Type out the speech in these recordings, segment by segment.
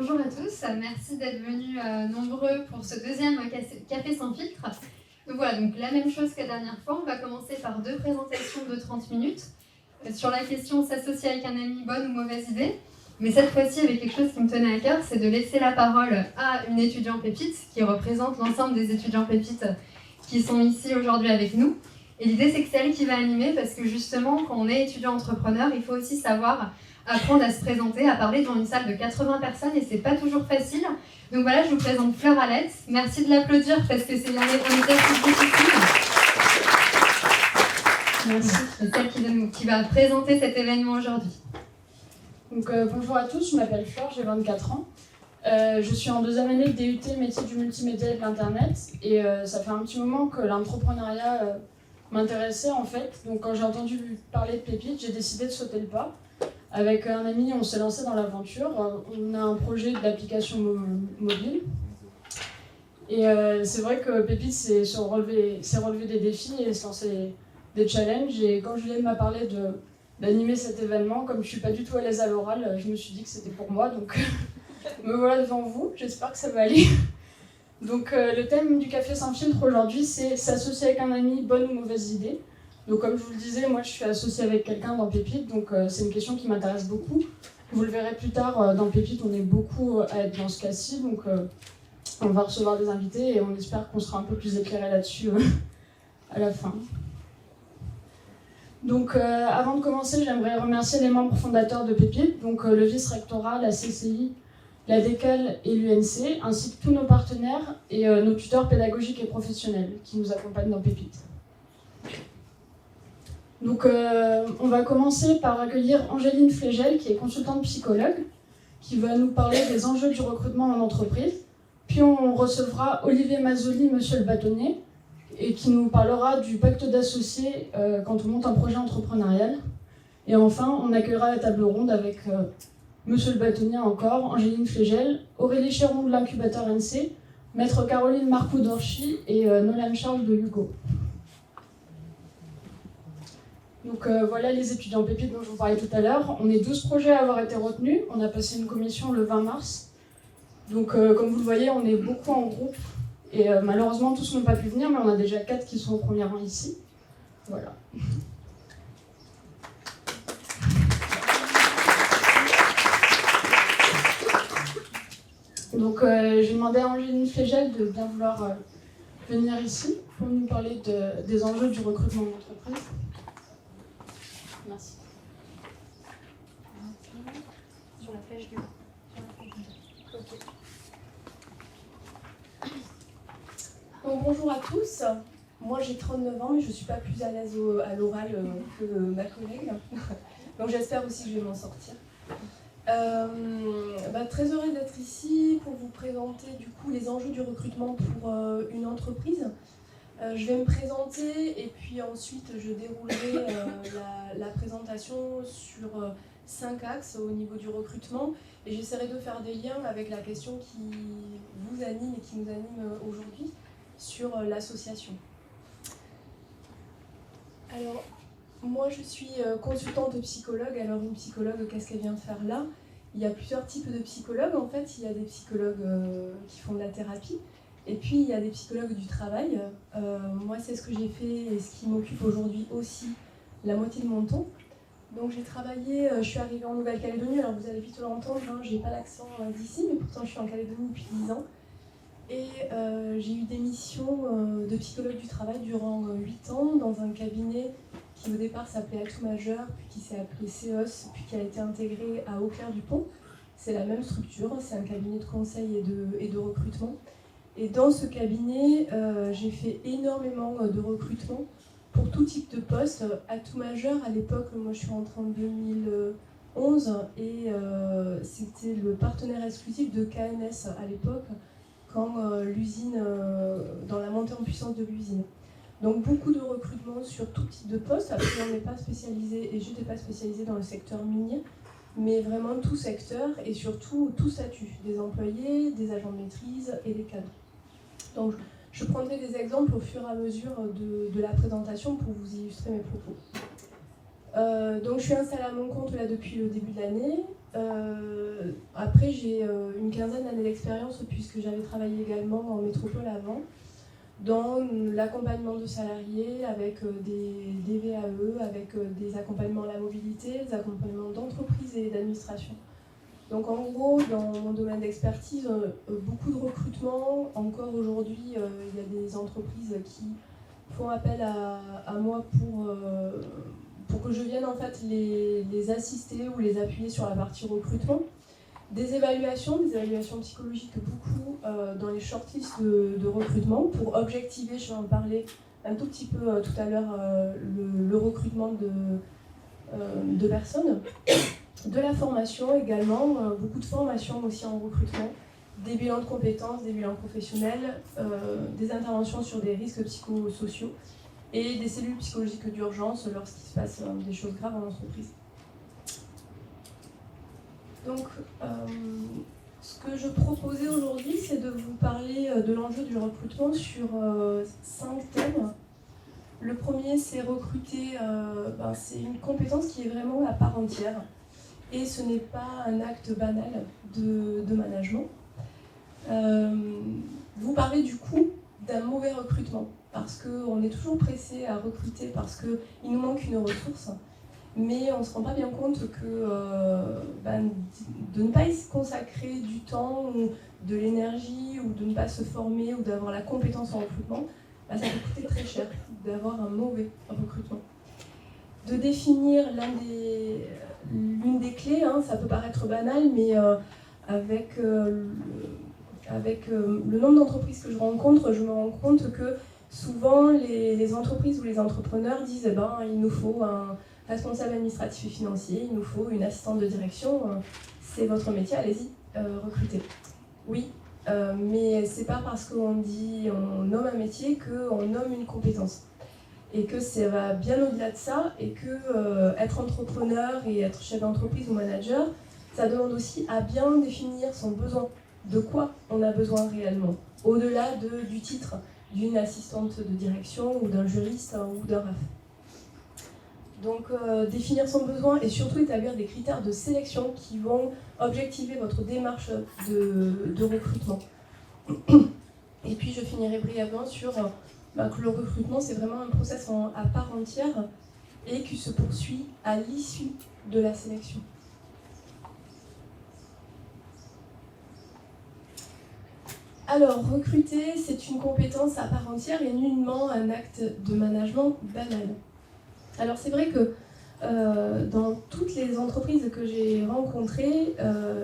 bonjour à tous, merci d'être venus nombreux pour ce deuxième Café sans filtre. Donc voilà, donc la même chose que la dernière fois, on va commencer par 2 présentations de 30 minutes sur la question s'associer avec un ami, bonne ou mauvaise idée. Mais cette fois-ci avec quelque chose qui me tenait à cœur, c'est de laisser la parole à une étudiante pépite qui représente l'ensemble des étudiants pépites qui sont ici aujourd'hui avec nous. Et l'idée c'est que c'est elle qui va animer parce que justement quand on est étudiant entrepreneur, il faut aussi savoir apprendre à se présenter, à parler devant une salle de 80 personnes et c'est pas toujours facile. Donc voilà, je vous présente Fleur Alette. Merci de l'applaudir parce que c'est un exercice difficile. Merci. C'est celle qui va présenter cet événement aujourd'hui. Donc, bonjour à tous, je m'appelle Fleur, j'ai 24 ans. Je suis en 2e année de DUT métier du multimédia et de l'internet et ça fait un petit moment que l'entrepreneuriat m'intéressait en fait. Donc quand j'ai entendu parler de Pépite, j'ai décidé de sauter le pas. Avec un ami, on s'est lancé dans l'aventure. On a un projet d'application mobile. Et c'est vrai que Pépite, c'est relever des défis et se lancer des challenges. Et quand Julien m'a parlé d'animer cet événement, comme je ne suis pas du tout à l'aise à l'oral, je me suis dit que c'était pour moi. Donc me voilà devant vous, j'espère que ça va aller. Donc le thème du Café sans filtre aujourd'hui, c'est s'associer avec un ami, bonne ou mauvaise idée. Donc comme je vous le disais, moi je suis associée avec quelqu'un dans Pépite, donc c'est une question qui m'intéresse beaucoup. Vous le verrez plus tard, dans Pépite, on est beaucoup à être dans ce cas-ci, donc on va recevoir des invités et on espère qu'on sera un peu plus éclairé là-dessus à la fin. Donc avant de commencer, j'aimerais remercier les membres fondateurs de Pépite, donc le vice-rectorat, la CCI, la DECAL et l'UNC, ainsi que tous nos partenaires et nos tuteurs pédagogiques et professionnels qui nous accompagnent dans Pépite. Donc, on va commencer par accueillir Angéline Flégel, qui est consultante psychologue, qui va nous parler des enjeux du recrutement en entreprise. Puis on recevra Olivier Mazzoli, monsieur le bâtonnier, et qui nous parlera du pacte d'associés quand on monte un projet entrepreneurial. Et enfin, on accueillera la table ronde avec monsieur le bâtonnier encore, Angéline Flégel, Aurélie Chéron de l'incubateur NC, maître Caroline Marcoux d'Orchy et Nolan Charles de Hugo. Donc voilà les étudiants pépites dont je vous parlais tout à l'heure. On est 12 projets à avoir été retenus. On a passé une commission le 20 mars. Donc comme vous le voyez, on est beaucoup en groupe. Et malheureusement, tous n'ont pas pu venir, mais on a déjà 4 qui sont au premier rang ici. Voilà. Donc j'ai demandé à Angéline Flégel de bien vouloir venir ici pour nous parler des enjeux du recrutement d'entreprise. Merci. Sur la flèche du haut. Donc, bonjour à tous. Moi j'ai 39 ans mais je ne suis pas plus à l'aise à l'oral que ma collègue. Donc j'espère aussi que je vais m'en sortir. Très heureuse d'être ici pour vous présenter du coup les enjeux du recrutement pour une entreprise. Je vais me présenter et puis ensuite je déroulerai la présentation sur 5 axes au niveau du recrutement et j'essaierai de faire des liens avec la question qui vous anime et qui nous anime aujourd'hui sur l'association. Alors, moi je suis consultante psychologue. Alors une psychologue, qu'est-ce qu'elle vient faire là? Il y a plusieurs types de psychologues en fait. Il y a des psychologues qui font de la thérapie. Et puis il y a des psychologues du travail. Moi c'est ce que j'ai fait et ce qui m'occupe aujourd'hui aussi la moitié de mon temps. Donc j'ai travaillé, je suis arrivée en Nouvelle-Calédonie, alors vous allez vite l'entendre, hein, j'ai pas l'accent d'ici, mais pourtant je suis en Calédonie depuis 10 ans. Et j'ai eu des missions de psychologue du travail durant 8 ans dans un cabinet qui au départ s'appelait Atout Majeur, puis qui s'est appelé CEOS, puis qui a été intégré à Auclair-du-Pont. C'est la même structure, c'est un cabinet de conseil et de recrutement. Et dans ce cabinet, j'ai fait énormément de recrutement pour tout type de poste. Atout Majeur, à l'époque, moi je suis rentrée en 2011 et c'était le partenaire exclusif de KNS à l'époque, quand l'usine, dans la montée en puissance de l'usine. Donc beaucoup de recrutement sur tout type de poste. Après, on n'est pas spécialisé, et je n'étais pas spécialisée dans le secteur minier, mais vraiment tout secteur et surtout tout statut, des employés, des agents de maîtrise et des cadres. Donc je prendrai des exemples au fur et à mesure de la présentation pour vous illustrer mes propos. Donc je suis installée à mon compte là depuis le début de l'année. Après, j'ai une quinzaine d'années d'expérience puisque j'avais travaillé également en métropole avant, dans l'accompagnement de salariés avec des VAE, avec des accompagnements à la mobilité, des accompagnements d'entreprise et d'administration. Donc en gros, dans mon domaine d'expertise, beaucoup de recrutement. Encore aujourd'hui, il y a des entreprises qui font appel à moi pour que je vienne en fait les assister ou les appuyer sur la partie recrutement. Des évaluations psychologiques beaucoup dans les shortlists de recrutement pour objectiver, je vais en parler un tout petit peu tout à l'heure, le recrutement de personnes. De la formation également, beaucoup de formation aussi en recrutement, des bilans de compétences, des bilans professionnels, des interventions sur des risques psychosociaux et des cellules psychologiques d'urgence lorsqu'il se passe des choses graves en entreprise. Donc, ce que je proposais aujourd'hui, c'est de vous parler de l'enjeu du recrutement sur 5 thèmes. Le premier, c'est recruter, c'est une compétence qui est vraiment à part entière. Et ce n'est pas un acte banal de management. Vous parlez du coup d'un mauvais recrutement, parce qu'on est toujours pressé à recruter, parce qu'il nous manque une ressource, mais on ne se rend pas bien compte que de ne pas y consacrer du temps, ou de l'énergie, ou de ne pas se former, ou d'avoir la compétence en recrutement, ça peut coûter très cher d'avoir un mauvais recrutement. De définir l'une des clés, ça peut paraître banal, mais avec le nombre d'entreprises que je rencontre, je me rends compte que souvent les entreprises ou les entrepreneurs disent il nous faut un responsable administratif et financier, il nous faut une assistante de direction, c'est votre métier, allez-y, recrutez. Oui, mais c'est pas parce qu'on nomme un métier qu'on nomme une compétence. Et que ça va bien au-delà de ça, et que être entrepreneur et être chef d'entreprise ou manager, ça demande aussi à bien définir son besoin, de quoi on a besoin réellement, au-delà du titre d'une assistante de direction ou d'un juriste ou d'un RAF. Donc définir son besoin et surtout établir des critères de sélection qui vont objectiver votre démarche de recrutement. Et puis je finirai brièvement sur que le recrutement, c'est vraiment un process à part entière et qui se poursuit à l'issue de la sélection. Alors, recruter, c'est une compétence à part entière et nullement un acte de management banal. Alors, c'est vrai que dans toutes les entreprises que j'ai rencontrées,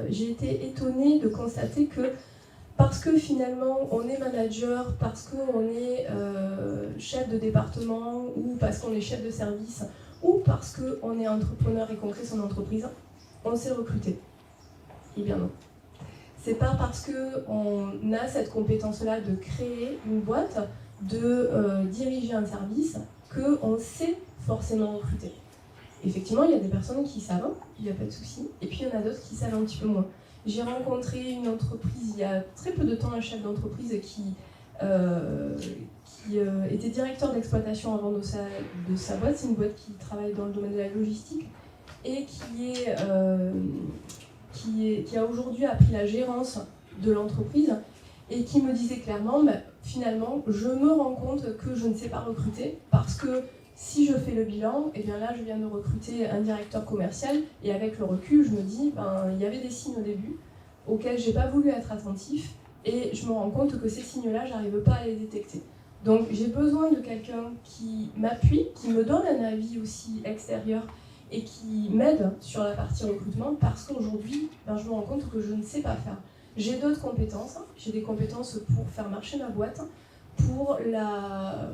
j'ai été étonnée de constater que parce que finalement on est manager, parce qu'on est chef de département ou parce qu'on est chef de service ou parce qu'on est entrepreneur et qu'on crée son entreprise, on sait recruter. Eh bien non. C'est pas parce qu'on a cette compétence-là de créer une boîte, de diriger un service, qu'on sait forcément recruter. Effectivement, il y a des personnes qui savent, il n'y a pas de souci, et puis il y en a d'autres qui savent un petit peu moins. J'ai rencontré une entreprise il y a très peu de temps, un chef d'entreprise qui était directeur d'exploitation avant de sa boîte. C'est une boîte qui travaille dans le domaine de la logistique et qui a aujourd'hui appris la gérance de l'entreprise et qui me disait clairement, finalement, je me rends compte que je ne sais pas recruter parce que si je fais le bilan, et bien là, je viens de recruter un directeur commercial et avec le recul, je me dis, il y avait des signes au début auxquels je n'ai pas voulu être attentif et je me rends compte que ces signes-là, je n'arrive pas à les détecter. Donc j'ai besoin de quelqu'un qui m'appuie, qui me donne un avis aussi extérieur et qui m'aide sur la partie recrutement parce qu'aujourd'hui, je me rends compte que je ne sais pas faire. J'ai d'autres compétences, j'ai des compétences pour faire marcher ma boîte, pour la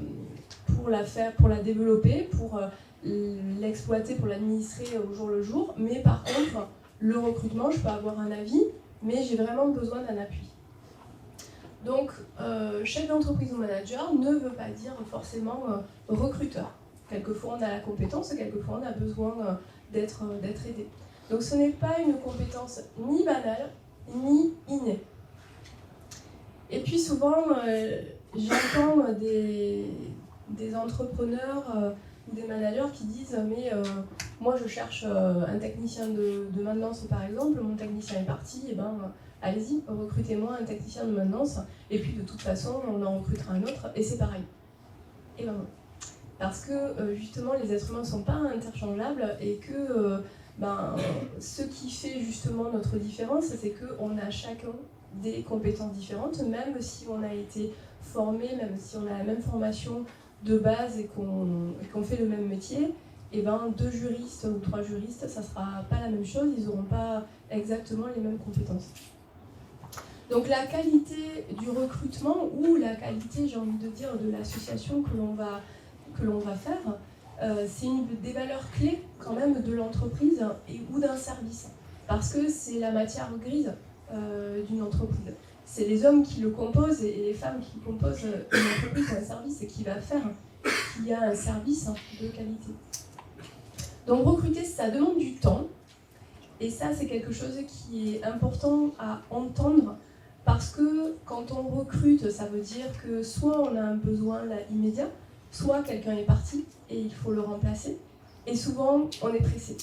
développer, pour l'exploiter, pour l'administrer au jour le jour. Mais par contre, le recrutement, je peux avoir un avis, mais j'ai vraiment besoin d'un appui. Donc, chef d'entreprise ou manager ne veut pas dire forcément recruteur. Quelquefois, on a la compétence, quelquefois, on a besoin d'être aidé. Donc, ce n'est pas une compétence ni banale, ni innée. Et puis, souvent, j'entends des entrepreneurs ou des managers qui disent « mais moi je cherche un technicien de maintenance par exemple, mon technicien est parti, et ben allez-y, recrutez-moi un technicien de maintenance, et puis de toute façon on en recrutera un autre, et c'est pareil. Et ben non. Parce que justement les êtres humains ne sont pas interchangeables, et que ce qui fait justement notre différence, c'est qu'on a chacun des compétences différentes, même si on a été formé, même si on a la même formation de base et qu'on fait le même métier, et ben 2 juristes ou 3 juristes, ça ne sera pas la même chose, ils n'auront pas exactement les mêmes compétences. Donc la qualité du recrutement, ou la qualité, j'ai envie de dire, de l'association que l'on va faire, c'est une des valeurs clés quand même de l'entreprise ou d'un service, parce que c'est la matière grise d'une entreprise. C'est les hommes qui le composent et les femmes qui composent une entreprise ou un service, et qui va faire qu'il y a un service de qualité. Donc recruter, ça demande du temps, et ça c'est quelque chose qui est important à entendre, parce que quand on recrute, ça veut dire que soit on a un besoin là immédiat, soit quelqu'un est parti et il faut le remplacer, et souvent on est pressé.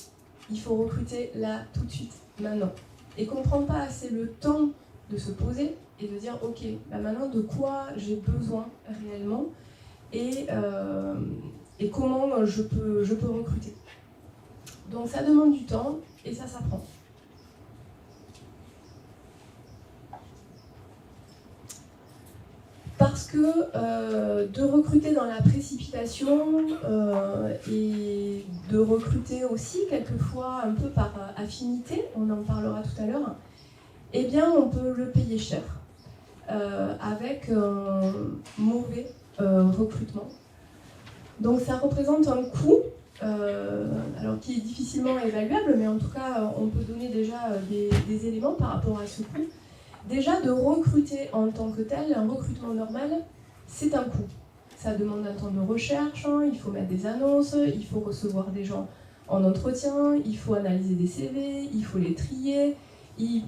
Il faut recruter là tout de suite, maintenant, et qu'on ne prend pas assez le temps de se poser et de dire ok, maintenant de quoi j'ai besoin réellement, et comment je peux recruter. Donc ça demande du temps, et ça s'apprend. Parce que de recruter dans la précipitation et de recruter aussi quelquefois un peu par affinité, on en parlera tout à l'heure, eh bien on peut le payer cher avec un mauvais recrutement. Donc ça représente un coût alors qui est difficilement évaluable, mais en tout cas on peut donner déjà des éléments par rapport à ce coût. Déjà, de recruter en tant que tel, un recrutement normal, c'est un coût. Ça demande un temps de recherche, il faut mettre des annonces, il faut recevoir des gens en entretien, il faut analyser des CV, il faut les trier,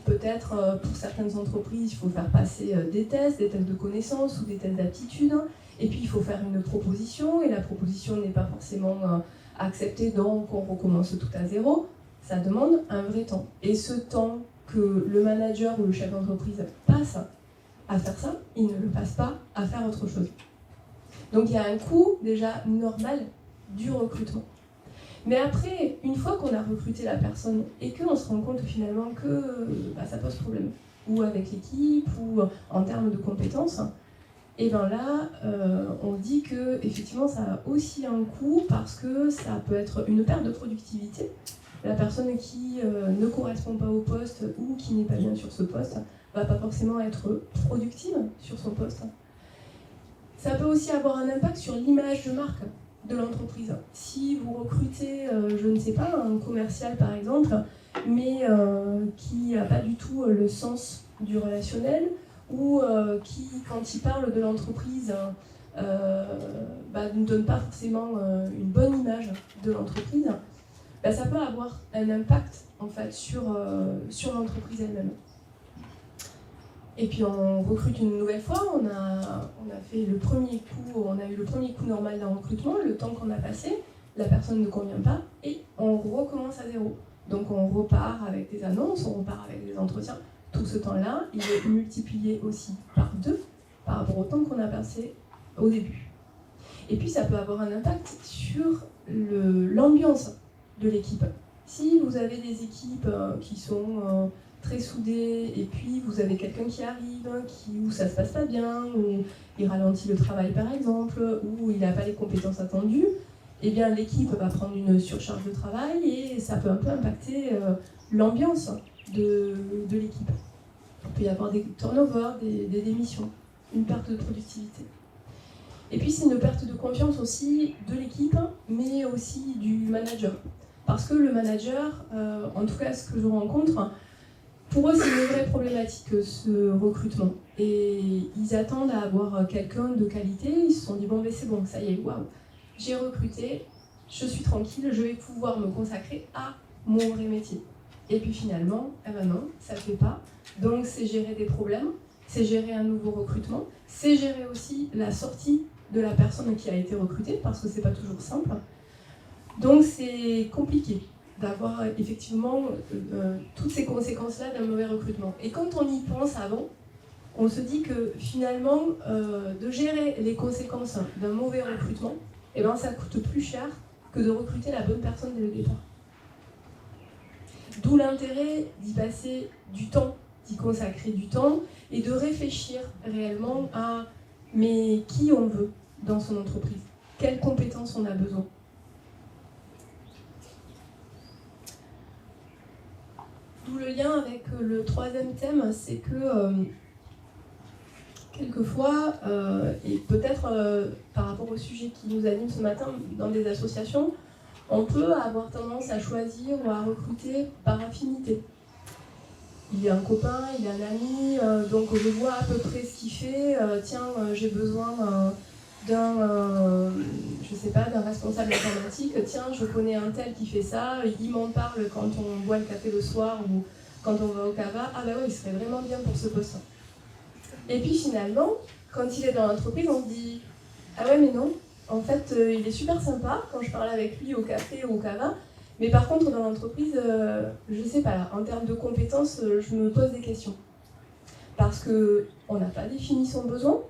peut-être pour certaines entreprises, il faut faire passer des tests de connaissances ou des tests d'aptitude, et puis il faut faire une proposition, et la proposition n'est pas forcément acceptée, donc on recommence tout à zéro. Ça demande un vrai temps. Et ce temps que le manager ou le chef d'entreprise passe à faire ça, il ne le passe pas à faire autre chose. Donc il y a un coût déjà normal du recrutement. Mais après, une fois qu'on a recruté la personne et qu'on se rend compte finalement que ça pose problème, ou avec l'équipe, ou en termes de compétences, et bien là, on dit que effectivement ça a aussi un coût, parce que ça peut être une perte de productivité. La personne qui ne correspond pas au poste ou qui n'est pas bien sur ce poste va pas forcément être productive sur son poste. Ça peut aussi avoir un impact sur l'image de marque de l'entreprise. Si vous recrutez, je ne sais pas, un commercial par exemple, mais qui n'a pas du tout le sens du relationnel, ou qui, quand il parle de l'entreprise, ne donne pas forcément une bonne image de l'entreprise, ça peut avoir un impact en fait sur l'entreprise elle-même. Et puis on recrute une nouvelle fois, on a fait le premier coup, on a eu le premier coup normal d'un recrutement, le temps qu'on a passé, la personne ne convient pas, et on recommence à zéro. Donc on repart avec des annonces, on repart avec des entretiens. Tout ce temps-là, il est multiplié aussi par 2 par rapport au temps qu'on a passé au début. Et puis ça peut avoir un impact sur l'ambiance de l'équipe. Si vous avez des équipes qui sont très soudées, et puis vous avez quelqu'un qui arrive, où ça se passe pas bien, où il ralentit le travail par exemple, où il n'a pas les compétences attendues, eh bien l'équipe va prendre une surcharge de travail, et ça peut un peu impacter l'ambiance de l'équipe. Il peut y avoir des turnovers, des démissions, une perte de productivité. Et puis c'est une perte de confiance aussi de l'équipe, mais aussi du manager. Parce que le manager, en tout cas ce que je rencontre, pour eux c'est une vraie problématique ce recrutement. Et ils attendent à avoir quelqu'un de qualité, ils se sont dit bon c'est bon, ça y est, waouh, j'ai recruté, je suis tranquille, je vais pouvoir me consacrer à mon vrai métier. Et puis finalement, non, ça ne fait pas. Donc c'est gérer des problèmes, c'est gérer un nouveau recrutement, c'est gérer aussi la sortie de la personne qui a été recrutée, parce que c'est pas toujours simple. Donc c'est compliqué d'avoir effectivement toutes ces conséquences-là d'un mauvais recrutement. Et quand on y pense avant, on se dit que finalement, de gérer les conséquences d'un mauvais recrutement, eh ben, ça coûte plus cher que de recruter la bonne personne dès le départ. D'où l'intérêt d'y passer du temps, d'y consacrer du temps et de réfléchir réellement à mais qui on veut dans son entreprise, quelles compétences on a besoin. D'où le lien avec le troisième thème, c'est que quelquefois, et peut-être par rapport au sujet qui nous anime ce matin dans des associations, on peut avoir tendance à choisir ou à recruter par affinité. Il y a un copain, il y a un ami, donc je vois à peu près ce qu'il fait. J'ai besoin d'un responsable informatique. Tiens, je connais un tel qui fait ça. Il m'en parle quand on boit le café le soir ou quand on va au cava. Ah bah oui, il serait vraiment bien pour ce poste. Et puis finalement, quand il est dans l'entreprise, on se dit ah ouais mais non. En fait, il est super sympa quand je parle avec lui au café ou au cava. Mais par contre, dans l'entreprise, je sais pas, là, en termes de compétences, je me pose des questions. Parce qu'on n'a pas défini son besoin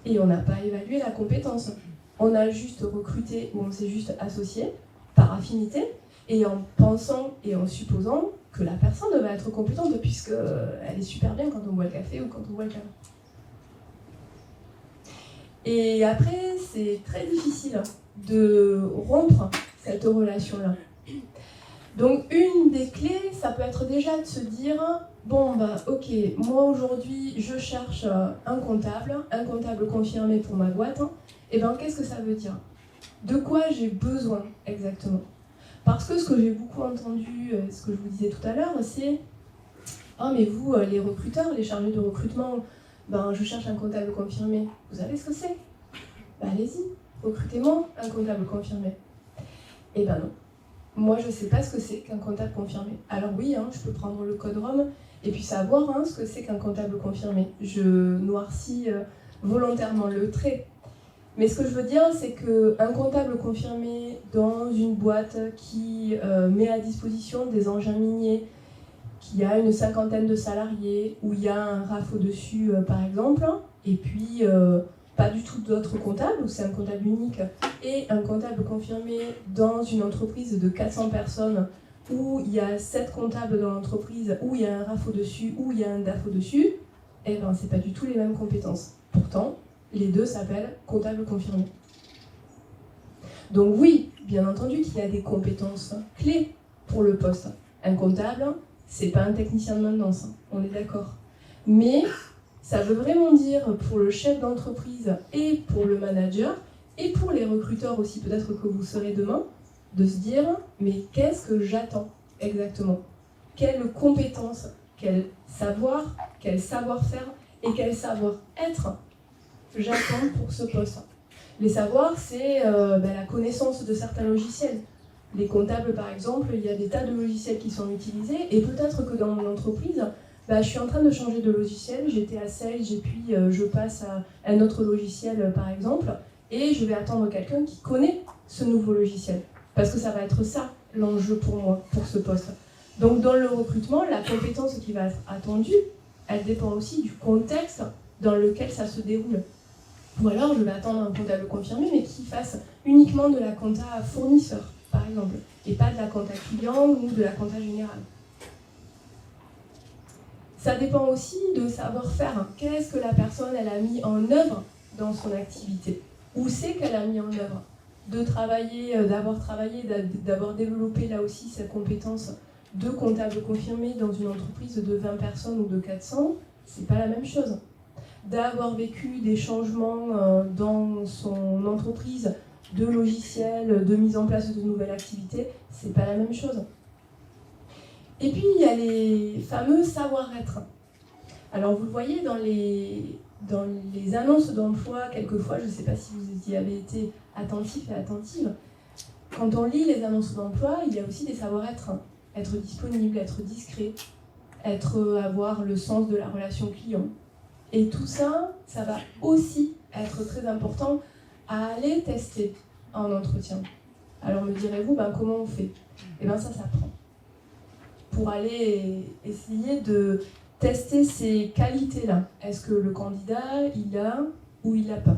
et on n'a pas évalué la compétence. On a juste recruté ou on s'est juste associé par affinité et en pensant et en supposant que la personne va être compétente puisqu'elle est super bien quand on boit le café ou quand on boit le cava. Et après, c'est très difficile de rompre cette relation-là. Donc une des clés, ça peut être déjà de se dire bon bah ok, moi aujourd'hui je cherche un comptable confirmé pour ma boîte, et ben qu'est-ce que ça veut dire? De quoi j'ai besoin exactement? Parce que ce que j'ai beaucoup entendu, ce que je vous disais tout à l'heure, c'est oh mais vous les recruteurs, les chargés de recrutement, ben je cherche un comptable confirmé. Vous savez ce que c'est? Ben allez-y, recrutez-moi un comptable confirmé. Eh ben non. Moi, je ne sais pas ce que c'est qu'un comptable confirmé. Alors oui, je peux prendre le code ROM et puis savoir ce que c'est qu'un comptable confirmé. Je noircis volontairement le trait. Mais ce que je veux dire, c'est qu'un comptable confirmé dans une boîte qui met à disposition des engins miniers, qui a une 50aine de salariés, où il y a un RAF au-dessus, par exemple, et puis pas du tout d'autres comptables, où c'est un comptable unique, et un comptable confirmé dans une entreprise de 400 personnes, où il y a 7 comptables dans l'entreprise, où il y a un RAF au-dessus, où il y a un DAF au-dessus, eh ben c'est pas du tout les mêmes compétences. Pourtant, les deux s'appellent comptable confirmé. Donc oui, bien entendu qu'il y a des compétences clés pour le poste. Un comptable, c'est pas un technicien de maintenance, on est d'accord. Mais ça veut vraiment dire pour le chef d'entreprise et pour le manager, et pour les recruteurs aussi, peut-être que vous serez demain, de se dire mais qu'est-ce que j'attends exactement? Quelles compétences, quel savoir-faire et quel savoir-être j'attends pour ce poste? Les savoirs, c'est la connaissance de certains logiciels. Les comptables, par exemple, il y a des tas de logiciels qui sont utilisés, et peut-être que dans mon entreprise, je suis en train de changer de logiciel, j'étais à Sage et puis je passe à un autre logiciel, par exemple, et je vais attendre quelqu'un qui connaît ce nouveau logiciel. Parce que ça va être ça, l'enjeu pour moi, pour ce poste. Donc dans le recrutement, la compétence qui va être attendue, elle dépend aussi du contexte dans lequel ça se déroule. Ou alors je vais attendre un comptable confirmé, mais qui fasse uniquement de la compta fournisseur, par exemple, et pas de la compta client ou de la compta générale. Ça dépend aussi de savoir-faire. Qu'est-ce que la personne elle a mis en œuvre dans son activité? Où c'est qu'elle a mis en œuvre? D'avoir développé là aussi sa compétence de comptable confirmé dans une entreprise de 20 personnes ou de 400, c'est pas la même chose. D'avoir vécu des changements dans son entreprise de logiciels, de mise en place de nouvelles activités, c'est pas la même chose. Et puis il y a les fameux savoir-être. Alors vous le voyez dans les annonces d'emploi, quelquefois, je ne sais pas si vous y avez été attentif et attentive, quand on lit les annonces d'emploi, il y a aussi des savoir-être. Être disponible, être discret, avoir le sens de la relation client. Et tout ça, ça va aussi être très important à aller tester en entretien. Alors me direz-vous, comment on fait? Eh bien ça s'apprend. Pour aller essayer de tester ces qualités-là. Est-ce que le candidat, il a ou il n'a pas?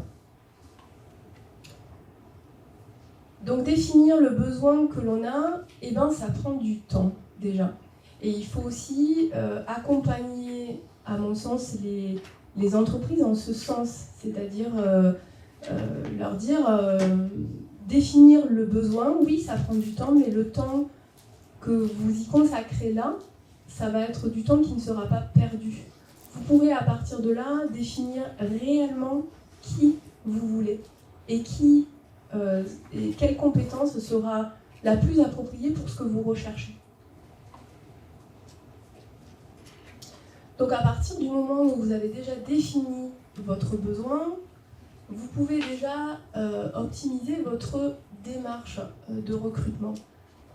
Donc définir le besoin que l'on a, eh ben, ça prend du temps déjà. Et il faut aussi accompagner, à mon sens, les entreprises en ce sens, c'est-à-dire leur dire, définir le besoin, oui, ça prend du temps, mais le temps que vous y consacrez là, ça va être du temps qui ne sera pas perdu. Vous pourrez à partir de là définir réellement qui vous voulez et et quelle compétence sera la plus appropriée pour ce que vous recherchez. Donc à partir du moment où vous avez déjà défini votre besoin, vous pouvez déjà optimiser votre démarche de recrutement.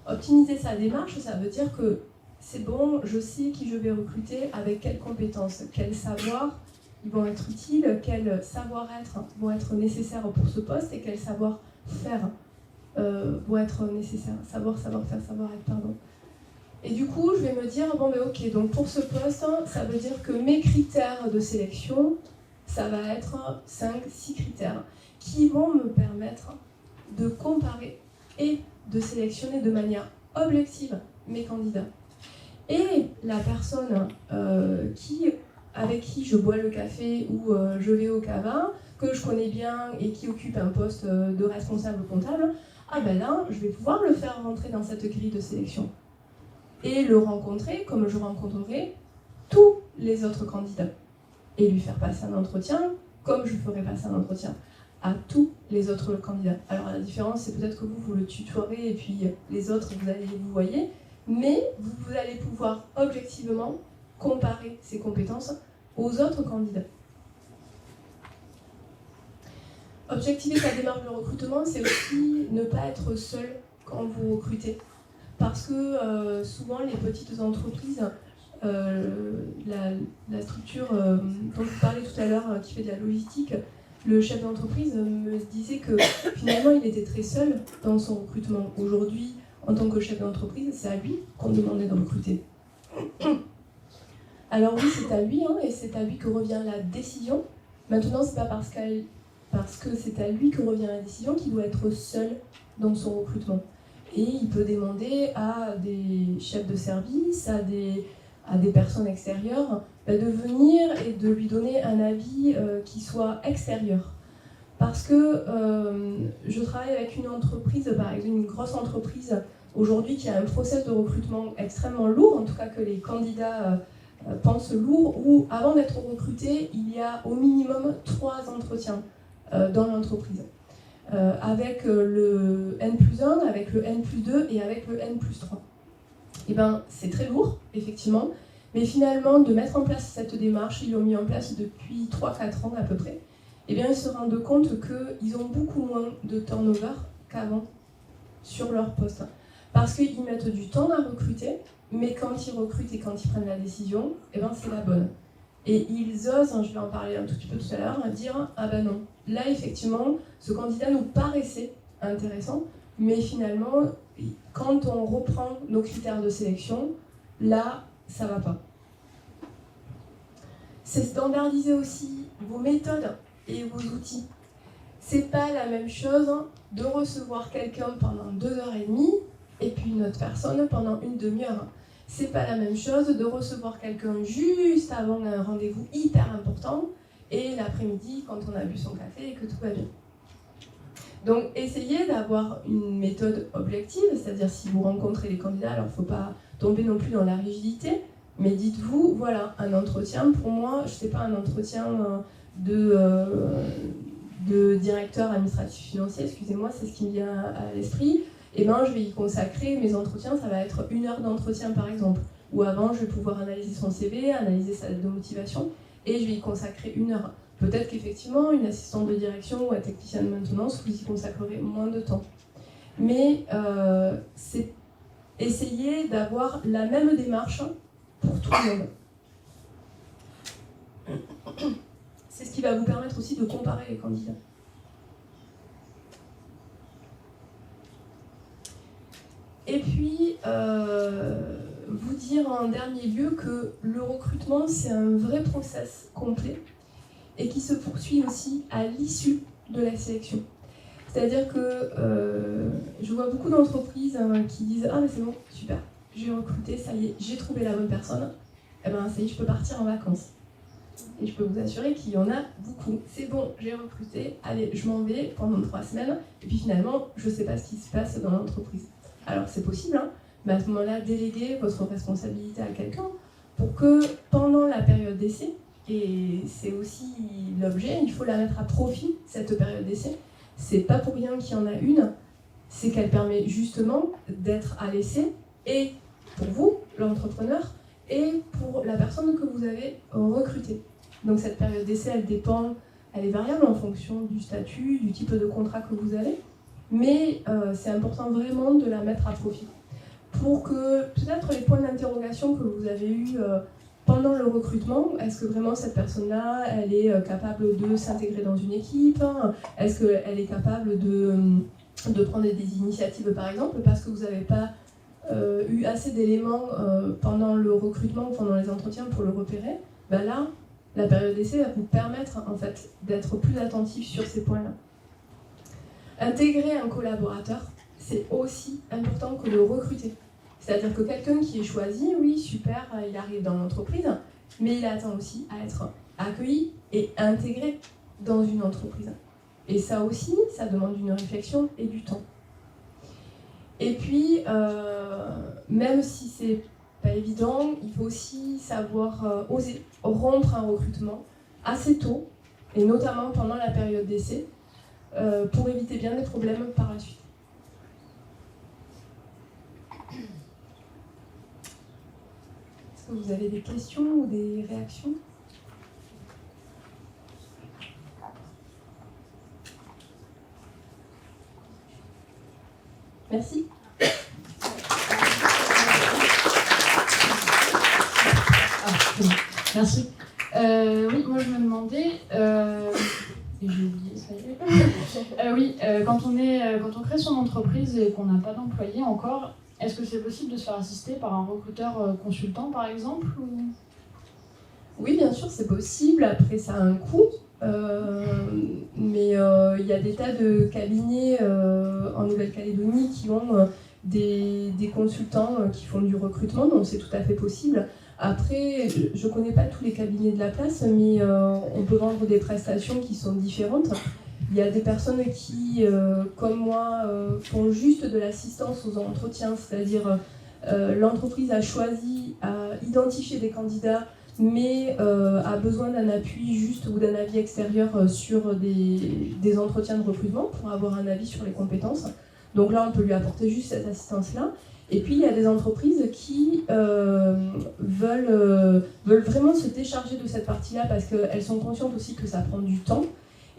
Optimiser sa démarche, ça veut dire que c'est bon, je sais qui je vais recruter, avec quelles compétences, quels savoirs ils vont être utiles, quels savoir-être vont être nécessaires pour ce poste et quels savoir-faire vont être nécessaires. Savoir-faire, savoir-être, pardon. Et du coup, je vais me dire, ok, donc pour ce poste, ça veut dire que mes critères de sélection, ça va être 5-6 critères qui vont me permettre de comparer et de sélectionner de manière objective mes candidats. Et la personne avec qui je bois le café ou je vais au cava, que je connais bien et qui occupe un poste de responsable comptable, là, je vais pouvoir le faire rentrer dans cette grille de sélection. Et le rencontrer comme je rencontrerai tous les autres candidats. Et lui faire passer un entretien comme je ferai passer un entretien à tous les autres candidats. Alors la différence, c'est peut-être que vous le tutoierez et puis les autres, vous voyez, mais vous allez pouvoir objectivement comparer ses compétences aux autres candidats. Objectiver sa démarche de recrutement, c'est aussi ne pas être seul quand vous recrutez. Parce que souvent, les petites entreprises, la structure dont je parlais tout à l'heure, qui fait de la logistique, le chef d'entreprise me disait que finalement, il était très seul dans son recrutement. Aujourd'hui, en tant que chef d'entreprise, c'est à lui qu'on demandait de recruter. Alors oui, c'est à lui, et c'est à lui que revient la décision. Maintenant, c'est pas parce que c'est à lui que revient la décision qu'il doit être seul dans son recrutement. Et il peut demander à des chefs de service, à des personnes extérieures, de venir et de lui donner un avis qui soit extérieur. Parce que je travaille avec une entreprise, par exemple une grosse entreprise aujourd'hui qui a un process de recrutement extrêmement lourd, en tout cas que les candidats pensent lourd, où avant d'être recruté, il y a au minimum 3 entretiens dans l'entreprise. Avec le N+1, avec le N+2 et avec le N+3. Et c'est très lourd, effectivement, mais finalement, de mettre en place cette démarche, ils l'ont mis en place depuis 3-4 ans à peu près, ils se rendent compte qu'ils ont beaucoup moins de turnover qu'avant sur leur poste. Parce qu'ils mettent du temps à recruter, mais quand ils recrutent et quand ils prennent la décision, c'est la bonne. Et ils osent, je vais en parler un tout petit peu tout à l'heure, dire « Ah ben non, là effectivement, ce candidat nous paraissait intéressant, mais finalement, quand on reprend nos critères de sélection, là, ça va pas. » C'est standardiser aussi vos méthodes et vos outils. C'est pas la même chose de recevoir quelqu'un pendant 2h30 et puis une autre personne pendant une demi-heure. C'est pas la même chose de recevoir quelqu'un juste avant un rendez-vous hyper important et l'après-midi quand on a bu son café et que tout va bien. Donc essayez d'avoir une méthode objective, c'est-à-dire si vous rencontrez les candidats, alors il ne faut pas tomber non plus dans la rigidité, mais dites-vous, voilà, un entretien, pour moi, je ne sais pas, un entretien de directeur administratif financier, excusez-moi, c'est ce qui me vient à l'esprit, je vais y consacrer, mes entretiens, ça va être 1 heure d'entretien par exemple, ou avant je vais pouvoir analyser son CV, analyser sa lettre de motivation, et je vais y consacrer 1 heure. Peut-être qu'effectivement, une assistante de direction ou un technicien de maintenance, vous y consacrerez moins de temps. Mais c'est essayer d'avoir la même démarche pour tout le monde. C'est ce qui va vous permettre aussi de comparer les candidats. Et puis, vous dire en dernier lieu que le recrutement, c'est un vrai process complet et qui se poursuit aussi à l'issue de la sélection. C'est-à-dire que je vois beaucoup d'entreprises qui disent « Ah, mais c'est bon, super, j'ai recruté, ça y est, j'ai trouvé la bonne personne, eh ben ça y est, je peux partir en vacances. » Et je peux vous assurer qu'il y en a beaucoup. C'est bon, j'ai recruté, allez, je m'en vais pendant 3 semaines, et puis finalement, je ne sais pas ce qui se passe dans l'entreprise. Alors c'est possible, hein, mais à ce moment-là, déléguez votre responsabilité à quelqu'un pour que pendant la période d'essai, et c'est aussi l'objet, il faut la mettre à profit, cette période d'essai. C'est pas pour rien qu'il y en a une, c'est qu'elle permet justement d'être à l'essai, et pour vous, l'entrepreneur, et pour la personne que vous avez recrutée. Donc cette période d'essai, elle est variable en fonction du statut, du type de contrat que vous avez, mais c'est important vraiment de la mettre à profit. Pour que peut-être les points d'interrogation que vous avez eus pendant le recrutement, est-ce que vraiment cette personne-là, elle est capable de s'intégrer dans une équipe? Est-ce qu'elle est capable de prendre des initiatives par exemple, parce que vous n'avez pas eu assez d'éléments pendant le recrutement ou pendant les entretiens pour le repérer? Ben là, la période d'essai va vous permettre en fait d'être plus attentif sur ces points-là. Intégrer un collaborateur, c'est aussi important que le recruter. C'est-à-dire que quelqu'un qui est choisi, oui, super, il arrive dans l'entreprise, mais il attend aussi à être accueilli et intégré dans une entreprise. Et ça aussi, ça demande une réflexion et du temps. Et puis, même si c'est pas évident, il faut aussi savoir oser rompre un recrutement assez tôt, et notamment pendant la période d'essai, pour éviter bien des problèmes par la suite. Est-ce que vous avez des questions ou des réactions ? Merci. Merci. Oui, moi je me demandais, et j'ai oublié, ça y est. Quand on crée son entreprise et qu'on n'a pas d'employé encore, est-ce que c'est possible de se faire assister par un recruteur consultant par exemple ou... Oui, bien sûr, c'est possible. Après, ça a un coût. Mais il y a des tas de cabinets en Nouvelle-Calédonie qui ont des consultants qui font du recrutement, donc c'est tout à fait possible. Après, je ne connais pas tous les cabinets de la place, mais on peut vendre des prestations qui sont différentes. Il y a des personnes qui, comme moi, font juste de l'assistance aux entretiens, c'est-à-dire l'entreprise a choisi, a identifié des candidats, mais a besoin d'un appui juste ou d'un avis extérieur sur des entretiens de recrutement pour avoir un avis sur les compétences. Donc là, on peut lui apporter juste cette assistance-là. Et puis, il y a des entreprises qui veulent vraiment se décharger de cette partie-là parce qu'elles sont conscientes aussi que ça prend du temps.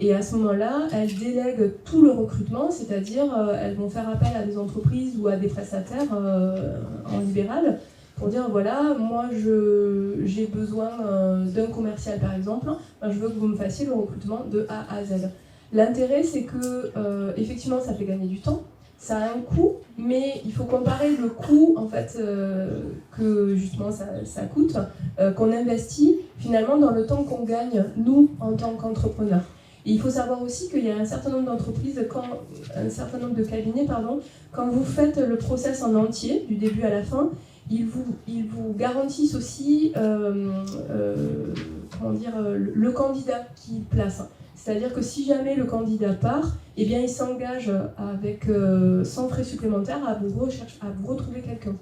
Et à ce moment-là, elles délèguent tout le recrutement, c'est-à-dire elles vont faire appel à des entreprises ou à des prestataires en libéral pour dire voilà, moi j'ai besoin d'un commercial par exemple, je veux que vous me fassiez le recrutement de A à Z. L'intérêt c'est que effectivement ça fait gagner du temps, ça a un coût, mais il faut comparer le coût en fait que justement ça coûte, qu'on investit finalement dans le temps qu'on gagne nous en tant qu'entrepreneurs. Et il faut savoir aussi qu'il y a un certain nombre d'entreprises, un certain nombre de cabinets, quand vous faites le process en entier, du début à la fin, ils vous garantissent aussi le candidat qu'ils placent. C'est-à-dire que si jamais le candidat part, eh bien, il s'engage avec, sans frais supplémentaires à vous retrouver quelqu'un.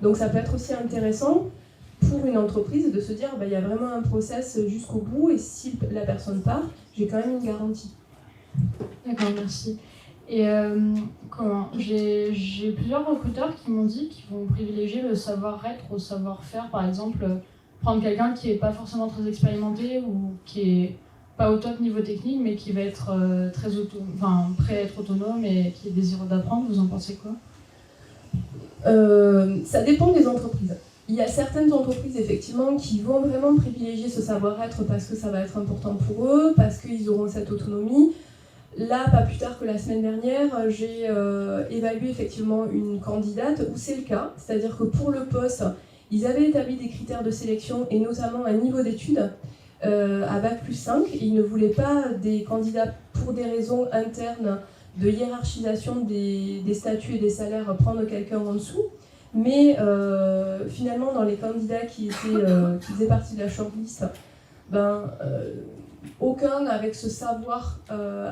Donc ça peut être aussi intéressant pour une entreprise de se dire il y a vraiment un process jusqu'au bout et si la personne part, j'ai quand même une garantie. D'accord, merci. Et j'ai plusieurs recruteurs qui m'ont dit qu'ils vont privilégier le savoir-être au savoir-faire. Par exemple, prendre quelqu'un qui n'est pas forcément très expérimenté ou qui n'est pas au top niveau technique, mais qui va être prêt à être autonome et qui est désireux d'apprendre. Vous en pensez quoi ? Ça dépend des entreprises. Il y a certaines entreprises, effectivement, qui vont vraiment privilégier ce savoir-être parce que ça va être important pour eux, parce qu'ils auront cette autonomie. là, pas plus tard que la semaine dernière, j'ai évalué effectivement une candidate où c'est le cas, c'est-à-dire que pour le poste, ils avaient établi des critères de sélection et notamment un niveau d'études à Bac+5. Ils ne voulaient pas des candidats pour des raisons internes de hiérarchisation des statuts et des salaires prendre quelqu'un en dessous. Mais finalement, dans les candidats qui faisaient partie de la shortlist, aucun avec ce savoir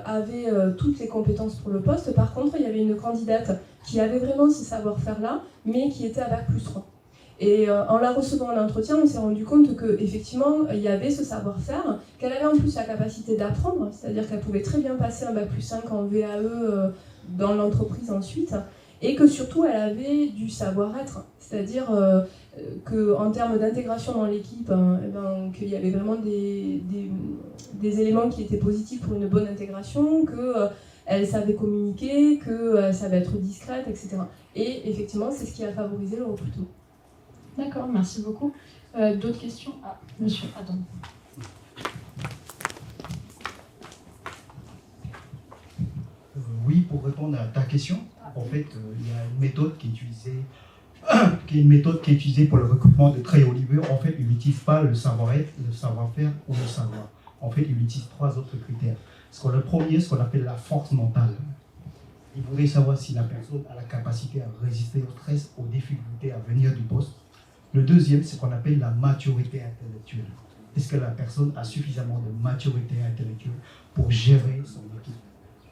avait toutes les compétences pour le poste. Par contre, il y avait une candidate qui avait vraiment ce savoir-faire-là, mais qui était à Bac+3. Et en la recevant à l'entretien, on s'est rendu compte qu'effectivement, il y avait ce savoir-faire, qu'elle avait en plus la capacité d'apprendre, c'est-à-dire qu'elle pouvait très bien passer un Bac+5 en VAE dans l'entreprise ensuite, et que surtout, elle avait du savoir-être, c'est-à-dire qu'en termes d'intégration dans l'équipe, qu'il y avait vraiment des éléments qui étaient positifs pour une bonne intégration, qu'elle savait communiquer, qu'elle savait être discrète, etc. Et effectivement, c'est ce qui a favorisé le recrutement. D'accord, merci beaucoup. D'autres questions? Ah, monsieur, attends. Oui, pour répondre à ta question, en fait, il y a une méthode qui est utilisée pour le recrutement de très haut niveau. En fait, il n'utilise pas le savoir-être, le savoir-faire ou le savoir. En fait, il utilise 3 autres critères. Le premier, ce qu'on appelle la force mentale. Il voudrait savoir si la personne a la capacité à résister au stress, aux difficultés à venir du poste. Le deuxième, c'est ce qu'on appelle la maturité intellectuelle. Est-ce que la personne a suffisamment de maturité intellectuelle pour gérer son équipe,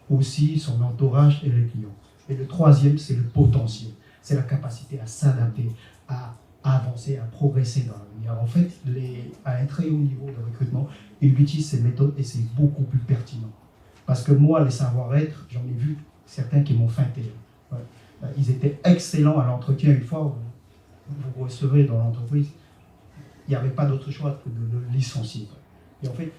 aussi son entourage et les clients. Et le troisième, c'est le potentiel. C'est la capacité à s'adapter, à avancer, à progresser dans l'avenir. En fait, à un très haut niveau de recrutement, ils utilisent ces méthodes et c'est beaucoup plus pertinent. Parce que moi, les savoir-être, j'en ai vu certains qui m'ont feinté. Ouais. Ils étaient excellents à l'entretien. Une fois, vous recevez dans l'entreprise, il n'y avait pas d'autre choix que de le licencier. Et en fait,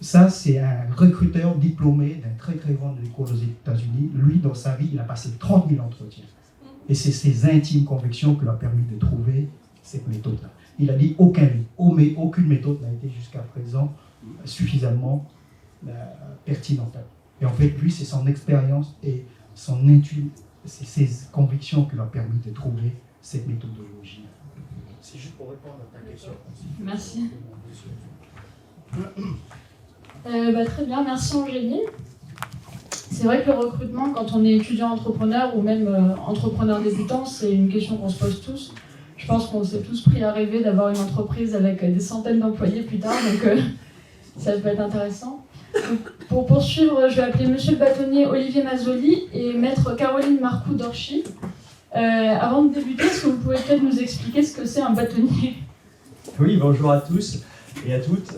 ça, c'est un recruteur diplômé d'une très très grande école aux États-Unis. Lui, dans sa vie, il a passé 30 000 entretiens. Et c'est ses intimes convictions qui l'ont permis de trouver cette méthode-là. Il a dit aucune méthode n'a été jusqu'à présent suffisamment pertinente. Et en fait, lui, c'est son expérience et c'est ses convictions qui l'ont permis de trouver cette méthodologie. C'est juste pour répondre à ta question. Merci. Très bien, merci Angéline. C'est vrai que le recrutement, quand on est étudiant entrepreneur ou même entrepreneur débutant, c'est une question qu'on se pose tous. Je pense qu'on s'est tous pris à rêver d'avoir une entreprise avec des centaines d'employés plus tard, donc ça peut être intéressant. Donc, pour poursuivre, je vais appeler Monsieur le bâtonnier Olivier Mazzoli et Maître Caroline Marcoux-Dorchy. Avant de débuter, est-ce que vous pouvez peut-être nous expliquer ce que c'est un bâtonnier? Oui, bonjour à tous et à toutes.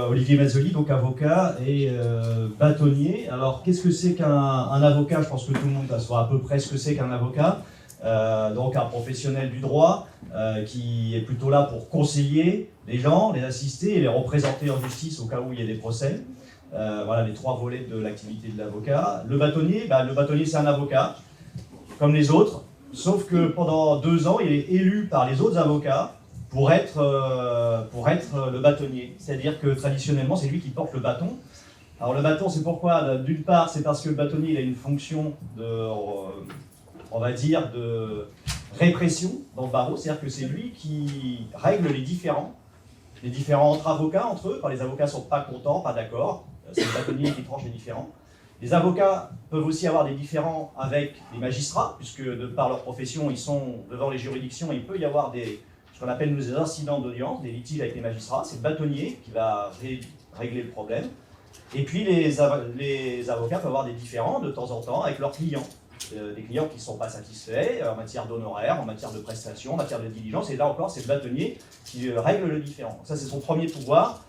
Olivier Mazzoli, donc avocat et bâtonnier. Alors, qu'est-ce que c'est qu'un avocat? Je pense que tout le monde saura à peu près ce que c'est qu'un avocat. Donc, un professionnel du droit qui est plutôt là pour conseiller les gens, les assister et les représenter en justice au cas où il y a des procès. Voilà les 3 volets de l'activité de l'avocat. Le bâtonnier, c'est un avocat, comme les autres, sauf que pendant 2 ans, il est élu par les autres avocats pour être le bâtonnier. C'est-à-dire que traditionnellement, c'est lui qui porte le bâton. Alors le bâton, c'est pourquoi? D'une part, c'est parce que le bâtonnier il a une fonction de répression dans le barreau, c'est-à-dire que c'est lui qui règle les différends entre avocats, entre eux, quand les avocats ne sont pas contents, pas d'accord, c'est le bâtonnier qui tranche les différends. Les avocats peuvent aussi avoir des différends avec les magistrats, puisque de par leur profession, ils sont devant les juridictions, il peut y avoir ce qu'on appelle des incidents d'audience, des litiges avec les magistrats. C'est le bâtonnier qui va régler le problème. Et puis les avocats peuvent avoir des différends de temps en temps avec leurs clients. Des clients qui ne sont pas satisfaits en matière d'honoraires, en matière de prestations, en matière de diligence. Et là encore, c'est le bâtonnier qui règle le différend. Ça, c'est son premier pouvoir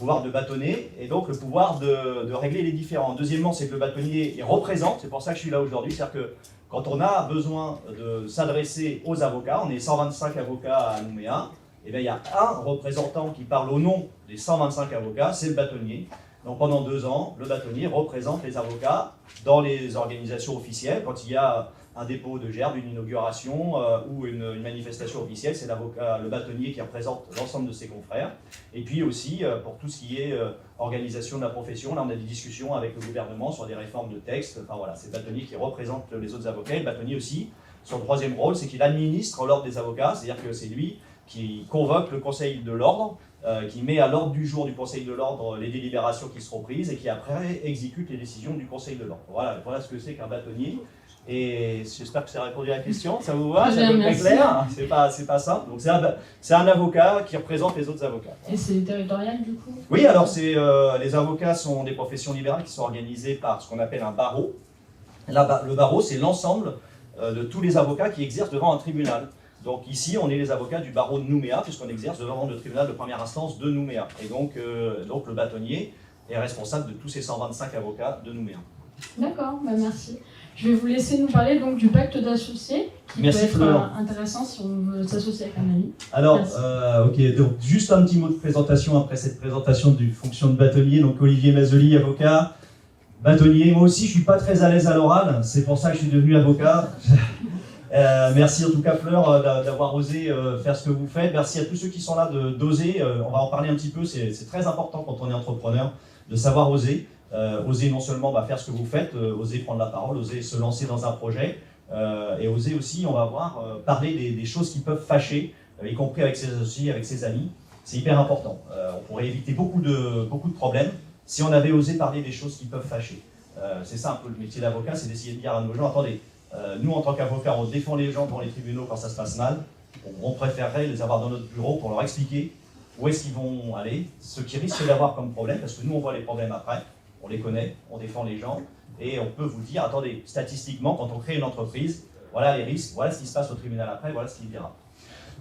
de bâtonner, et donc le pouvoir de régler les différends. Deuxièmement, c'est que le bâtonnier il représente, c'est pour ça que je suis là aujourd'hui, c'est-à-dire que quand on a besoin de s'adresser aux avocats, on est 125 avocats à Nouméa, et bien il y a un représentant qui parle au nom des 125 avocats, c'est le bâtonnier, Donc pendant 2 ans, le bâtonnier représente les avocats dans les organisations officielles. Quand il y a un dépôt de gerbe, une inauguration ou une manifestation officielle, c'est le bâtonnier qui représente l'ensemble de ses confrères. Et puis aussi, pour tout ce qui est organisation de la profession, là on a des discussions avec le gouvernement sur des réformes de textes. Enfin voilà, c'est le bâtonnier qui représente les autres avocats. Et le bâtonnier aussi, son troisième rôle, c'est qu'il administre l'ordre des avocats, c'est-à-dire que c'est lui qui convoque le conseil de l'ordre, qui met à l'ordre du jour du conseil de l'ordre les délibérations qui seront prises et qui après exécute les décisions du conseil de l'ordre. Voilà ce que c'est qu'un bâtonnier. Et j'espère que ça a répondu à la question. Ça vous va? C'est à peu près clair? C'est pas simple. Donc c'est un avocat qui représente les autres avocats. Et c'est territorial du coup? Oui, alors les avocats sont des professions libérales qui sont organisées par ce qu'on appelle un barreau. Le barreau, c'est l'ensemble de tous les avocats qui exercent devant un tribunal. Donc ici, on est les avocats du barreau de Nouméa, puisqu'on exerce devant le tribunal de première instance de Nouméa. Et donc le bâtonnier est responsable de tous ces 125 avocats de Nouméa. D'accord, merci. Je vais vous laisser nous parler donc du pacte d'associés, qui peut être intéressant si on veut s'associer avec un ami. Alors, ok, donc juste un petit mot de présentation après cette présentation du fonction de bâtonnier. Donc Olivier Mazzoli, avocat, bâtonnier. Moi aussi, je suis pas très à l'aise à l'oral, c'est pour ça que je suis devenu avocat. Merci en tout cas Fleur d'avoir osé faire ce que vous faites. Merci à tous ceux qui sont là d'oser. On va en parler un petit peu, c'est très important quand on est entrepreneur de savoir oser. Oser non seulement faire ce que vous faites, oser prendre la parole, oser se lancer dans un projet, et oser aussi, on va voir, parler des choses qui peuvent fâcher, y compris avec ses associés, avec ses amis. C'est hyper important. On pourrait éviter beaucoup de problèmes si on avait osé parler des choses qui peuvent fâcher. C'est ça un peu le métier d'avocat, c'est d'essayer de dire à nos gens, attendez, nous en tant qu'avocats, on défend les gens dans les tribunaux quand ça se passe mal, on préférerait les avoir dans notre bureau pour leur expliquer où est-ce qu'ils vont aller, ce qu'ils risquent d'avoir comme problème, parce que nous on voit les problèmes après. On les connaît, on défend les gens, et on peut vous dire, attendez, statistiquement, quand on crée une entreprise, voilà les risques, voilà ce qui se passe au tribunal après, voilà ce qu'il dira.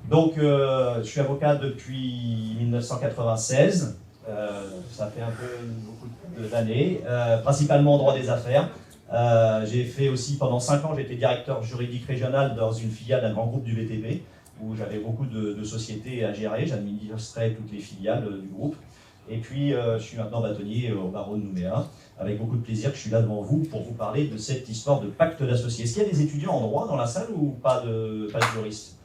Donc, je suis avocat depuis 1996, ça fait un peu beaucoup d'années, principalement en droit des affaires. J'ai fait aussi, pendant 5 ans, j'étais directeur juridique régional dans une filiale d'un grand groupe du BTP, où j'avais beaucoup de sociétés à gérer, j'administrais toutes les filiales du groupe. Et puis, je suis maintenant bâtonnier au barreau de Nouméa, avec beaucoup de plaisir que je suis là devant vous pour vous parler de cette histoire de pacte d'associés. Est-ce qu'il y a des étudiants en droit dans la salle ou pas de juristes?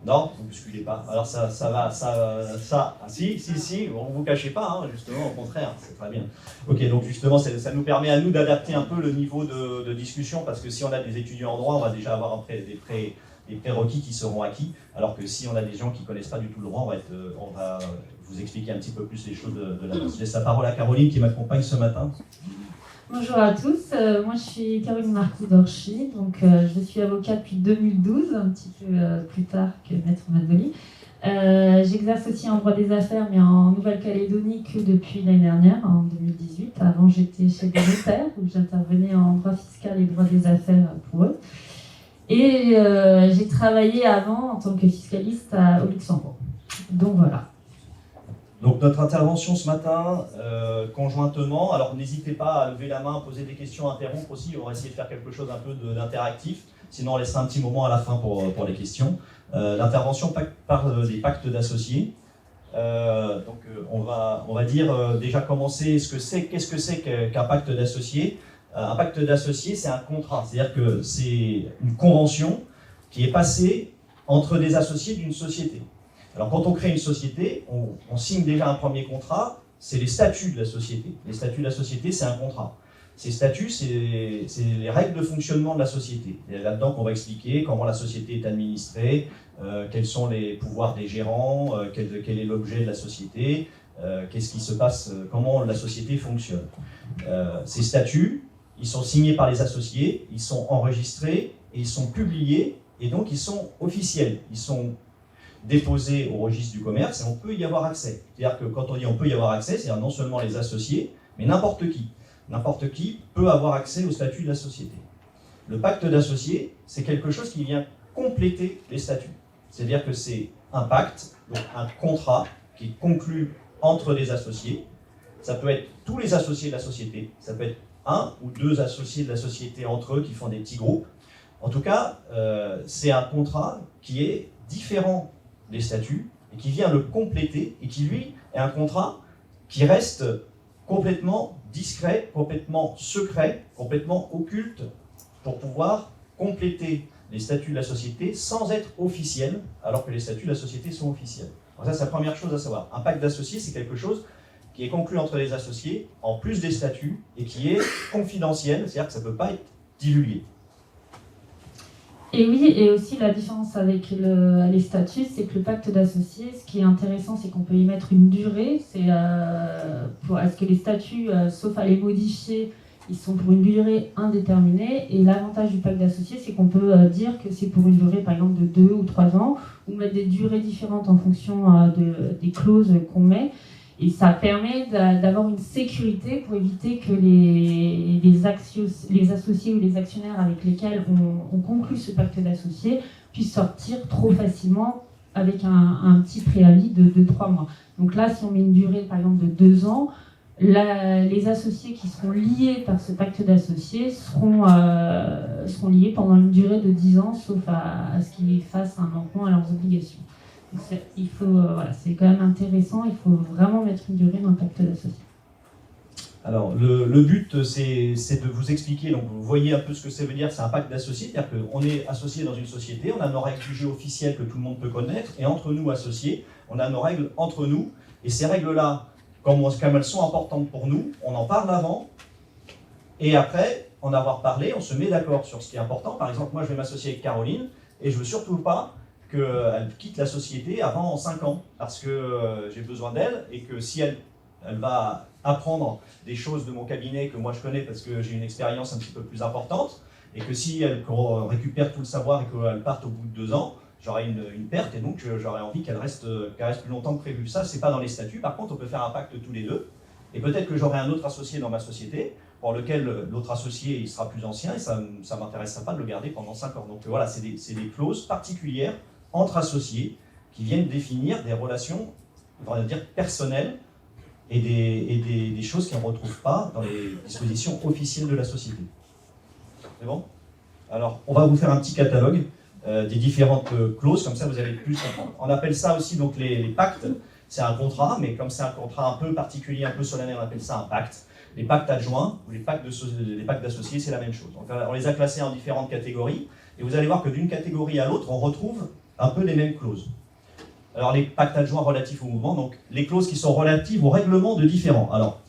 Non, vous ne bousculez pas. Alors ça va, si, bon, vous ne vous cachez pas, hein, justement, au contraire, c'est très bien. Ok, donc justement, ça nous permet à nous d'adapter un peu le niveau de discussion, parce que si on a des étudiants en droit, on va déjà avoir des prérequis qui seront acquis, alors que si on a des gens qui ne connaissent pas du tout le droit, on va vous expliquer un petit peu plus les choses de la base. Je laisse la parole à Caroline qui m'accompagne ce matin. Bonjour à tous, moi je suis Caroline Marcoux-Dorchy, donc je suis avocate depuis 2012, un petit peu plus tard que Maître Mazzoli. J'exerce aussi en droit des affaires, mais en Nouvelle-Calédonie que depuis l'année dernière, en 2018. Avant j'étais chez des notaires, où j'intervenais en droit fiscal et droit des affaires pour eux. Et j'ai travaillé avant en tant que fiscaliste au Luxembourg. Donc voilà. Donc notre intervention ce matin, conjointement, alors n'hésitez pas à lever la main, poser des questions, interrompre aussi, on va essayer de faire quelque chose un peu d'interactif, sinon on laissera un petit moment à la fin pour les questions. L'intervention parle des pactes d'associés. On va dire déjà commencer qu'est-ce que c'est qu'un pacte d'associés. Un pacte d'associés, c'est un contrat, c'est-à-dire que c'est une convention qui est passée entre des associés d'une société. Alors quand on crée une société, on signe déjà un premier contrat, c'est les statuts de la société. Les statuts de la société, c'est un contrat. Ces statuts, c'est les règles de fonctionnement de la société. Et là-dedans qu'on va expliquer comment la société est administrée, quels sont les pouvoirs des gérants, quel est l'objet de la société, qu'est-ce qui se passe, comment la société fonctionne. Ces statuts, ils sont signés par les associés, ils sont enregistrés, et ils sont publiés, et donc ils sont officiels. Ils sont déposés au registre du commerce et on peut y avoir accès. C'est-à-dire que quand on dit on peut y avoir accès, c'est-à-dire non seulement les associés, mais n'importe qui. N'importe qui peut avoir accès au statut de la société. Le pacte d'associés, c'est quelque chose qui vient compléter les statuts. C'est-à-dire que c'est un pacte, donc un contrat qui est conclu entre des associés. Ça peut être tous les associés de la société, ça peut être un ou deux associés de la société entre eux qui font des petits groupes. En tout cas, c'est un contrat qui est différent des statuts et qui vient le compléter et qui, lui, est un contrat qui reste complètement discret, complètement secret, complètement occulte, pour pouvoir compléter les statuts de la société sans être officiels, alors que les statuts de la société sont officiels. Donc ça, c'est la première chose à savoir. Un pacte d'associés, c'est quelque chose qui est conclu entre les associés, en plus des statuts, et qui est confidentiel, c'est-à-dire que ça ne peut pas être divulgué. Et oui, et aussi la différence avec les statuts, c'est que le pacte d'associés, ce qui est intéressant, c'est qu'on peut y mettre une durée. C'est à ce que les statuts, sauf à les modifier, ils sont pour une durée indéterminée. Et l'avantage du pacte d'associés, c'est qu'on peut dire que c'est pour une durée, par exemple, de 2 ou 3 ans, ou mettre des durées différentes en fonction des clauses qu'on met. Et ça permet d'avoir une sécurité pour éviter que les associés ou les actionnaires avec lesquels on conclut ce pacte d'associés puissent sortir trop facilement avec un petit préavis de 3 mois. Donc là, si on met une durée par exemple de 2 ans, les associés qui seront liés par ce pacte d'associés seront liés pendant une durée de 10 ans, sauf à ce qu'ils fassent un manquement à leurs obligations. C'est quand même intéressant, il faut vraiment mettre une durée dans le pacte d'associés. Alors, le but, c'est de vous expliquer, donc vous voyez un peu ce que ça veut dire, c'est un pacte d'associés, c'est-à-dire qu'on est associé dans une société, on a nos règles du jeu officielles que tout le monde peut connaître, et entre nous associés, on a nos règles entre nous, et ces règles-là, comme elles sont importantes pour nous, on en parle avant, et après, en avoir parlé, on se met d'accord sur ce qui est important. Par exemple, moi je vais m'associer avec Caroline, et je ne veux surtout pas qu'elle quitte la société avant 5 ans, parce que j'ai besoin d'elle, et que si elle va apprendre des choses de mon cabinet que moi je connais parce que j'ai une expérience un petit peu plus importante, et que si elle récupère tout le savoir et qu'elle parte au bout de 2 ans, j'aurai une perte, et donc j'aurai envie qu'elle reste plus longtemps que prévu. Ça, c'est pas dans les statuts. Par contre, on peut faire un pacte tous les deux, et peut-être que j'aurai un autre associé dans ma société, pour lequel l'autre associé il sera plus ancien, et ça ne m'intéressera pas de le garder pendant 5 ans. Donc voilà, c'est des clauses particulières entre associés qui viennent définir des relations, on va dire, personnelles et des choses qu'on ne retrouve pas dans les dispositions officielles de la société. C'est bon? Alors, on va vous faire un petit catalogue des différentes clauses, comme ça vous allez plus comprendre. On appelle ça aussi donc les pactes, c'est un contrat, mais comme c'est un contrat un peu particulier, un peu solennel, on appelle ça un pacte. Les pactes adjoints ou les pactes d'associés, c'est la même chose. Donc, on les a classés en différentes catégories, et vous allez voir que d'une catégorie à l'autre, on retrouve un peu les mêmes clauses. Alors les pactes adjoints relatifs au mouvement, donc les clauses qui sont relatives au règlement de différends. Alors,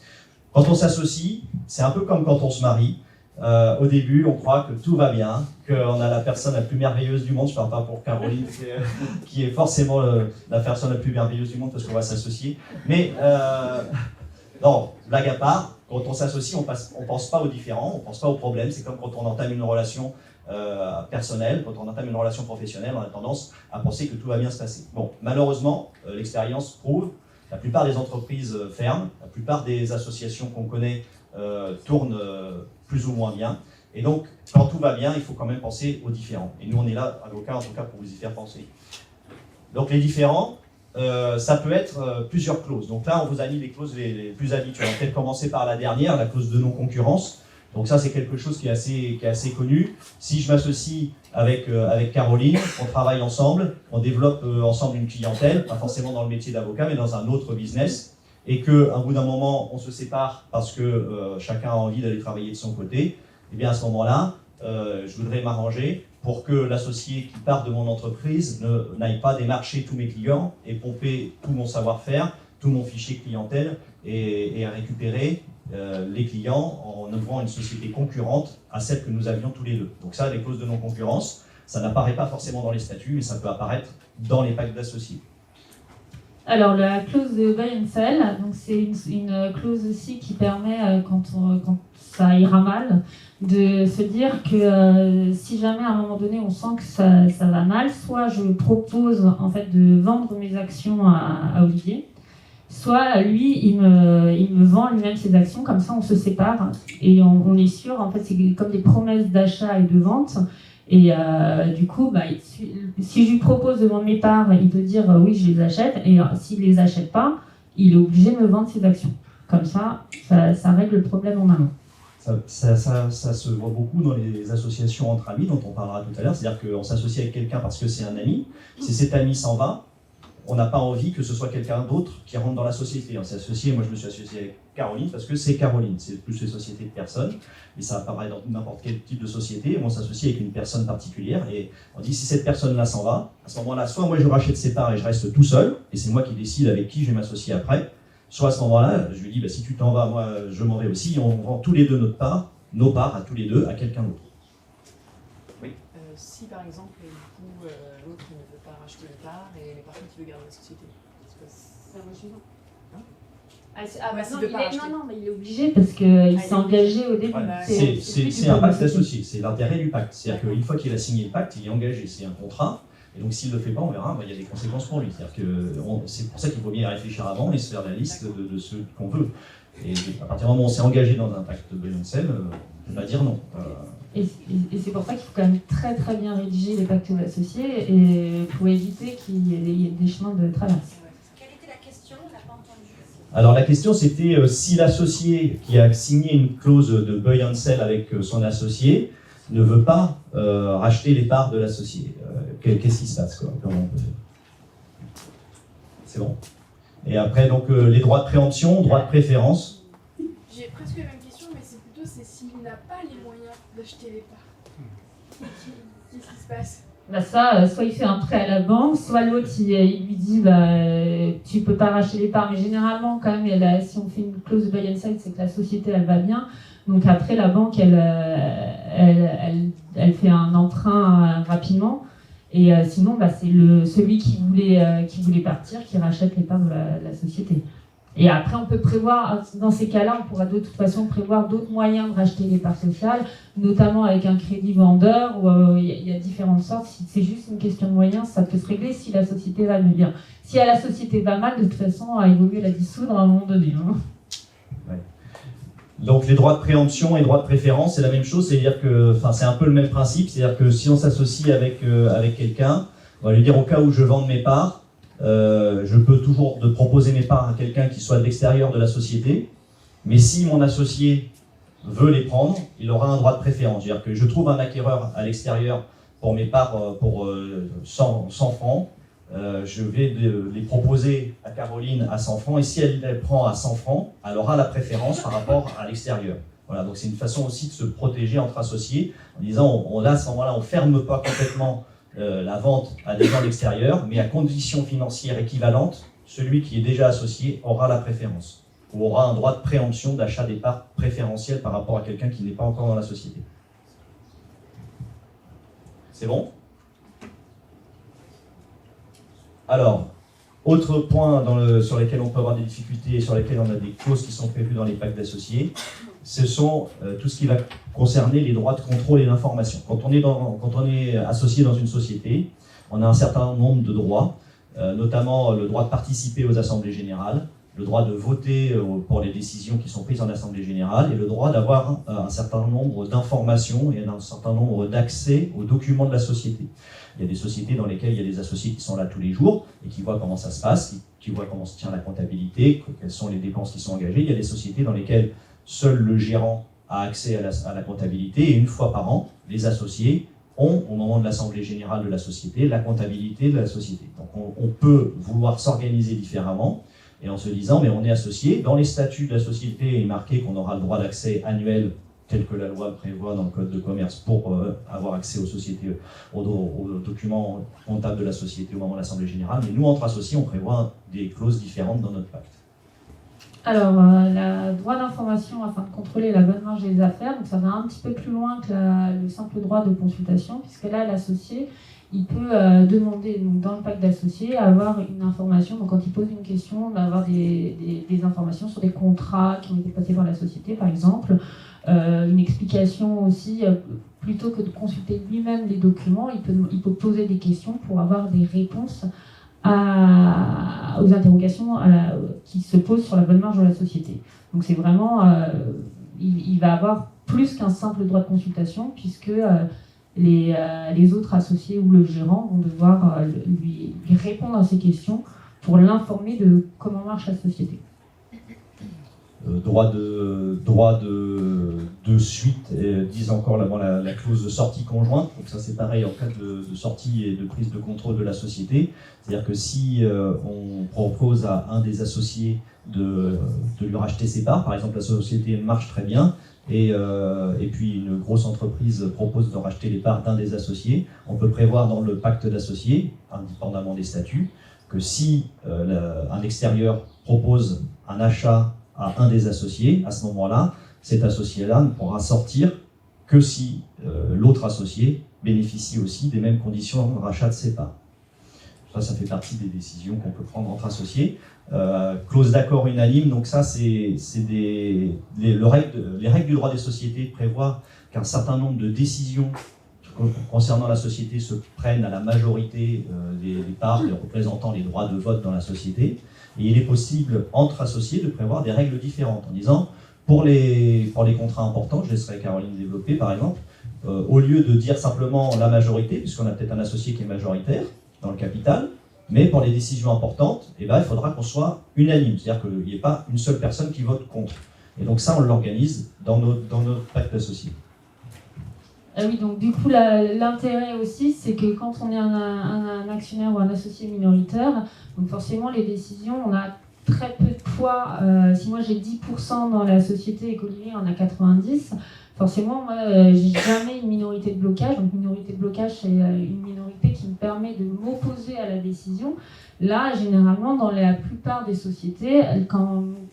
quand on s'associe, c'est un peu comme quand on se marie. Au début, on croit que tout va bien, qu'on a la personne la plus merveilleuse du monde. Je ne parle pas pour Caroline, qui est forcément la personne la plus merveilleuse du monde parce qu'on va s'associer. Mais, non, blague à part, quand on s'associe, on ne pense pas aux différends, on ne pense pas aux problèmes. C'est comme quand on entame une relation personnelle, quand on entame une relation professionnelle, on a tendance à penser que tout va bien se passer. Bon, malheureusement, l'expérience prouve, la plupart des entreprises ferment, la plupart des associations qu'on connaît tournent plus ou moins bien, et donc quand tout va bien, il faut quand même penser aux différends. Et nous, on est là, avocats, en tout cas, pour vous y faire penser. Donc les différends, ça peut être plusieurs clauses. Donc là, on vous a mis les clauses les plus habituelles. On va peut-être commencer par la dernière, la clause de non-concurrence. Donc ça, c'est quelque chose qui est assez connu. Si je m'associe avec Caroline, on travaille ensemble, on développe ensemble une clientèle, pas forcément dans le métier d'avocat, mais dans un autre business, et qu'à bout d'un moment, on se sépare parce que chacun a envie d'aller travailler de son côté, et bien à ce moment-là, je voudrais m'arranger pour que l'associé qui part de mon entreprise n'aille pas démarcher tous mes clients et pomper tout mon savoir-faire, tout mon fichier clientèle, et à récupérer les clients en ouvrant une société concurrente à celle que nous avions tous les deux. Donc ça, les clauses de non-concurrence, ça n'apparaît pas forcément dans les statuts, mais ça peut apparaître dans les pactes d'associés. Alors la clause de buy and sell, donc c'est une clause aussi qui permet, quand ça ira mal, de se dire que si jamais à un moment donné on sent que ça va mal, soit je propose en fait de vendre mes actions à Olivier, soit lui, il me vend lui-même ses actions, comme ça on se sépare et on est sûr, en fait c'est comme des promesses d'achat et de vente, et du coup, si je lui propose de vendre mes parts, il peut dire oui je les achète, et s'il ne les achète pas, il est obligé de me vendre ses actions. Comme ça règle le problème en amont. Ça se voit beaucoup dans les associations entre amis dont on parlera tout à l'heure, c'est-à-dire qu'on s'associe avec quelqu'un parce que c'est un ami, si cet ami s'en va, on n'a pas envie que ce soit quelqu'un d'autre qui rentre dans la société. On s'est associé, moi je me suis associé avec Caroline parce que c'est Caroline, c'est plus les sociétés de personnes, mais ça apparaît dans n'importe quel type de société. On s'associe avec une personne particulière et on dit si cette personne-là s'en va, à ce moment-là, soit moi je rachète ses parts et je reste tout seul, et c'est moi qui décide avec qui je vais m'associer après, soit à ce moment-là, je lui dis si tu t'en vas, moi je m'en vais aussi, et on vend tous les deux nos parts à tous les deux à quelqu'un d'autre. Si par exemple, l'autre ne veut pas racheter les parts et par contre il veut garder la société, c'est refusant. Non, mais il est obligé parce qu'il s'est engagé au début. C'est un pacte associé, c'est l'intérêt du pacte. C'est-à-dire qu'une fois qu'il a signé le pacte, il est engagé, c'est un contrat. Et donc s'il ne le fait pas, on verra, il y a des conséquences pour lui. C'est pour ça qu'il faut bien y réfléchir avant et se faire la liste de ceux qu'on veut. Et à partir du moment où on s'est engagé dans un pacte de buy and sell, on va dire non. Et c'est pour ça qu'il faut quand même très très bien rédiger les pactes associés et pour éviter qu'il y ait des chemins de traverse. Quelle était la question? On n'a pas entendu. Alors la question c'était si l'associé qui a signé une clause de buy and sell avec son associé ne veut pas racheter les parts de l'associé. Qu'est-ce qui se passe quoi? Comment on peut faire? C'est bon. Et après donc les droits de préemption, droits de préférence. J'ai presque la même question, mais c'est plutôt s'il n'a pas les moyens d'acheter les parts. Qu'est-ce qui se passe? Ça, soit il fait un prêt à la banque, soit l'autre il lui dit tu peux pas racheter les parts, mais généralement quand même si on fait une clause de buy and sell, c'est que la société elle va bien, donc après la banque elle fait un emprunt rapidement, et sinon c'est celui qui voulait partir qui rachète les parts de la société. Et après, on peut prévoir, dans ces cas-là, on pourra de toute façon prévoir d'autres moyens de racheter les parts sociales, notamment avec un crédit vendeur, où il y a différentes sortes. Si c'est juste une question de moyens, ça peut se régler si la société va bien. Si la société va mal, de toute façon, il vaut mieux la dissoudre à un moment donné. Ouais. Donc les droits de préemption et droits de préférence, c'est la même chose, c'est-à-dire que, c'est un peu le même principe, c'est-à-dire que si on s'associe avec quelqu'un, on va lui dire au cas où je vende mes parts, je peux toujours proposer mes parts à quelqu'un qui soit de l'extérieur de la société, mais si mon associé veut les prendre, il aura un droit de préférence. C'est-à-dire que je trouve un acquéreur à l'extérieur pour mes parts pour 100 francs, je vais les proposer à Caroline à 100 francs, et si elle les prend à 100 francs, elle aura la préférence par rapport à l'extérieur. Voilà, donc c'est une façon aussi de se protéger entre associés, en disant, à ce moment-là, on ne ferme pas complètement la vente à des gens de l'extérieur, mais à conditions financières équivalentes, celui qui est déjà associé aura la préférence, ou aura un droit de préemption d'achat des parts préférentielles par rapport à quelqu'un qui n'est pas encore dans la société. C'est bon? Alors, autre point sur lesquels on peut avoir des difficultés et sur lesquels on a des clauses qui sont prévues dans les pactes d'associés, ce sont tout ce qui va concerner les droits de contrôle et d'information. Quand on est associé dans une société, on a un certain nombre de droits, notamment le droit de participer aux assemblées générales, le droit de voter pour les décisions qui sont prises en assemblée générale et le droit d'avoir un certain nombre d'informations et un certain nombre d'accès aux documents de la société. Il y a des sociétés dans lesquelles il y a des associés qui sont là tous les jours et qui voient comment ça se passe, qui voient comment se tient la comptabilité, quelles sont les dépenses qui sont engagées. Il y a des sociétés dans lesquelles seul le gérant a accès à la comptabilité et une fois par an, les associés ont, au moment de l'assemblée générale de la société, la comptabilité de la société. Donc on peut vouloir s'organiser différemment et en se disant, mais on est associé, dans les statuts de la société, il est marqué qu'on aura le droit d'accès annuel tel que la loi le prévoit dans le code de commerce pour avoir accès aux sociétés, aux documents comptables de la société au moment de l'assemblée générale. Mais nous, entre associés, on prévoit des clauses différentes dans notre pacte. Alors, le droit d'information afin de contrôler la bonne marge des affaires, donc ça va un petit peu plus loin que le simple droit de consultation, puisque là, l'associé, il peut demander, donc, dans le pacte d'associés, avoir une information, donc quand il pose une question, d'avoir des informations sur des contrats qui ont été passés par la société, par exemple, une explication aussi, plutôt que de consulter lui-même les documents, il peut poser des questions pour avoir des réponses aux interrogations qui se posent sur la bonne marge de la société. Donc c'est vraiment, il va avoir plus qu'un simple droit de consultation, puisque les autres associés ou le gérant vont devoir lui répondre à ces questions pour l'informer de comment marche la société. Droit de de suite disent encore la clause de sortie conjointe. Donc ça c'est pareil en cas de sortie et de prise de contrôle de la société. C'est-à-dire que si on propose à un des associés de lui racheter ses parts, par exemple la société marche très bien, et puis une grosse entreprise propose de racheter les parts d'un des associés, on peut prévoir dans le pacte d'associés, indépendamment des statuts, que si un extérieur propose un achat à un des associés, à ce moment-là, cet associé-là ne pourra sortir que si l'autre associé bénéficie aussi des mêmes conditions de rachat de ses parts. Ça fait partie des décisions qu'on peut prendre entre associés. Clause d'accord unanime, donc ça, c'est les règles du droit des sociétés prévoient qu'un certain nombre de décisions concernant la société se prennent à la majorité des parts, représentant les droits de vote dans la société. Et il est possible, entre associés, de prévoir des règles différentes en disant pour les contrats importants, je laisserai Caroline développer par exemple, au lieu de dire simplement la majorité, puisqu'on a peut-être un associé qui est majoritaire dans le capital, mais pour les décisions importantes, il faudra qu'on soit unanime, c'est-à-dire qu'il n'y ait pas une seule personne qui vote contre. Et donc ça, on l'organise dans notre pacte associé. Oui, donc du coup, l'intérêt aussi, c'est que quand on est un actionnaire ou un associé minoritaire, donc forcément, les décisions, on a très peu de poids. Si moi j'ai 10% dans la société et qu'Olivier en a 90%, forcément, moi, j'ai jamais une minorité de blocage. Donc, minorité de blocage, c'est une minorité qui me permet de m'opposer à la décision. Là, généralement, dans la plupart des sociétés,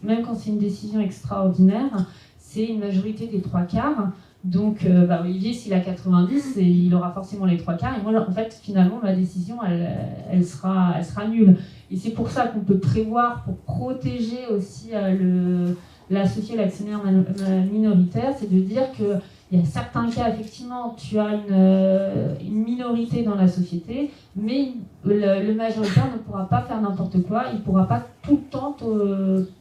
même quand c'est une décision extraordinaire, c'est une majorité des 3/4. Donc, Olivier, s'il a 90, il aura forcément les 3/4. Et moi, en fait, finalement, ma décision, elle sera nulle. Et c'est pour ça qu'on peut prévoir, pour protéger aussi l'associé, l'actionnaire minoritaire, c'est de dire qu'il y a certains cas, effectivement, tu as une minorité dans la société, mais le majoritaire ne pourra pas faire n'importe quoi, il ne pourra pas tout le temps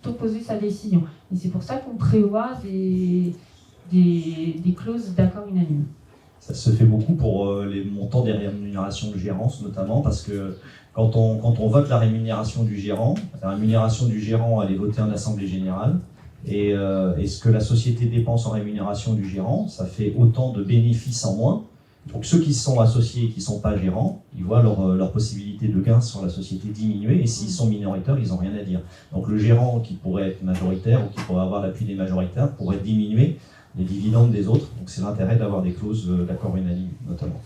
t'opposer sa décision. Et c'est pour ça qu'on prévoit des clauses d'accord unanime. Ça se fait beaucoup pour les montants des rémunérations de gérance, notamment, parce que quand on vote la rémunération du gérant, elle est votée en assemblée générale, et ce que la société dépense en rémunération du gérant, ça fait autant de bénéfices en moins. Donc ceux qui sont associés et qui ne sont pas gérants, ils voient leur possibilité de gain sur la société diminuer, et s'ils sont minoritaires, ils n'ont rien à dire. Donc le gérant qui pourrait être majoritaire ou qui pourrait avoir l'appui des majoritaires pourrait diminuer les dividendes des autres. Donc c'est l'intérêt d'avoir des clauses d'accord unanime, notamment.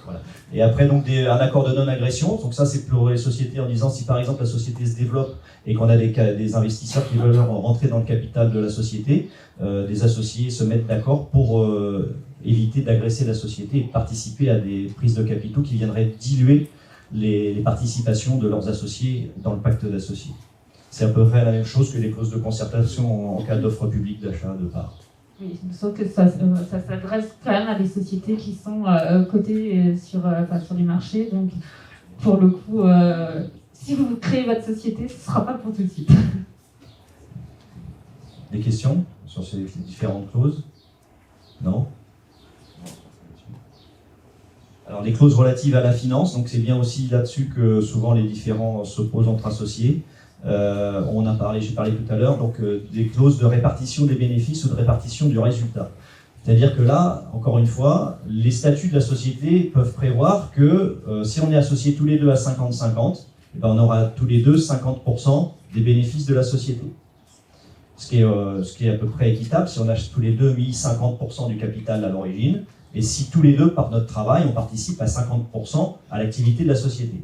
Voilà. Et après, donc, un accord de non-agression. Donc ça, c'est pour les sociétés en disant si par exemple la société se développe et qu'on a des investisseurs qui veulent rentrer dans le capital de la société, des associés se mettent d'accord pour éviter d'agresser la société et de participer à des prises de capitaux qui viendraient diluer les participations de leurs associés dans le pacte d'associés. C'est à peu près la même chose que les clauses de concertation en cas d'offre publique d'achat de parts. Oui, sauf que ça s'adresse quand même à des sociétés qui sont cotées sur les marchés. Donc, pour le coup, si vous créez votre société, ce ne sera pas pour tout de suite. Des questions sur ces différentes clauses? Non? Alors, les clauses relatives à la finance, donc c'est bien aussi là-dessus que souvent les différends s'opposent entre associés. J'ai parlé tout à l'heure, donc des clauses de répartition des bénéfices ou de répartition du résultat. C'est-à-dire que là, encore une fois, les statuts de la société peuvent prévoir que si on est associés tous les deux à 50-50, on aura tous les deux 50% des bénéfices de la société. Ce qui est à peu près équitable si on a tous les deux mis 50% du capital à l'origine, et si tous les deux, par notre travail, on participe à 50% à l'activité de la société.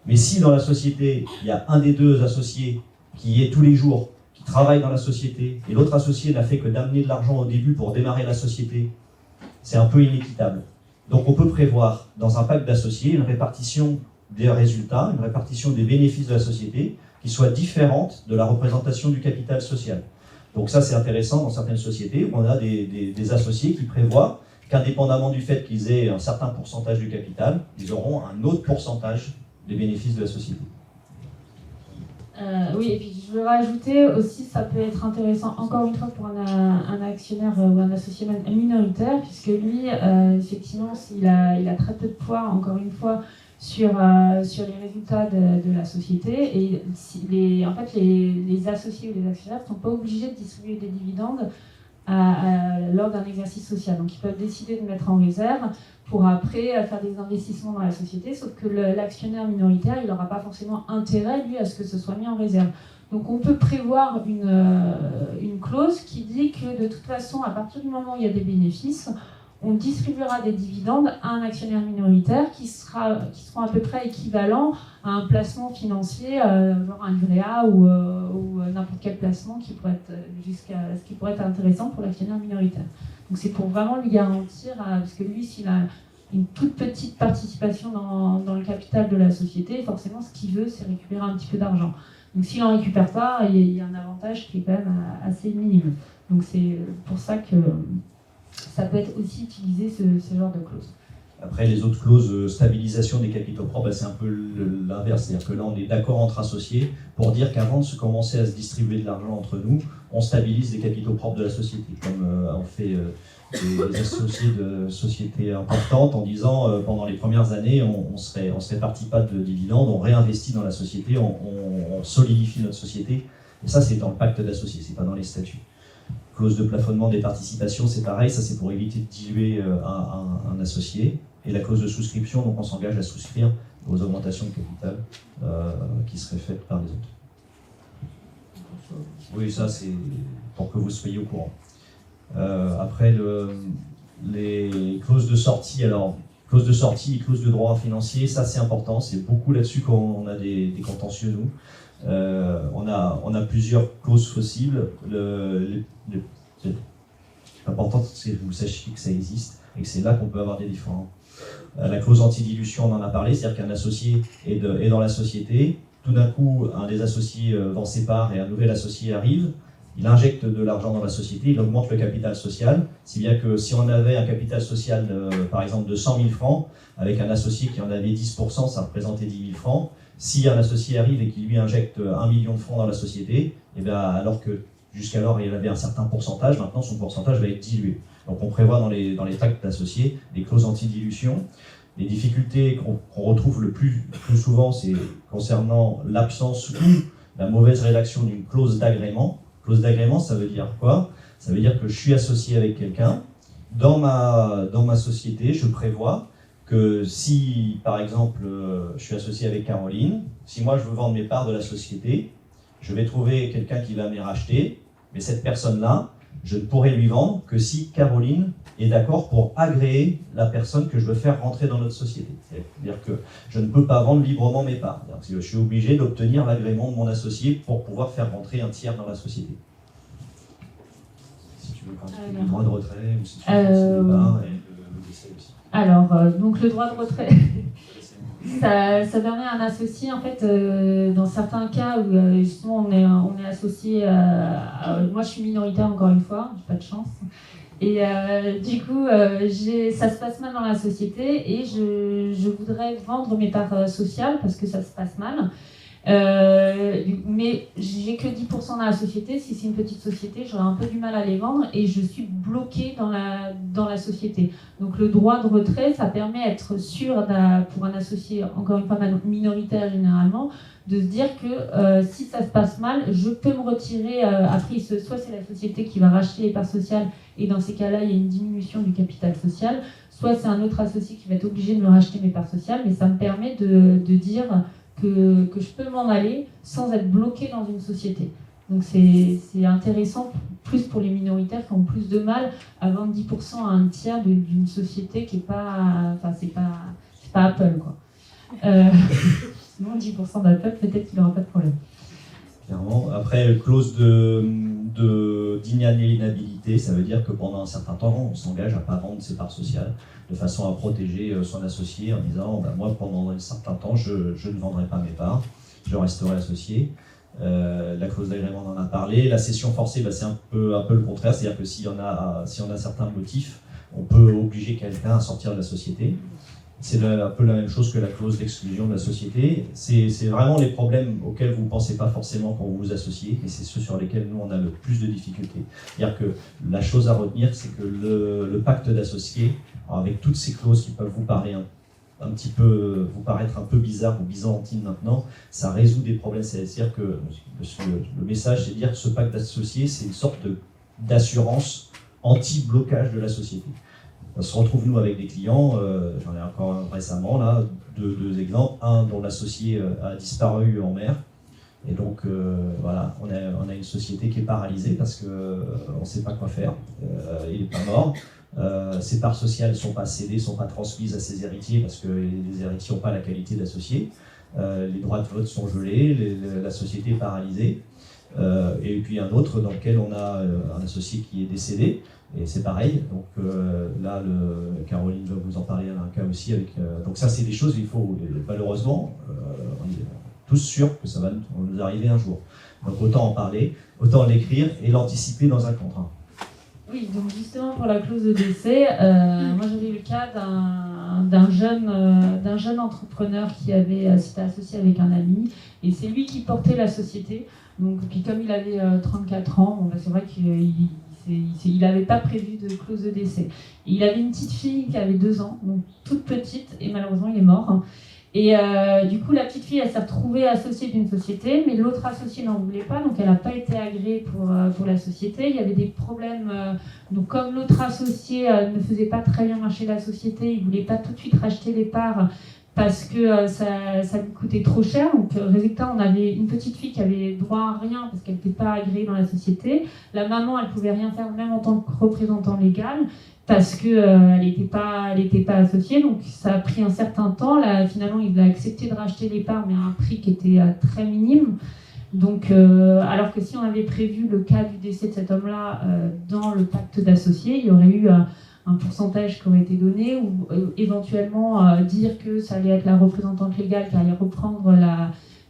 Mais si dans la société, il y a un des deux associés qui est tous les jours, qui travaille dans la société, et l'autre associé n'a fait que d'amener de l'argent au début pour démarrer la société, c'est un peu inéquitable. Donc on peut prévoir dans un pacte d'associés une répartition des résultats, une répartition des bénéfices de la société qui soit différente de la représentation du capital social. Donc ça c'est intéressant dans certaines sociétés où on a des associés qui prévoient qu'indépendamment du fait qu'ils aient un certain pourcentage du capital, ils auront un autre pourcentage des bénéfices de la société. Oui, et puis je veux rajouter aussi, ça peut être intéressant encore une fois pour un actionnaire ou un associé minoritaire, puisque lui, effectivement, il a très peu de poids, encore une fois, sur les résultats de la société. Et en fait, les associés ou les actionnaires ne sont pas obligés de distribuer des dividendes lors d'un exercice social. Donc ils peuvent décider de mettre en réserve pour après faire des investissements dans la société, sauf que l'actionnaire minoritaire, il n'aura pas forcément intérêt, lui, à ce que ce soit mis en réserve. Donc on peut prévoir une clause qui dit que de toute façon, à partir du moment où il y a des bénéfices, on distribuera des dividendes à un actionnaire minoritaire qui seront à peu près équivalents à un placement financier, genre un livret A ou n'importe quel placement qui pourrait être intéressant pour l'actionnaire minoritaire. Donc c'est pour vraiment lui garantir, parce que lui, s'il a une toute petite participation dans le capital de la société, forcément ce qu'il veut, c'est récupérer un petit peu d'argent. Donc s'il n'en récupère pas, il y a un avantage qui est quand même assez minime. Donc c'est pour ça que ça peut être aussi utilisé ce genre de clause. Après, les autres clauses, stabilisation des capitaux propres, c'est un peu l'inverse. C'est-à-dire que là, on est d'accord entre associés pour dire qu'avant de commencer à se distribuer de l'argent entre nous, on stabilise les capitaux propres de la société, comme on fait des associés de sociétés importantes en disant pendant les premières années, on se répartit pas de dividendes, on réinvestit dans la société, on solidifie notre société. Et ça, c'est dans le pacte d'associés, c'est pas dans les statuts. Clause de plafonnement des participations, c'est pareil, ça c'est pour éviter de diluer un associé. Et la clause de souscription, donc on s'engage à souscrire aux augmentations de capital qui seraient faites par les autres. Oui, ça c'est pour que vous soyez au courant. Après, les clauses de sortie, alors clause de sortie et clause de droit financier, ça c'est important, c'est beaucoup là-dessus qu'on a des contentieux nous. On a plusieurs clauses possibles. L'important c'est que vous sachiez que ça existe et que c'est là qu'on peut avoir des différends. La clause anti-dilution, on en a parlé, c'est-à-dire qu'un associé est dans la société, tout d'un coup un des associés vend ses parts et un nouvel associé arrive, il injecte de l'argent dans la société, il augmente le capital social, si bien que si on avait un capital social par exemple de 100 000 francs, avec un associé qui en avait 10%, ça représentait 10 000 francs. Si un associé arrive et qui lui injecte 1 million de francs dans la société, et bien, alors que jusqu'alors il avait un certain pourcentage, maintenant son pourcentage va être dilué. Donc on prévoit dans les tracts d'associés des clauses anti-dilution. Les difficultés qu'on retrouve le plus souvent, c'est concernant l'absence ou la mauvaise rédaction d'une clause d'agrément. Clause d'agrément, ça veut dire quoi? Ça veut dire que je suis associé avec quelqu'un. Dans ma société, je prévois que si, par exemple, je suis associé avec Caroline, si moi je veux vendre mes parts de la société, je vais trouver quelqu'un qui va me les racheter, mais cette personne-là, je ne pourrai lui vendre que si Caroline est d'accord pour agréer la personne que je veux faire rentrer dans notre société. C'est-à-dire que je ne peux pas vendre librement mes parts. Je suis obligé d'obtenir l'agrément de mon associé pour pouvoir faire rentrer un tiers dans la société. Si tu veux parler du droit de retrait, ou si tu veux le débat et le décès aussi. Alors, donc le droit de retrait, ça permet à un associé, en fait, dans certains cas où justement on est associé, moi je suis minoritaire encore une fois, j'ai pas de chance, et du coup ça se passe mal dans la société et je voudrais vendre mes parts sociales parce que ça se passe mal. Mais j'ai que 10% dans la société. Si c'est une petite société, j'aurais un peu du mal à les vendre et je suis bloquée dans la société. Donc le droit de retrait, ça permet d'être sûr pour un associé, encore une fois minoritaire généralement, de se dire que si ça se passe mal, je peux me retirer. Après, soit c'est la société qui va racheter les parts sociales et dans ces cas-là, il y a une diminution du capital social, soit c'est un autre associé qui va être obligé de me racheter mes parts sociales, mais ça me permet de dire que je peux m'en aller sans être bloqué dans une société. Donc c'est intéressant, plus pour les minoritaires qui ont plus de mal à vendre 10% à un tiers d'une société qui n'est pas... Enfin, c'est pas Apple, quoi. Sinon, 10% d'Apple, peut-être qu'il n'aura pas de problème. Clairement. Après, clause d'inaliénabilité, ça veut dire que pendant un certain temps, on s'engage à ne pas vendre ses parts sociales, de façon à protéger son associé en disant moi, pendant un certain temps, je ne vendrai pas mes parts, je resterai associé. La clause d'agrément, on en a parlé. La cession forcée, c'est un peu le contraire, c'est-à-dire que si on a certains motifs, on peut obliger quelqu'un à sortir de la société. C'est un peu la même chose que la clause d'exclusion de la société. C'est vraiment les problèmes auxquels vous ne pensez pas forcément quand vous vous associez, et c'est ceux sur lesquels nous on a le plus de difficultés. C'est-à-dire que la chose à retenir, c'est que le pacte d'associés, avec toutes ces clauses qui peuvent vous paraître un peu bizarres ou byzantines maintenant, ça résout des problèmes. C'est-à-dire que le message, c'est de dire que ce pacte d'associés, c'est une sorte d'assurance anti-blocage de la société. On se retrouve, nous, avec des clients, j'en ai encore récemment, là, deux exemples. Un dont l'associé a disparu en mer. Et donc, voilà, on a une société qui est paralysée parce qu'on ne sait pas quoi faire. Il n'est pas mort. Ses parts sociales ne sont pas cédées, ne sont pas transmises à ses héritiers parce que les héritiers n'ont pas la qualité d'associé. Les droits de vote sont gelés, la société est paralysée. Et puis un autre dans lequel on a un associé qui est décédé. Et c'est pareil, donc là, Caroline va vous en parler, elle a un cas aussi. Donc ça, c'est des choses, il faut, malheureusement, on est tous sûrs que ça va nous arriver un jour. Donc autant en parler, autant l'écrire et l'anticiper dans un contrat. Oui, donc justement pour la clause de décès, moi j'avais eu le cas d'un jeune entrepreneur qui s'était associé avec un ami, et c'est lui qui portait la société. Donc, puis comme il avait 34 ans, bon, c'est vrai qu'il n'avait pas prévu de clause de décès. Et il avait une petite fille qui avait 2 ans, donc toute petite, et malheureusement il est mort. Et du coup, la petite fille, elle s'est retrouvée associée d'une société, mais l'autre associé n'en voulait pas, donc elle n'a pas été agréée pour la société. Il y avait des problèmes, donc comme l'autre associé ne faisait pas très bien marcher la société, il ne voulait pas tout de suite racheter les parts parce que ça lui coûtait trop cher. Donc résultat, on avait une petite fille qui avait droit à rien parce qu'elle n'était pas agréée dans la société. La maman, elle ne pouvait rien faire, même en tant que représentant légal, parce qu'elle n'était pas associée, donc ça a pris un certain temps. Là, finalement, il a accepté de racheter les parts, mais à un prix qui était très minime. Donc, alors que si on avait prévu le cas du décès de cet homme-là dans le pacte d'associés, il y aurait eu un pourcentage qui aurait été donné, ou éventuellement dire que ça allait être la représentante légale qui allait reprendre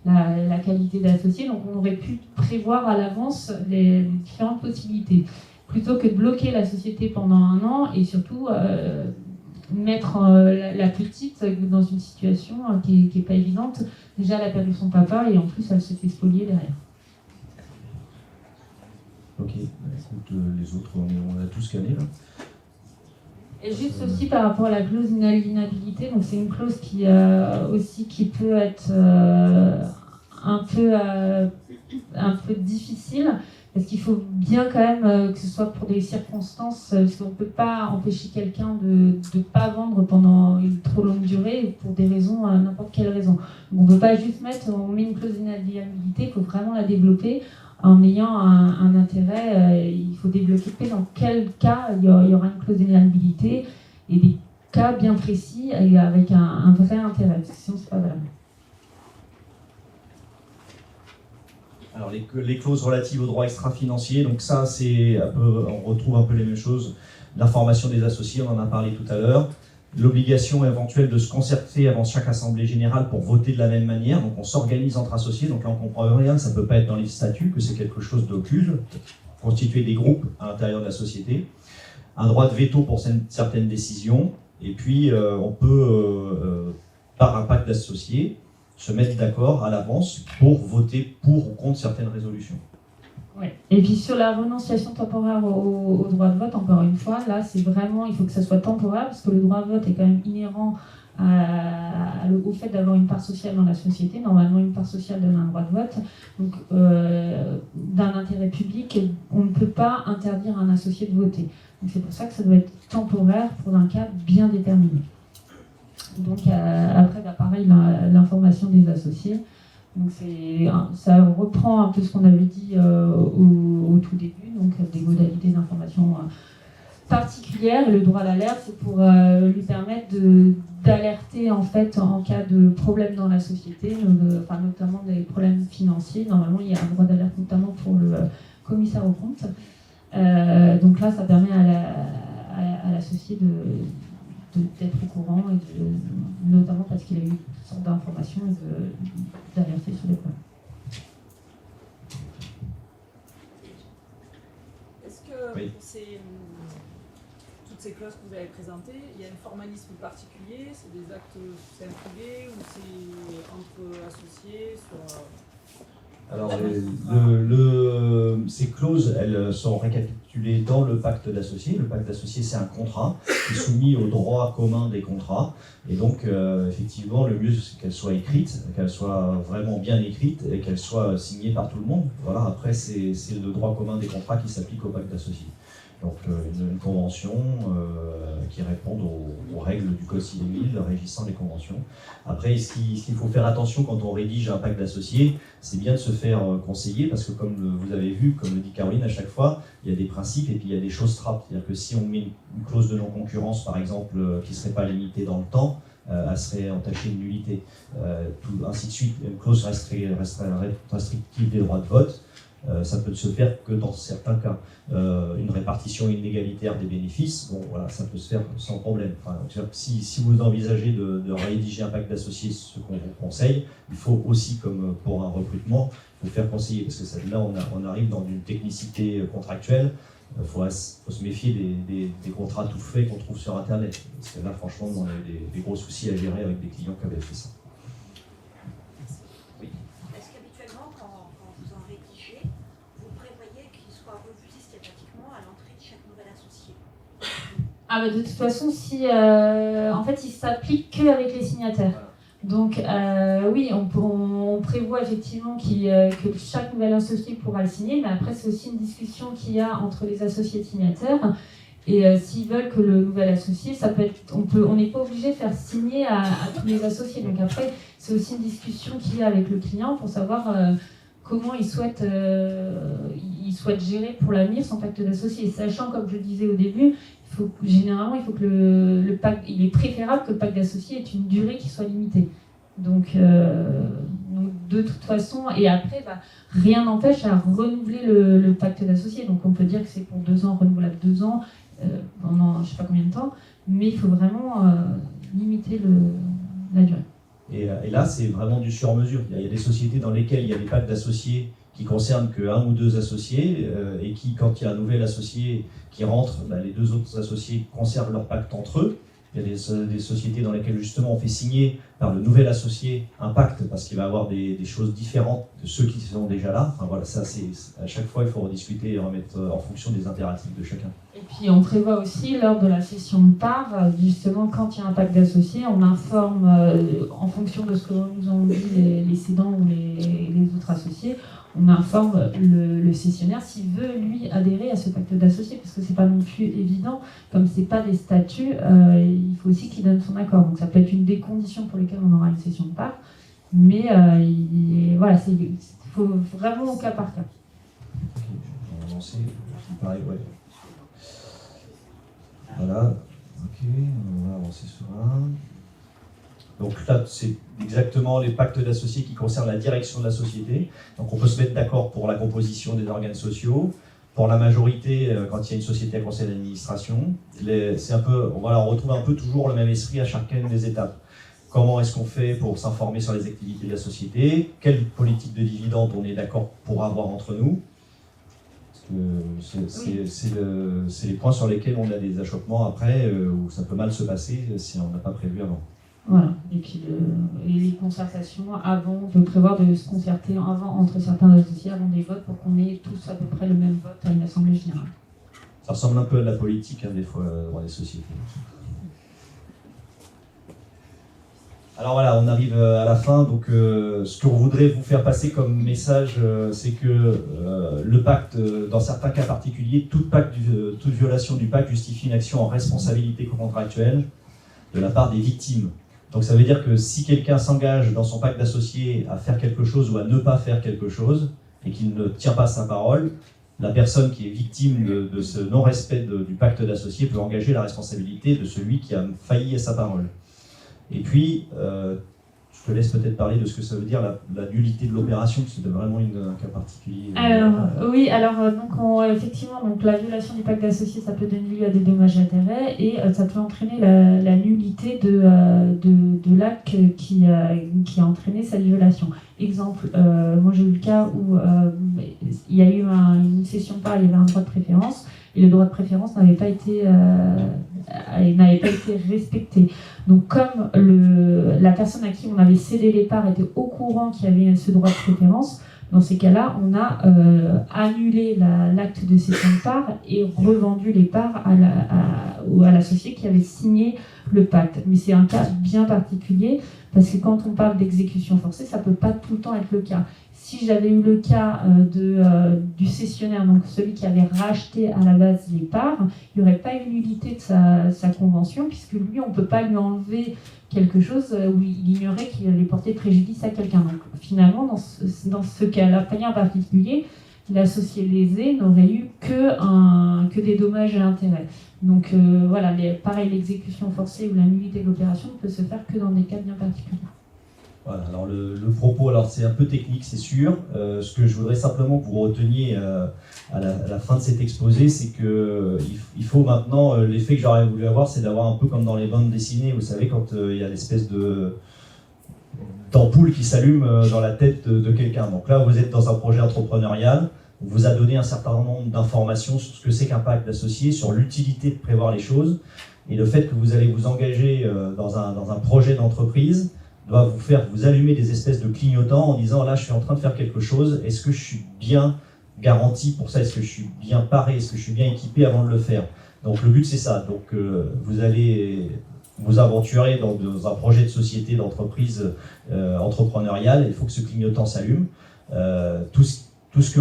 la qualité d'associé. Donc, on aurait pu prévoir à l'avance les différentes possibilités, plutôt que de bloquer la société pendant 1 an et surtout mettre la petite dans une situation qui n'est pas évidente. Déjà, elle a perdu son papa et en plus, elle se fait spolier derrière. Ok, écoute, les autres, on a tous scanné là. Et juste aussi par rapport à la clause d'inaliénabilité, donc c'est une clause qui peut être un peu difficile, parce qu'il faut bien quand même que ce soit pour des circonstances, parce qu'on ne peut pas empêcher quelqu'un de ne pas vendre pendant une trop longue durée pour des raisons, n'importe quelle raison. Donc on ne peut pas juste on met une clause d'inaliénabilité, il faut vraiment la développer en ayant un intérêt. Il faut développer dans quel cas il y aura une clause d'inaliénabilité, et des cas bien précis et avec un vrai intérêt, parce que sinon c'est pas valable. Alors les clauses relatives aux droits extra-financiers, donc ça on retrouve un peu les mêmes choses. L'information des associés, on en a parlé tout à l'heure. L'obligation éventuelle de se concerter avant chaque assemblée générale pour voter de la même manière. Donc on s'organise entre associés, donc là on ne comprend rien, ça ne peut pas être dans les statuts, que c'est quelque chose d'occulte. Constituer des groupes à l'intérieur de la société. Un droit de veto pour certaines décisions. Et puis on peut, par un pacte d'associés, se mettre d'accord à l'avance pour voter pour ou contre certaines résolutions. Ouais. Et puis sur la renonciation temporaire au droit de vote, encore une fois, là c'est vraiment, il faut que ça soit temporaire, parce que le droit de vote est quand même inhérent au fait d'avoir une part sociale dans la société. Normalement, une part sociale donne un droit de vote. Donc d'un intérêt public, on ne peut pas interdire à un associé de voter. Donc c'est pour ça que ça doit être temporaire pour un cas bien déterminé. Donc après, pareil, l'information des associés. Donc ça reprend un peu ce qu'on avait dit au tout début, donc des modalités d'information particulières. Et le droit à l'alerte, c'est pour lui permettre d'alerter en fait en cas de problème dans la société, notamment des problèmes financiers. Normalement, il y a un droit d'alerte notamment pour le commissaire aux comptes. Donc là, ça permet à l'associé d'être au courant, notamment parce qu'il a eu toutes sortes d'informations et d'alerter sur les problèmes. Est-ce que oui. Toutes ces clauses que vous avez présentées, il y a un formalisme particulier, c'est des actes privés ou c'est entre associés Alors, ces clauses, elles sont récapitulées dans le pacte d'associés. Le pacte d'associés, c'est un contrat qui est soumis au droit commun des contrats. Et donc, effectivement, le mieux, c'est qu'elle soit écrite, qu'elle soit vraiment bien écrite et qu'elle soit signée par tout le monde. Voilà, après, c'est le droit commun des contrats qui s'applique au pacte d'associés. Donc une convention qui réponde aux règles du Code civil régissant les conventions. Après, ce qu'il faut faire attention quand on rédige un pacte d'associés, c'est bien de se faire conseiller, parce que comme vous avez vu, comme le dit Caroline, à chaque fois, il y a des principes et puis il y a des choses trappes. C'est-à-dire que si on met une clause de non-concurrence, par exemple, qui ne serait pas limitée dans le temps, elle serait entachée de nullité. Ainsi de suite, une clause restrictive des droits de vote, ça peut se faire que dans certains cas. Une répartition inégalitaire des bénéfices, bon voilà, ça peut se faire sans problème. Enfin, si vous envisagez de rédiger un pacte d'associés, ce qu'on vous conseille, il faut aussi, comme pour un recrutement, il faut faire conseiller, parce que là on arrive dans une technicité contractuelle. Il faut se méfier des contrats tout faits qu'on trouve sur Internet. Parce que là, franchement, on a eu des gros soucis à gérer avec des clients qui avaient fait ça. Oui. Est-ce qu'habituellement, quand vous en rédigez, vous prévoyez qu'il soit revu systématiquement à l'entrée de chaque nouvel associé? De toute façon, en fait, il s'applique qu'avec les signataires. Donc oui, on prévoit effectivement que chaque nouvel associé pourra le signer, mais après c'est aussi une discussion qu'il y a entre les associés signataires. Et s'ils veulent que le nouvel associé, ça peut être, on n'est pas obligé de faire signer à tous les associés. Donc après, c'est aussi une discussion qu'il y a avec le client pour savoir comment il souhaite gérer pour l'avenir son pacte d'associé. Sachant, comme je le disais au début, généralement, il faut que le pacte, il est préférable que le pacte d'associés ait une durée qui soit limitée. Donc de toute façon, et après, rien n'empêche à renouveler le pacte d'associés. Donc on peut dire que c'est pour 2 ans, renouvelable 2 ans, pendant je ne sais pas combien de temps, mais il faut vraiment limiter la durée. Et là, c'est vraiment du sur-mesure. Il y a des sociétés dans lesquelles il y a des pactes d'associés qui concernent que 1 ou 2 associés, et qui, quand il y a un nouvel associé qui rentre, les 2 autres associés conservent leur pacte entre eux. Il y a des sociétés dans lesquelles justement on fait signer par le nouvel associé un pacte parce qu'il va avoir des choses différentes de ceux qui sont déjà là. Enfin voilà, ça c'est à chaque fois il faut rediscuter et remettre en fonction des impératifs de chacun. Et puis on prévoit aussi lors de la cession de parts, justement quand il y a un pacte d'associés, on informe en fonction de ce que nous ont dit les cédants ou les autres associés, on informe le cessionnaire s'il veut lui adhérer à ce pacte d'associés, parce que c'est pas non plus évident, comme c'est pas des statuts, il faut aussi qu'il donne son accord. Donc ça peut être une des conditions pour lesquelles on aura une cession de part, mais voilà, il faut vraiment au cas par cas. Ok, on va avancer. Pareil, ouais. Voilà, ok, on va avancer sur un. Donc là, c'est exactement les pactes d'associés qui concernent la direction de la société. Donc on peut se mettre d'accord pour la composition des organes sociaux, pour la majorité quand il y a une société à conseil d'administration. C'est un peu, voilà, on retrouve un peu toujours le même esprit à chacune des étapes. Comment est-ce qu'on fait pour s'informer sur les activités de la société? Quelle politique de dividendes on est d'accord pour avoir entre nous? C'est les points sur lesquels on a des achoppements après, où ça peut mal se passer si on n'a pas prévu avant. Voilà, et puis les concertations avant, on peut prévoir de se concerter avant entre certains associés avant des votes pour qu'on ait tous à peu près le même vote à une assemblée générale. Ça ressemble un peu à de la politique, des fois, dans les sociétés. Alors voilà, on arrive à la fin, donc ce qu'on voudrait vous faire passer comme message, c'est que le pacte, dans certains cas particuliers, toute violation du pacte justifie une action en responsabilité contractuelle de la part des victimes. Donc ça veut dire que si quelqu'un s'engage dans son pacte d'associés à faire quelque chose ou à ne pas faire quelque chose, et qu'il ne tient pas sa parole, la personne qui est victime de ce non-respect du pacte d'associés peut engager la responsabilité de celui qui a failli à sa parole. Et puis, je te laisse peut-être parler de ce que ça veut dire la nullité de l'opération, parce que c'est vraiment un cas particulier. Effectivement, donc, la violation du pacte d'associés, ça peut donner lieu à des dommages et intérêts, et ça peut entraîner la nullité de l'acte qui a entraîné cette violation. Exemple, moi j'ai eu le cas où il y a eu une cession de part, il y avait un droit de préférence, et le droit de préférence n'avait pas été respecté. Donc comme la personne à qui on avait cédé les parts était au courant qu'il y avait ce droit de préférence, dans ces cas-là, on a annulé l'acte de cession de parts et revendu les parts à l'associé qui avait signé le pacte. Mais c'est un cas bien particulier Parce que quand on parle d'exécution forcée, ça ne peut pas tout le temps être le cas. Si j'avais eu le cas du cessionnaire, donc celui qui avait racheté à la base les parts, il n'y aurait pas une nullité de sa convention, puisque lui, on ne peut pas lui enlever quelque chose où il ignorait qu'il allait porter préjudice à quelqu'un. Donc finalement, dans ce cas-là, en particulier, l'associé lésé n'aurait eu que des dommages et intérêts. Donc voilà, pareil, l'exécution forcée ou la nullité de l'opération ne peut se faire que dans des cas bien particuliers. Voilà, alors le propos, alors c'est un peu technique, c'est sûr. Ce que je voudrais simplement que vous reteniez à la fin de cet exposé, c'est que il faut maintenant, l'effet que j'aurais voulu avoir, c'est d'avoir un peu comme dans les bandes dessinées, vous savez, quand il y a l'espèce d'ampoule qui s'allume dans la tête de quelqu'un. Donc là, vous êtes dans un projet entrepreneurial, on vous a donné un certain nombre d'informations sur ce que c'est qu'un pacte d'associés, sur l'utilité de prévoir les choses, et le fait que vous allez vous engager dans un projet d'entreprise doit vous faire vous allumer des espèces de clignotants en disant là je suis en train de faire quelque chose, est-ce que je suis bien garanti pour ça, est-ce que je suis bien paré, est-ce que je suis bien équipé avant de le faire. Donc le but c'est ça, donc vous allez vous aventurer dans un projet de société, d'entreprise entrepreneuriale, il faut que ce clignotant s'allume. Tout ce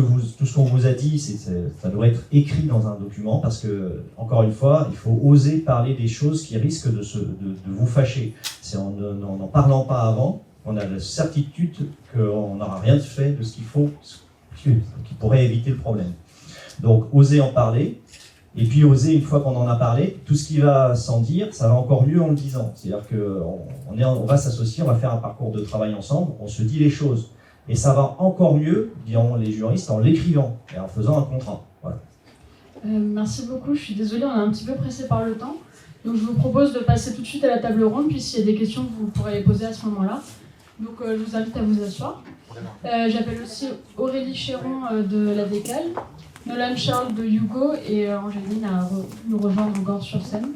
qu'on vous a dit, ça doit être écrit dans un document parce que, encore une fois, il faut oser parler des choses qui risquent de vous fâcher. C'est en n'en parlant pas avant, on a la certitude qu'on n'aura rien fait de ce qu'il faut, qui pourrait éviter le problème. Donc, oser en parler, et puis oser, une fois qu'on en a parlé, tout ce qui va sans dire, ça va encore mieux en le disant. C'est-à-dire qu'on va s'associer, on va faire un parcours de travail ensemble, on se dit les choses. Et ça va encore mieux, diront les juristes, en l'écrivant et en faisant un contrat. Voilà. Merci beaucoup, je suis désolée, on est un petit peu pressé par le temps. Donc je vous propose de passer tout de suite à la table ronde, puis s'il y a des questions, vous pourrez les poser à ce moment-là. Donc je vous invite à vous asseoir. J'appelle aussi Aurélie Chéron de la Décale, Nolan Charles de Hugo et Angéline à nous rejoindre encore sur scène.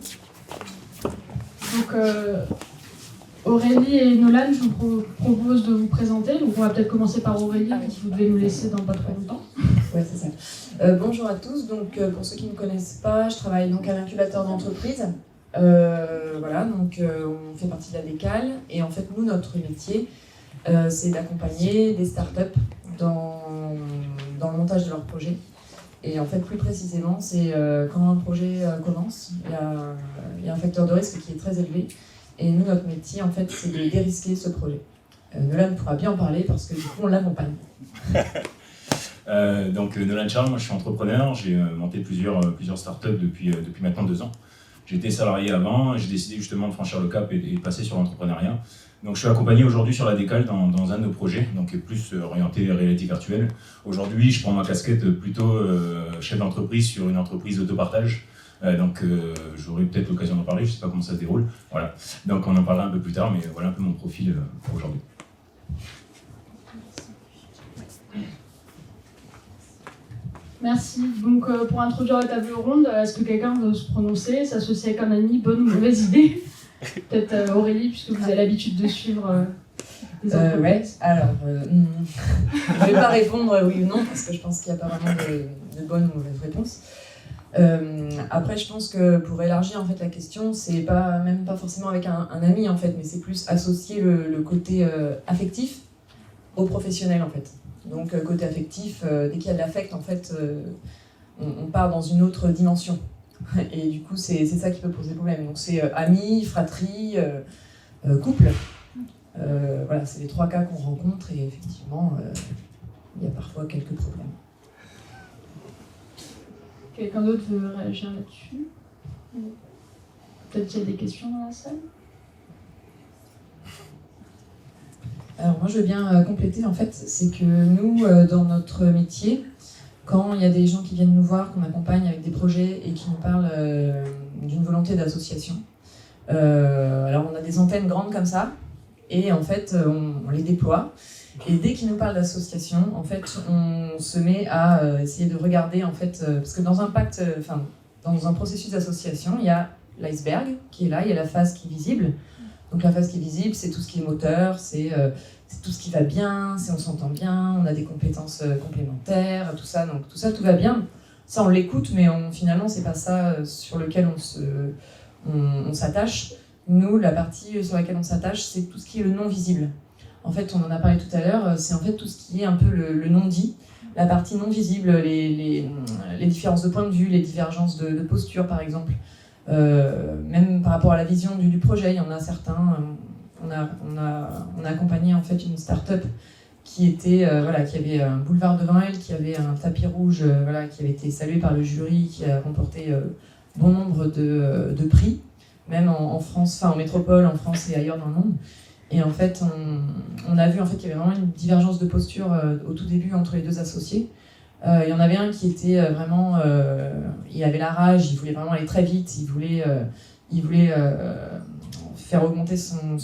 Donc Aurélie et Nolan, je vous propose de vous présenter. Donc on va peut-être commencer par Aurélie, si vous devez nous laisser dans pas trop longtemps. Ouais, c'est ça. Bonjour à tous. Donc pour ceux qui ne me connaissent pas, je travaille donc à l'incubateur d'entreprise. Voilà, donc on fait partie de la Décale. Et en fait, nous, notre métier, c'est d'accompagner des startups dans le montage de leurs projets. Et en fait, plus précisément, c'est quand un projet commence, il y a un facteur de risque qui est très élevé. Et nous, notre métier, en fait, c'est de dérisquer ce projet. Nolan pourra bien en parler parce que du coup, on l'accompagne. Donc Nolan Charles, moi je suis entrepreneur, j'ai monté plusieurs startups depuis maintenant 2 ans. J'étais salarié avant, j'ai décidé justement de franchir le cap et de passer sur l'entrepreneuriat. Donc je suis accompagné aujourd'hui sur la Décale dans un de nos projets, donc plus orienté réalité virtuelle. Aujourd'hui, je prends ma casquette plutôt chef d'entreprise sur une entreprise d'autopartage. Donc j'aurai peut-être l'occasion d'en parler, je ne sais pas comment ça se déroule. Voilà. Donc on en parlera un peu plus tard, mais voilà un peu mon profil pour aujourd'hui. Merci. Donc pour introduire la table ronde, est-ce que quelqu'un veut se prononcer, s'associer avec un ami, bonne ou mauvaise idée? Peut-être Aurélie, puisque vous avez l'habitude de suivre les entreprises. Ouais, alors je ne vais pas répondre oui ou non, parce que je pense qu'il n'y a pas vraiment de bonne ou mauvaise réponse. Après, je pense que pour élargir en fait la question, c'est même pas forcément avec un ami en fait, mais c'est plus associer le côté affectif au professionnel en fait. Donc côté affectif, dès qu'il y a de l'affect en fait, on part dans une autre dimension. Et du coup, c'est ça qui peut poser problème. Donc c'est amis, fratrie, couple. Voilà, c'est les 3 cas qu'on rencontre et effectivement, il y a parfois quelques problèmes. Quelqu'un d'autre veut réagir là-dessus? Peut-être qu'il y a des questions dans la salle? Alors moi je veux bien compléter en fait, c'est que nous dans notre métier, quand il y a des gens qui viennent nous voir, qu'on accompagne avec des projets et qui nous parlent d'une volonté d'association, alors on a des antennes grandes comme ça et en fait on les déploie et dès qu'ils nous parlent d'association, en fait on se met à essayer de regarder en fait, parce que dans un pacte, dans un processus d'association, il y a l'iceberg qui est là, il y a la face qui est visible. Donc la phase qui est visible, c'est tout ce qui est moteur, c'est tout ce qui va bien, c'est on s'entend bien, on a des compétences complémentaires, tout ça, donc tout va bien. Ça, on l'écoute, mais finalement, c'est pas ça sur lequel on s'attache. Nous, la partie sur laquelle on s'attache, c'est tout ce qui est le non visible. En fait, on en a parlé tout à l'heure, c'est en fait tout ce qui est un peu le non-dit, la partie non visible, les différences de point de vue, les divergences de posture, par exemple. Même par rapport à la vision du projet, il y en a certains. On a accompagné en fait une start-up qui avait un boulevard devant elle, qui avait un tapis rouge, qui avait été salué par le jury, qui a remporté bon nombre de prix, même en France, en métropole, en France et ailleurs dans le monde. Et en fait, on a vu en fait qu'il y avait vraiment une divergence de posture au tout début entre les deux associés. Il y en avait un qui était vraiment, il avait la rage, il voulait vraiment aller très vite, il voulait faire augmenter son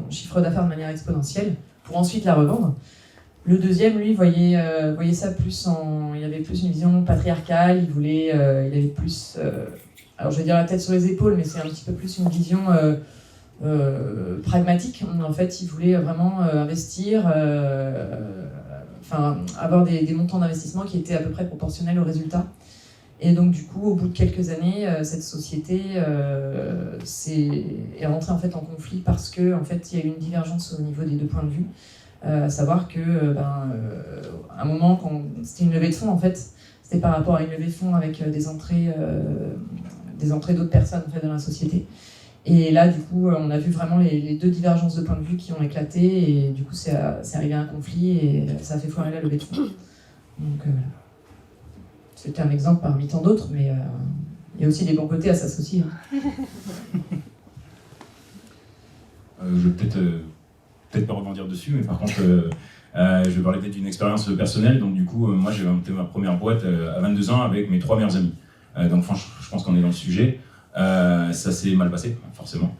chiffre d'affaires de manière exponentielle pour ensuite la revendre. Le deuxième, lui, voyait ça plus il avait plus une vision patriarcale, il avait plus, alors je vais dire la tête sur les épaules, mais c'est un petit peu plus une vision pragmatique. En fait, il voulait vraiment investir, avoir des montants d'investissement qui étaient à peu près proportionnels aux résultats. Et donc du coup, au bout de quelques années, cette société est rentrée en fait en conflit parce que en fait, il y a eu une divergence au niveau des deux points de vue. À savoir que, à un moment, quand c'était une levée de fonds, en fait, c'était par rapport à une levée de fonds avec des entrées d'autres personnes en fait, dans la société. Et là, du coup, on a vu vraiment les deux divergences de points de vue qui ont éclaté, et du coup, c'est arrivé à un conflit et ça a fait foirer la levée de fonds. Donc, c'était un exemple parmi tant d'autres, mais il y a aussi des bons côtés à s'associer. Je vais peut-être pas rebondir dessus, mais par contre, je vais parler peut-être d'une expérience personnelle. Donc du coup, moi j'ai monté ma première boîte à 22 ans avec mes 3 meilleurs amis. Donc franchement, je pense qu'on est dans le sujet. Ça s'est mal passé, forcément.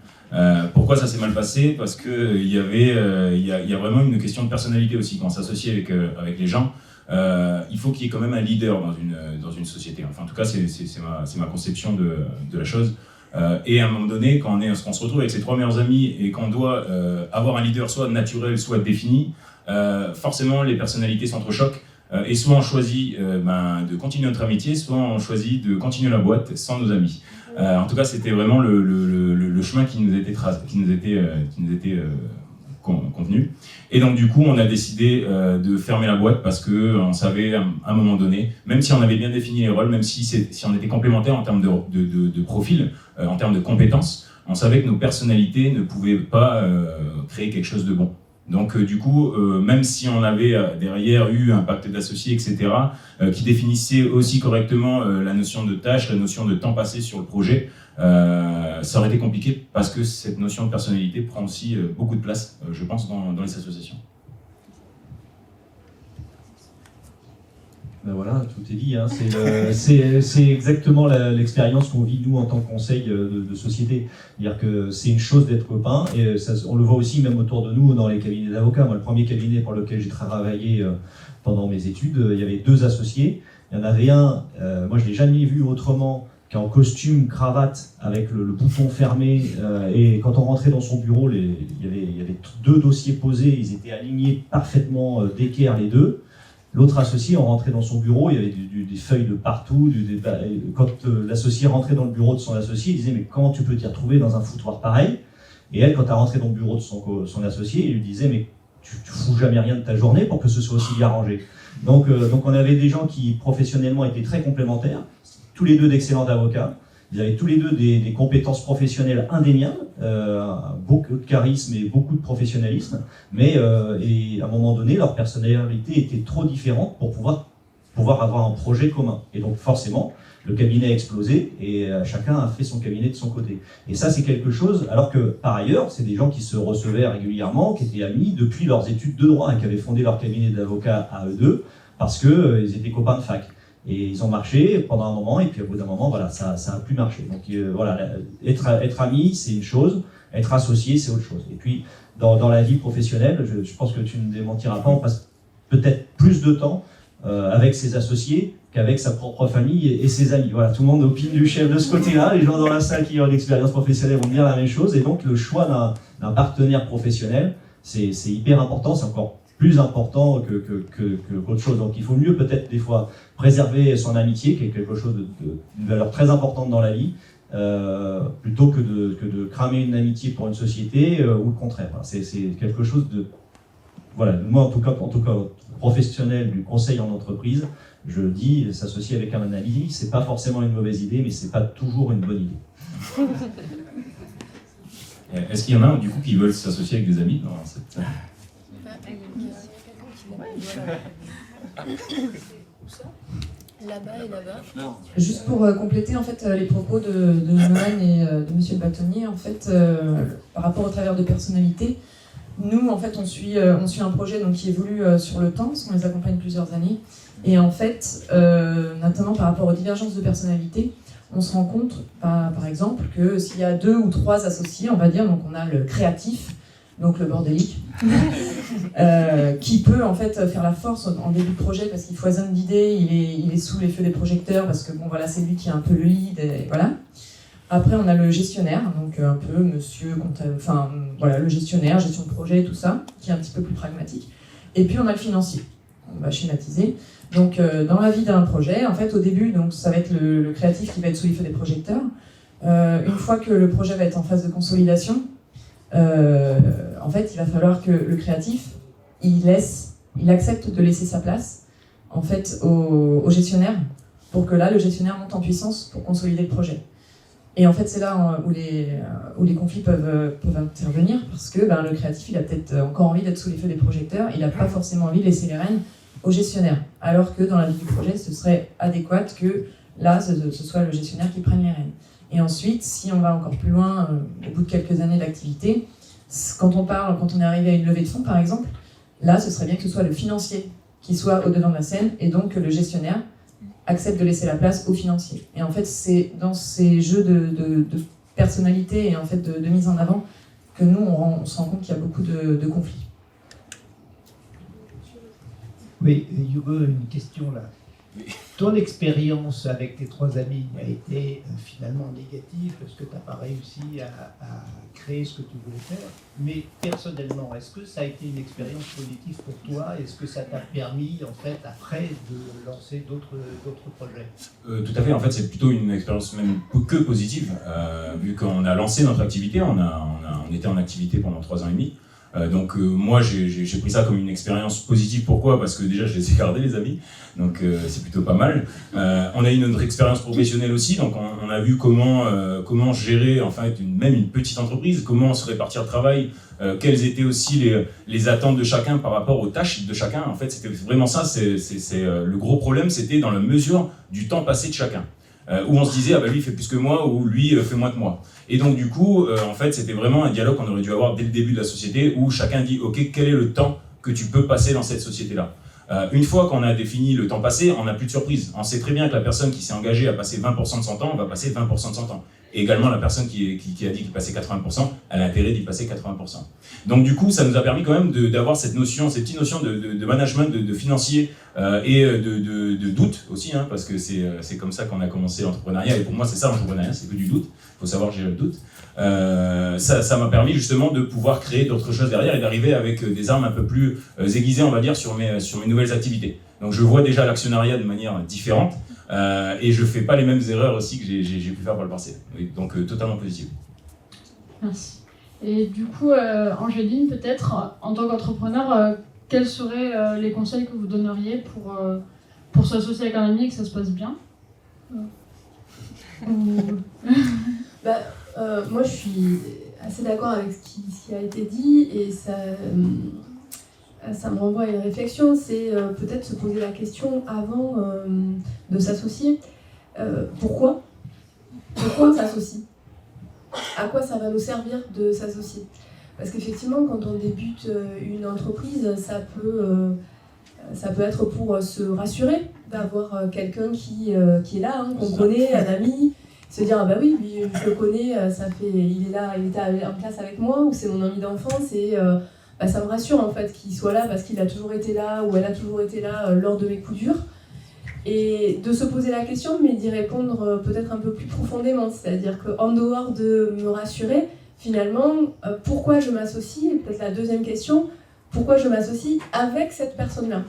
Pourquoi ça s'est mal passé? Parce qu'il y a vraiment une question de personnalité aussi. Quand on s'associe avec les gens, il faut qu'il y ait quand même un leader dans une société. Enfin, en tout cas, c'est ma conception de la chose. Et à un moment donné, quand on se retrouve avec ses 3 meilleurs amis et qu'on doit avoir un leader soit naturel, soit défini, forcément les personnalités s'entrechoquent. Et soit on choisit de continuer notre amitié, soit on choisit de continuer la boîte sans nos amis. En tout cas, c'était vraiment le chemin qui nous était convenu. Et donc du coup, on a décidé de fermer la boîte parce qu'on savait à un moment donné, même si on avait bien défini les rôles, même si on était complémentaires en termes de profil, en termes de compétences, on savait que nos personnalités ne pouvaient pas créer quelque chose de bon. Donc du coup, même si on avait derrière eu un pacte d'associés, etc., qui définissait aussi correctement la notion de tâche, la notion de temps passé sur le projet, ça aurait été compliqué parce que cette notion de personnalité prend aussi beaucoup de place, je pense, dans les associations. Ben voilà, tout est dit. Hein. C'est exactement l'expérience qu'on vit, nous, en tant que conseil de société. C'est-à-dire que c'est une chose d'être copain, et ça, on le voit aussi même autour de nous dans les cabinets d'avocats. Moi, le premier cabinet pour lequel j'ai travaillé pendant mes études, il y avait 2 associés. Il y en avait un, moi je ne l'ai jamais vu autrement qu'en costume, cravate, avec le bouton fermé. Et quand on rentrait dans son bureau, il y avait 2 dossiers posés, ils étaient alignés parfaitement d'équerre les 2. L'autre associé, on rentrait dans son bureau, il y avait des feuilles de partout. Quand l'associé rentrait dans le bureau de son associé, il disait « mais comment tu peux t'y retrouver dans un foutoir pareil ?» Et elle, quand elle rentrait dans le bureau de son associé, il lui disait « mais tu fous jamais rien de ta journée pour que ce soit aussi bien rangé ?» Donc on avait des gens qui professionnellement étaient très complémentaires, tous les 2 d'excellents avocats. Ils avaient tous les 2 des compétences professionnelles indéniables, beaucoup de charisme et beaucoup de professionnalisme, mais et à un moment donné, leur personnalité était trop différente pour pouvoir avoir un projet commun. Et donc forcément, le cabinet a explosé et chacun a fait son cabinet de son côté. Et ça, c'est quelque chose, alors que par ailleurs, c'est des gens qui se recevaient régulièrement, qui étaient amis depuis leurs études de droit, et qui avaient fondé leur cabinet d'avocats à eux 2, parce qu'ils étaient copains de fac. Et ils ont marché pendant un moment, et puis au bout d'un moment, voilà, ça a plus marché. Donc voilà, être ami, c'est une chose, être associé, c'est autre chose. Et puis, dans la vie professionnelle, je pense que tu ne démentiras pas, on passe peut-être plus de temps avec ses associés qu'avec sa propre famille et ses amis. Voilà, tout le monde opine du chef de ce côté-là. Les gens dans la salle qui ont une expérience professionnelle vont dire la même chose. Et donc, le choix d'un partenaire professionnel, c'est hyper important, c'est encore plus important qu'autre chose. Donc il faut mieux peut-être des fois préserver son amitié, qui est quelque chose d'une valeur très importante dans la vie, plutôt que de cramer une amitié pour une société ou le contraire. Voilà, c'est quelque chose de... Voilà, moi en tout cas professionnel du conseil en entreprise, je dis, s'associer avec un ami, c'est pas forcément une mauvaise idée, mais c'est pas toujours une bonne idée. Est-ce qu'il y en a du coup qui veulent s'associer avec des amis dans cette... Là-bas et là-bas. Juste pour compléter en fait les propos de Nolan et de Monsieur le bâtonnier, en fait, par rapport au travers de personnalité, nous en fait on suit un projet donc, qui évolue sur le temps, parce qu'on les accompagne plusieurs années, et en fait, notamment par rapport aux divergences de personnalité, on se rend compte, par exemple, que s'il y a 2 ou 3 associés, on va dire, donc on a le créatif, donc le bordélique, qui peut en fait faire la force en début de projet parce qu'il foisonne d'idées, il est sous les feux des projecteurs parce que bon voilà c'est lui qui a un peu le lead et voilà. Après on a le gestionnaire, donc un peu monsieur, enfin voilà le gestionnaire, gestion de projet tout ça, qui est un petit peu plus pragmatique. Et puis on a le financier, on va schématiser. Donc dans la vie d'un projet, en fait au début donc ça va être le créatif qui va être sous les feux des projecteurs. Une fois que le projet va être en phase de consolidation, en fait, il va falloir que le créatif, il accepte de laisser sa place, en fait, au gestionnaire, pour que là, le gestionnaire monte en puissance pour consolider le projet. Et en fait, c'est là où les conflits peuvent intervenir, parce que le créatif, il a peut-être encore envie d'être sous les feux des projecteurs, il n'a pas forcément envie de laisser les rênes au gestionnaire, alors que dans la vie du projet, ce serait adéquat que là, ce soit le gestionnaire qui prenne les rênes. Et ensuite, si on va encore plus loin, au bout de quelques années d'activité, quand on est arrivé à une levée de fonds par exemple, là ce serait bien que ce soit le financier qui soit au devant de la scène et donc que le gestionnaire accepte de laisser la place au financier. Et en fait c'est dans ces jeux de personnalité et en fait de mise en avant que nous on se rend compte qu'il y a beaucoup de conflits. Oui, Hugo, une question là. Ton expérience avec tes 3 amis a été finalement négative parce que tu n'as pas réussi à créer ce que tu voulais faire. Mais personnellement, est-ce que ça a été une expérience positive pour toi? Est-ce que ça t'a permis, en fait, après, de lancer d'autres projets? Tout à fait. En fait, c'est plutôt une expérience même que positive. Vu qu'on a lancé notre activité, on était en activité pendant 3 ans et demi. Donc moi j'ai pris ça comme une expérience positive. Pourquoi? Parce que déjà je les ai gardés les amis, donc c'est plutôt pas mal. On a eu notre expérience professionnelle aussi, donc on a vu comment gérer en fait même une petite entreprise, comment se répartir le travail, quelles étaient aussi les attentes de chacun par rapport aux tâches de chacun. En fait c'était vraiment ça, le gros problème c'était dans la mesure du temps passé de chacun. Où on se disait, ah bah lui il fait plus que moi, ou lui fait moins que moi. Et donc du coup, en fait, c'était vraiment un dialogue qu'on aurait dû avoir dès le début de la société, où chacun dit, ok, quel est le temps que tu peux passer dans cette société-là? Une fois qu'on a défini le temps passé, on n'a plus de surprise. On sait très bien que la personne qui s'est engagée à passer 20% de son temps, va passer 20% de son temps. Et également, la personne qui a dit qu'il passait 80%, elle a intérêt d'y passer 80%. Donc du coup, ça nous a permis quand même d'avoir cette petite notion de management, de financier et de doute aussi, hein, parce que c'est comme ça qu'on a commencé l'entrepreneuriat. Et pour moi, c'est ça l'entrepreneuriat, c'est que du doute. Il faut savoir gérer le doute. Ça m'a permis justement de pouvoir créer d'autres choses derrière et d'arriver avec des armes un peu plus aiguisées, on va dire, sur mes nouvelles activités. Donc je vois déjà l'actionnariat de manière différente et je fais pas les mêmes erreurs aussi que j'ai pu faire par le passé. Oui, donc totalement positif. Merci. Et du coup, Angéline, peut-être, en tant qu'entrepreneur, quels seraient les conseils que vous donneriez pour s'associer avec un ami et que ça se passe bien? Moi, je suis assez d'accord avec ce qui a été dit et ça me renvoie à une réflexion, c'est peut-être se poser la question avant de s'associer. Pourquoi on s'associe? À quoi ça va nous servir de s'associer? Parce qu'effectivement, quand on débute une entreprise, ça peut être pour se rassurer, d'avoir quelqu'un qui est là, hein, qu'on connaît, un ami, se dire ah bah oui, lui, je le connais, il est là, il était en classe avec moi, ou c'est mon ami d'enfance, et ça me rassure en fait qu'il soit là parce qu'il a toujours été là, ou elle a toujours été là lors de mes coups durs. Et de se poser la question, mais d'y répondre peut-être un peu plus profondément, c'est-à-dire qu'en dehors de me rassurer, finalement, pourquoi je m'associe, et peut-être la deuxième question, pourquoi je m'associe avec cette personne-là?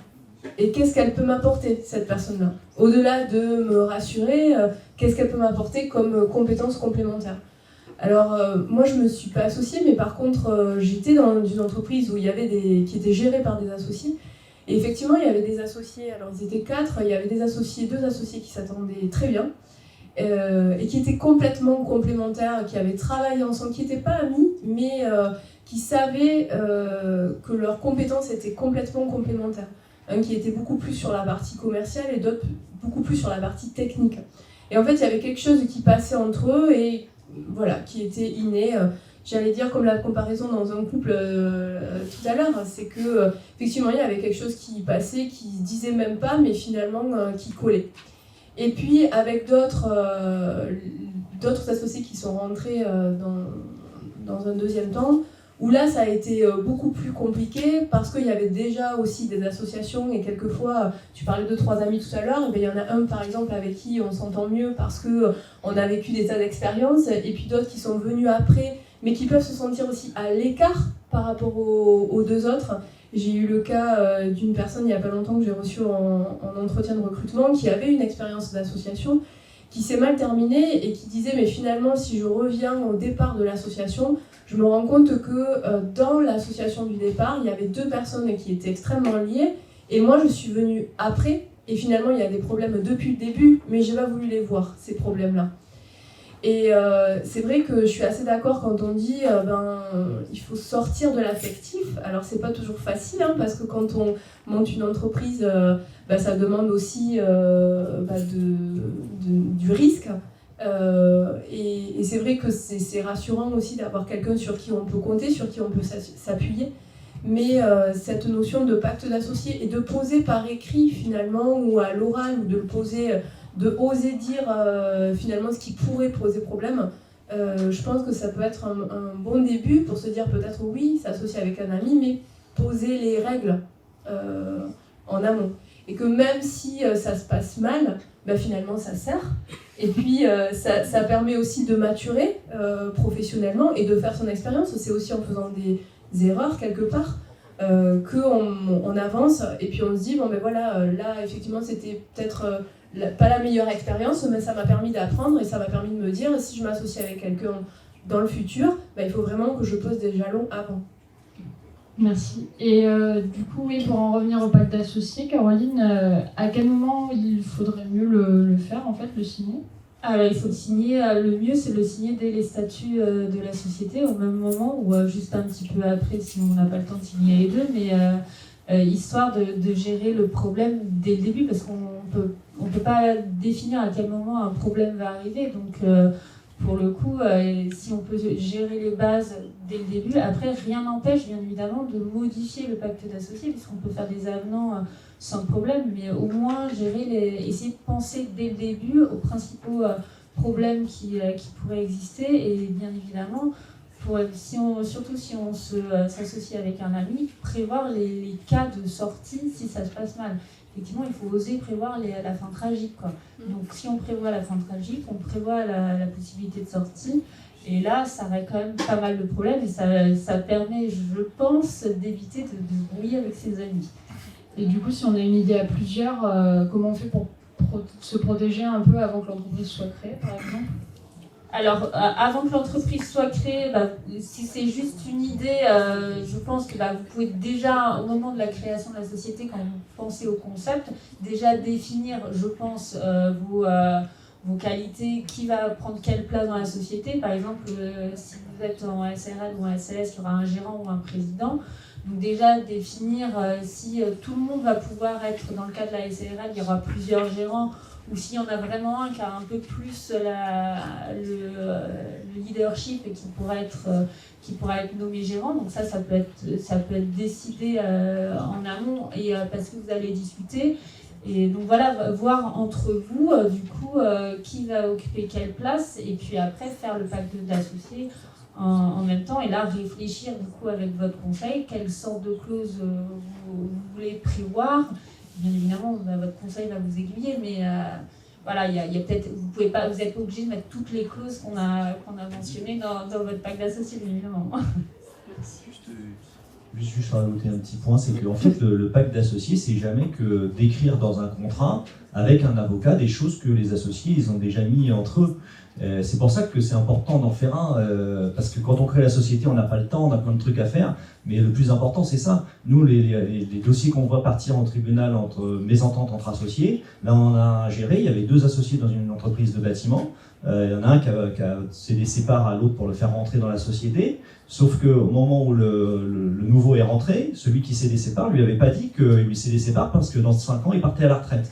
Et qu'est-ce qu'elle peut m'apporter, cette personne-là? Au-delà de me rassurer, qu'est-ce qu'elle peut m'apporter comme compétences complémentaires? Alors, moi, je ne me suis pas associée, mais par contre, j'étais dans une entreprise où il y avait qui était gérée par des associés. Et effectivement, il y avait des associés, alors ils étaient 4, il y avait 2 associés qui s'attendaient très bien, et qui étaient complètement complémentaires, qui avaient travaillé ensemble, qui n'étaient pas amis, mais qui savaient que leurs compétences étaient complètement complémentaires. Un qui était beaucoup plus sur la partie commerciale et d'autres beaucoup plus sur la partie technique. Et en fait, il y avait quelque chose qui passait entre eux et voilà, qui était inné. J'allais dire comme la comparaison dans un couple tout à l'heure, c'est que effectivement il y avait quelque chose qui passait, qui se disait même pas, mais finalement qui collait. Et puis avec d'autres associés qui sont rentrés dans un deuxième temps, où là ça a été beaucoup plus compliqué parce qu'il y avait déjà aussi des associations et quelquefois, tu parlais de 3 amis tout à l'heure, il y en a un par exemple avec qui on s'entend mieux parce qu'on a vécu des tas d'expériences et puis d'autres qui sont venus après mais qui peuvent se sentir aussi à l'écart par rapport aux 2 autres. J'ai eu le cas d'une personne il n'y a pas longtemps que j'ai reçue en entretien de recrutement qui avait une expérience d'association qui s'est mal terminée et qui disait mais finalement si je reviens au départ de l'association, je me rends compte que dans l'association du départ, il y avait 2 personnes qui étaient extrêmement liées et moi je suis venue après et finalement il y a des problèmes depuis le début mais j'ai pas voulu les voir ces problèmes-là. Et c'est vrai que je suis assez d'accord quand on dit il faut sortir de l'affectif. Alors c'est pas toujours facile hein, parce que quand on monte une entreprise, ça demande aussi du risque. Et c'est vrai que c'est rassurant aussi d'avoir quelqu'un sur qui on peut compter, sur qui on peut s'appuyer. Mais cette notion de pacte d'associés et de poser par écrit finalement ou à l'oral ou de le poser, de oser dire finalement ce qui pourrait poser problème, je pense que ça peut être un bon début pour se dire peut-être oui, s'associer avec un ami, mais poser les règles en amont. Et que même si ça se passe mal, finalement ça sert. Et puis ça permet aussi de maturer professionnellement et de faire son expérience. C'est aussi en faisant des erreurs quelque part qu'on avance et puis on se dit là effectivement c'était peut-être pas la meilleure expérience, mais ça m'a permis d'apprendre et ça m'a permis de me dire si je m'associe avec quelqu'un dans le futur, il faut vraiment que je pose des jalons avant. Merci. Et du coup, oui, pour en revenir au pacte d'associés, Caroline, à quel moment il faudrait mieux le faire, en fait, le signer? Alors, il faut le signer, le mieux c'est de le signer dès les statuts de la société, au même moment ou juste un petit peu après si on n'a pas le temps de signer les 2, mais histoire de gérer le problème dès le début, parce qu'on peut pas définir à quel moment un problème va arriver, donc pour le coup, si on peut gérer les bases dès le début, après rien n'empêche bien évidemment de modifier le pacte d'associés, puisqu'on peut faire des avenants sans problème, mais au moins essayer de penser dès le début aux principaux problèmes qui pourraient exister, et bien évidemment, surtout si on s'associe avec un ami, prévoir les cas de sortie si ça se passe mal. Effectivement, il faut oser prévoir la fin tragique, quoi. Donc si on prévoit la fin tragique, on prévoit la possibilité de sortie, et là, ça règle quand même pas mal de problèmes, et ça permet, je pense, d'éviter de se brouiller avec ses amis. Et du coup, si on a une idée à plusieurs, comment on fait pour se protéger un peu avant que l'entreprise soit créée, par exemple? Alors, avant que l'entreprise soit créée, si c'est juste une idée, je pense que vous pouvez déjà, au moment de la création de la société, quand vous pensez au concept, déjà définir, je pense, vos qualités, qui va prendre quelle place dans la société. Par exemple, si vous êtes en SRL ou en SAS, il y aura un gérant ou un président. Donc déjà définir si tout le monde va pouvoir être, dans le cas de la SARL, il y aura plusieurs gérants, ou s'il y en a vraiment un qui a un peu plus le leadership et qui pourrait être nommé gérant. Donc ça peut être décidé en amont, et parce que vous allez discuter. Et donc voilà, voir entre vous, du coup, qui va occuper quelle place, et puis après faire le pacte d'associés en même temps, et là réfléchir du coup avec votre conseil, quelle sorte de clause vous voulez prévoir. Bien évidemment, votre conseil va vous aiguiller, mais voilà, il y a peut-être, vous n'êtes pas obligé de mettre toutes les clauses qu'on a mentionnées dans votre pacte d'associés, bien évidemment. Juste Juste rajouter un petit point, c'est qu'en fait, le pacte d'associés, c'est jamais que d'écrire dans un contrat avec un avocat des choses que les associés ils ont déjà mis entre eux. C'est pour ça que c'est important d'en faire un, parce que quand on crée la société, on n'a pas le temps, on a plein de trucs à faire, mais le plus important, c'est ça. Nous, les dossiers qu'on voit partir en tribunal entre mésentente entre associés, là, on a géré, il y avait 2 associés dans une entreprise de bâtiment. Il y en a un qui a cédé ses parts à l'autre pour le faire rentrer dans la société, sauf qu'au moment où le nouveau est rentré, celui qui cédait ses parts lui avait pas dit qu'il lui cédait ses parts parce que dans 5 ans, il partait à la retraite.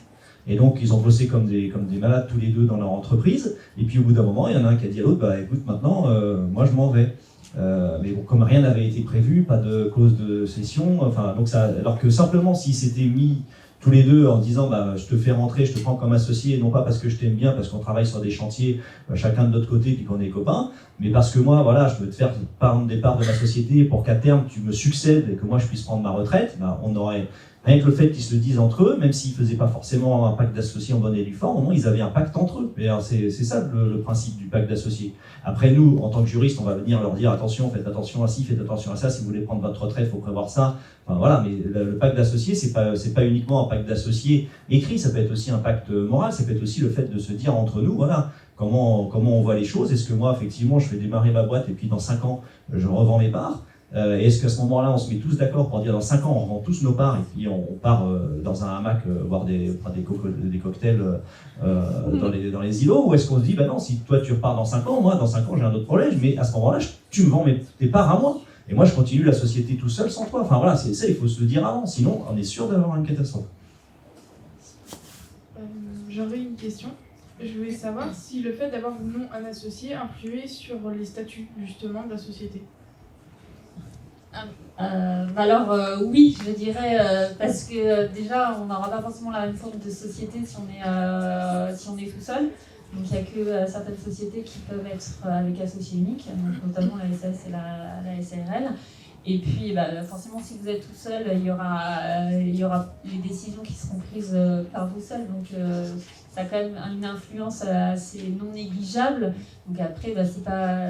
Et donc, ils ont bossé comme des malades tous les 2 dans leur entreprise, et puis au bout d'un moment, il y en a un qui a dit à l'autre, bah écoute, maintenant, moi je m'en vais. Mais bon, comme rien n'avait été prévu, pas de clause de cession, enfin, donc ça, alors que simplement, s'ils s'étaient mis tous les 2 en disant bah, je te fais rentrer, je te prends comme associé, non pas parce que je t'aime bien, parce qu'on travaille sur des chantiers chacun de notre côté puis qu'on est copains, mais parce que moi, voilà, je veux te faire prendre des parts de ma société pour qu'à terme tu me succèdes et que moi je puisse prendre ma retraite, bah, on aurait, rien que le fait qu'ils se le disent entre eux, même s'ils ne faisaient pas forcément un pacte d'associés en bonne et due forme, au moins ils avaient un pacte entre eux. C'est ça le principe du pacte d'associés. Après nous, en tant que juriste, on va venir leur dire attention, faites attention à ci, faites attention à ça, si vous voulez prendre votre retraite, il faut prévoir ça. Enfin voilà, mais le pacte d'associés, c'est pas uniquement un pacte d'associés écrit, ça peut être aussi un pacte moral, ça peut être aussi le fait de se dire entre nous, voilà, comment on voit les choses. Est-ce que moi, effectivement, je fais démarrer ma boîte et puis dans 5 ans, je revends mes parts? Est-ce qu'à ce moment-là, on se met tous d'accord pour dire dans 5 ans, on revend tous nos parts et puis on part dans un hamac boire des cocktails dans les îlots? Ou est-ce qu'on se dit, bah non, si toi tu repars dans 5 ans, moi dans 5 ans j'ai un autre problème, mais à ce moment-là, tu me vends tes parts à moi. Et moi je continue la société tout seul sans toi. Enfin voilà, c'est ça, il faut se le dire avant, sinon on est sûr d'avoir une catastrophe. J'aurais une question. Je voulais savoir si le fait d'avoir ou non un associé influait sur les statuts justement de la société. Oui, je dirais, parce que déjà, on n'aura pas forcément la même forme de société si on est tout seul. Donc il n'y a que certaines sociétés qui peuvent être avec associé unique, donc notamment la SAS et la SARL. Et puis forcément, si vous êtes tout seul, il y aura les décisions qui seront prises par vous seul. Donc ça a quand même une influence assez non négligeable. Donc après, c'est pas...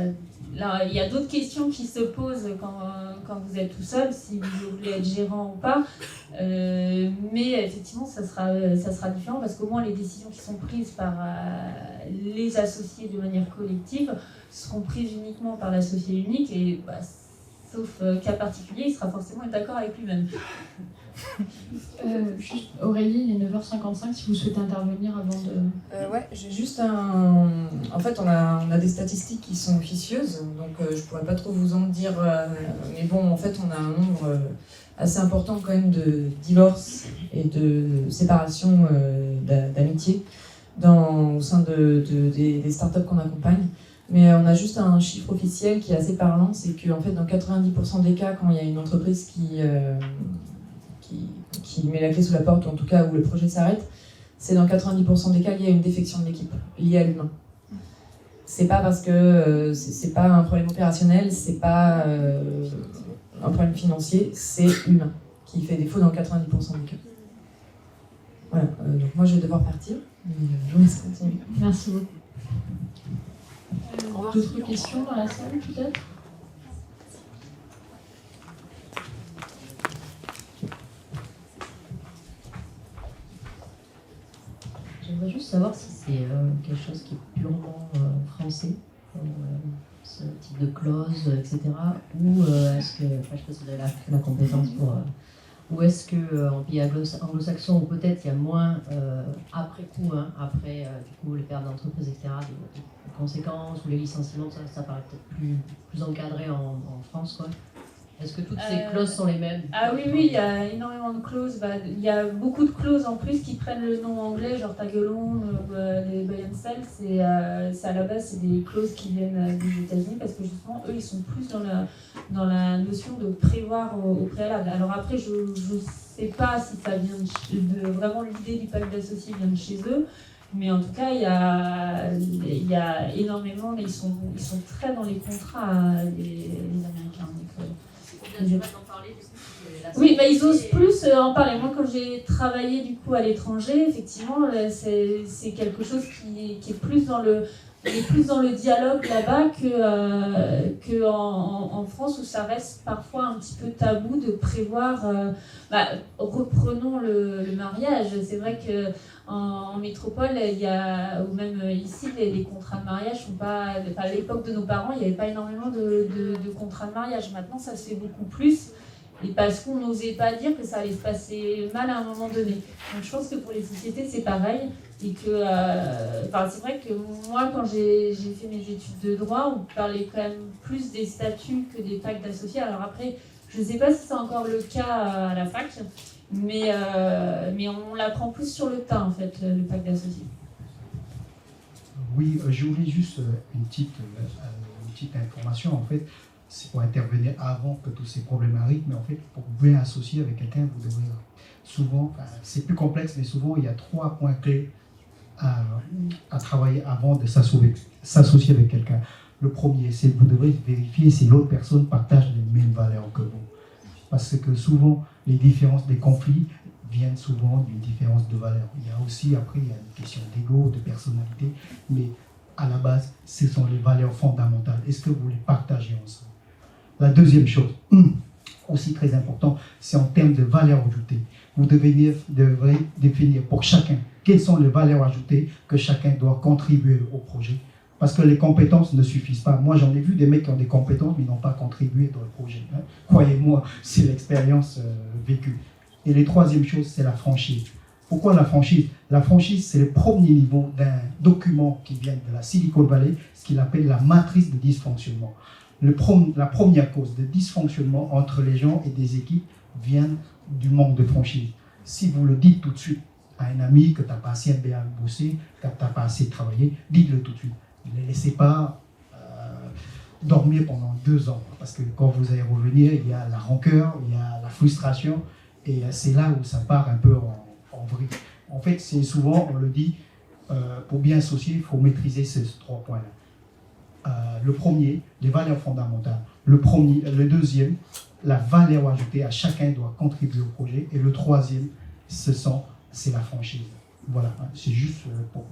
Là, il y a d'autres questions qui se posent quand vous êtes tout seul, si vous voulez être gérant ou pas. Mais effectivement, ça sera différent parce qu'au moins les décisions qui sont prises par les associés de manière collective seront prises uniquement par l'associé unique et sauf cas particulier, il sera forcément d'accord avec lui-même. Juste Aurélie, il est 9h55 si vous souhaitez intervenir avant de... Ouais, j'ai juste un... En fait, on a des statistiques qui sont officieuses, donc je pourrais pas trop vous en dire, mais bon, en fait, on a un nombre assez important quand même de divorces et de séparations d'amitié au sein des startups qu'on accompagne. Mais on a juste un chiffre officiel qui est assez parlant, c'est qu'en fait, dans 90% des cas, quand il y a une entreprise qui met la clé sous la porte, ou en tout cas où le projet s'arrête, c'est dans 90% des cas qu'il y a une défection de l'équipe liée à l'humain. C'est pas parce que c'est pas un problème opérationnel, c'est pas un problème financier, c'est humain qui fait défaut dans 90% des cas. Voilà, donc moi je vais devoir partir, mais je vous laisse continuer. Merci beaucoup. D'autres questions dans la salle peut-être ? J'aimerais juste savoir si c'est quelque chose qui est purement français, ce type de clause, etc. Ou est-ce que, je sais pas si vous avez la compétence pour... ou est-ce qu'en pays anglo-saxon, ou peut-être il y a moins, après coup, après du coup, les pertes d'entreprise, etc., des conséquences, ou les licenciements, ça paraît peut-être plus encadré en France, quoi. Est-ce que toutes ces clauses sont les mêmes? Ah oui, il y a énormément de clauses. Il y a beaucoup de clauses en plus qui prennent le nom anglais, genre tag along, les buy and sell. C'est à la base, c'est des clauses qui viennent des États-Unis parce que justement, eux, ils sont plus dans la notion de prévoir au préalable. Alors après, je ne sais pas si ça vient de vraiment l'idée du pacte d'associés vient de chez eux. Mais en tout cas, il y a énormément, ils sont très dans les contrats, les Américains. Oui, ils osent plus en parler. Moi, quand j'ai travaillé du coup à l'étranger, effectivement, c'est quelque chose qui est plus dans on est plus dans le dialogue là-bas que en France où ça reste parfois un petit peu tabou de prévoir. Reprenons le mariage. C'est vrai que en métropole, il y a, ou même ici, les contrats de mariage sont pas. À l'époque de nos parents, il n'y avait pas énormément de contrats de mariage. Maintenant, ça se fait beaucoup plus. Et parce qu'on n'osait pas dire que ça allait se passer mal à un moment donné. Donc je pense que pour les sociétés, c'est pareil. Et que, c'est vrai que moi, quand j'ai fait mes études de droit, on parlait quand même plus des statuts que des pactes d'associés. Alors après, je ne sais pas si c'est encore le cas à la fac, mais on l'apprend plus sur le tas, en fait, le pacte d'associés. Oui, je voulais juste une petite information, en fait. C'est pour intervenir avant que tous ces problèmes arrivent, mais en fait, pour bien associer avec quelqu'un, vous devrez souvent, c'est plus complexe, mais souvent, il y a 3 points clés à travailler avant de s'associer avec quelqu'un. Le premier, c'est que vous devrez vérifier si l'autre personne partage les mêmes valeurs que vous. Parce que souvent, les différences, des conflits viennent souvent d'une différence de valeurs. Il y a aussi, après, il y a une question d'ego, de personnalité, mais à la base, ce sont les valeurs fondamentales. Est-ce que vous les partagez ensemble? La deuxième chose, aussi très important, c'est en termes de valeur ajoutée. Vous devrez définir pour chacun quelles sont les valeurs ajoutées que chacun doit contribuer au projet. Parce que les compétences ne suffisent pas. Moi, j'en ai vu des mecs qui ont des compétences, mais ils n'ont pas contribué dans le projet. Croyez-moi, c'est l'expérience vécue. Et la troisième chose, c'est la franchise. Pourquoi la franchise? La franchise, c'est le premier niveau d'un document qui vient de la Silicon Valley, ce qu'il appelle la matrice de dysfonctionnement. La première cause de dysfonctionnement entre les gens et des équipes vient du manque de franchise. Si vous le dites tout de suite à un ami que tu n'as pas assez bien bossé, que tu n'as pas assez travaillé, dites-le tout de suite. Ne les laissez pas dormir pendant 2 ans. Parce que quand vous allez revenir, il y a la rancœur, il y a la frustration, et c'est là où ça part un peu en vrille. En fait, c'est souvent, on le dit, pour bien associer, il faut maîtriser ces 3 points-là. Le premier, les valeurs fondamentales. Le deuxième, la valeur ajoutée à chacun doit contribuer au projet. Et le troisième, c'est la franchise. Voilà, c'est juste pour...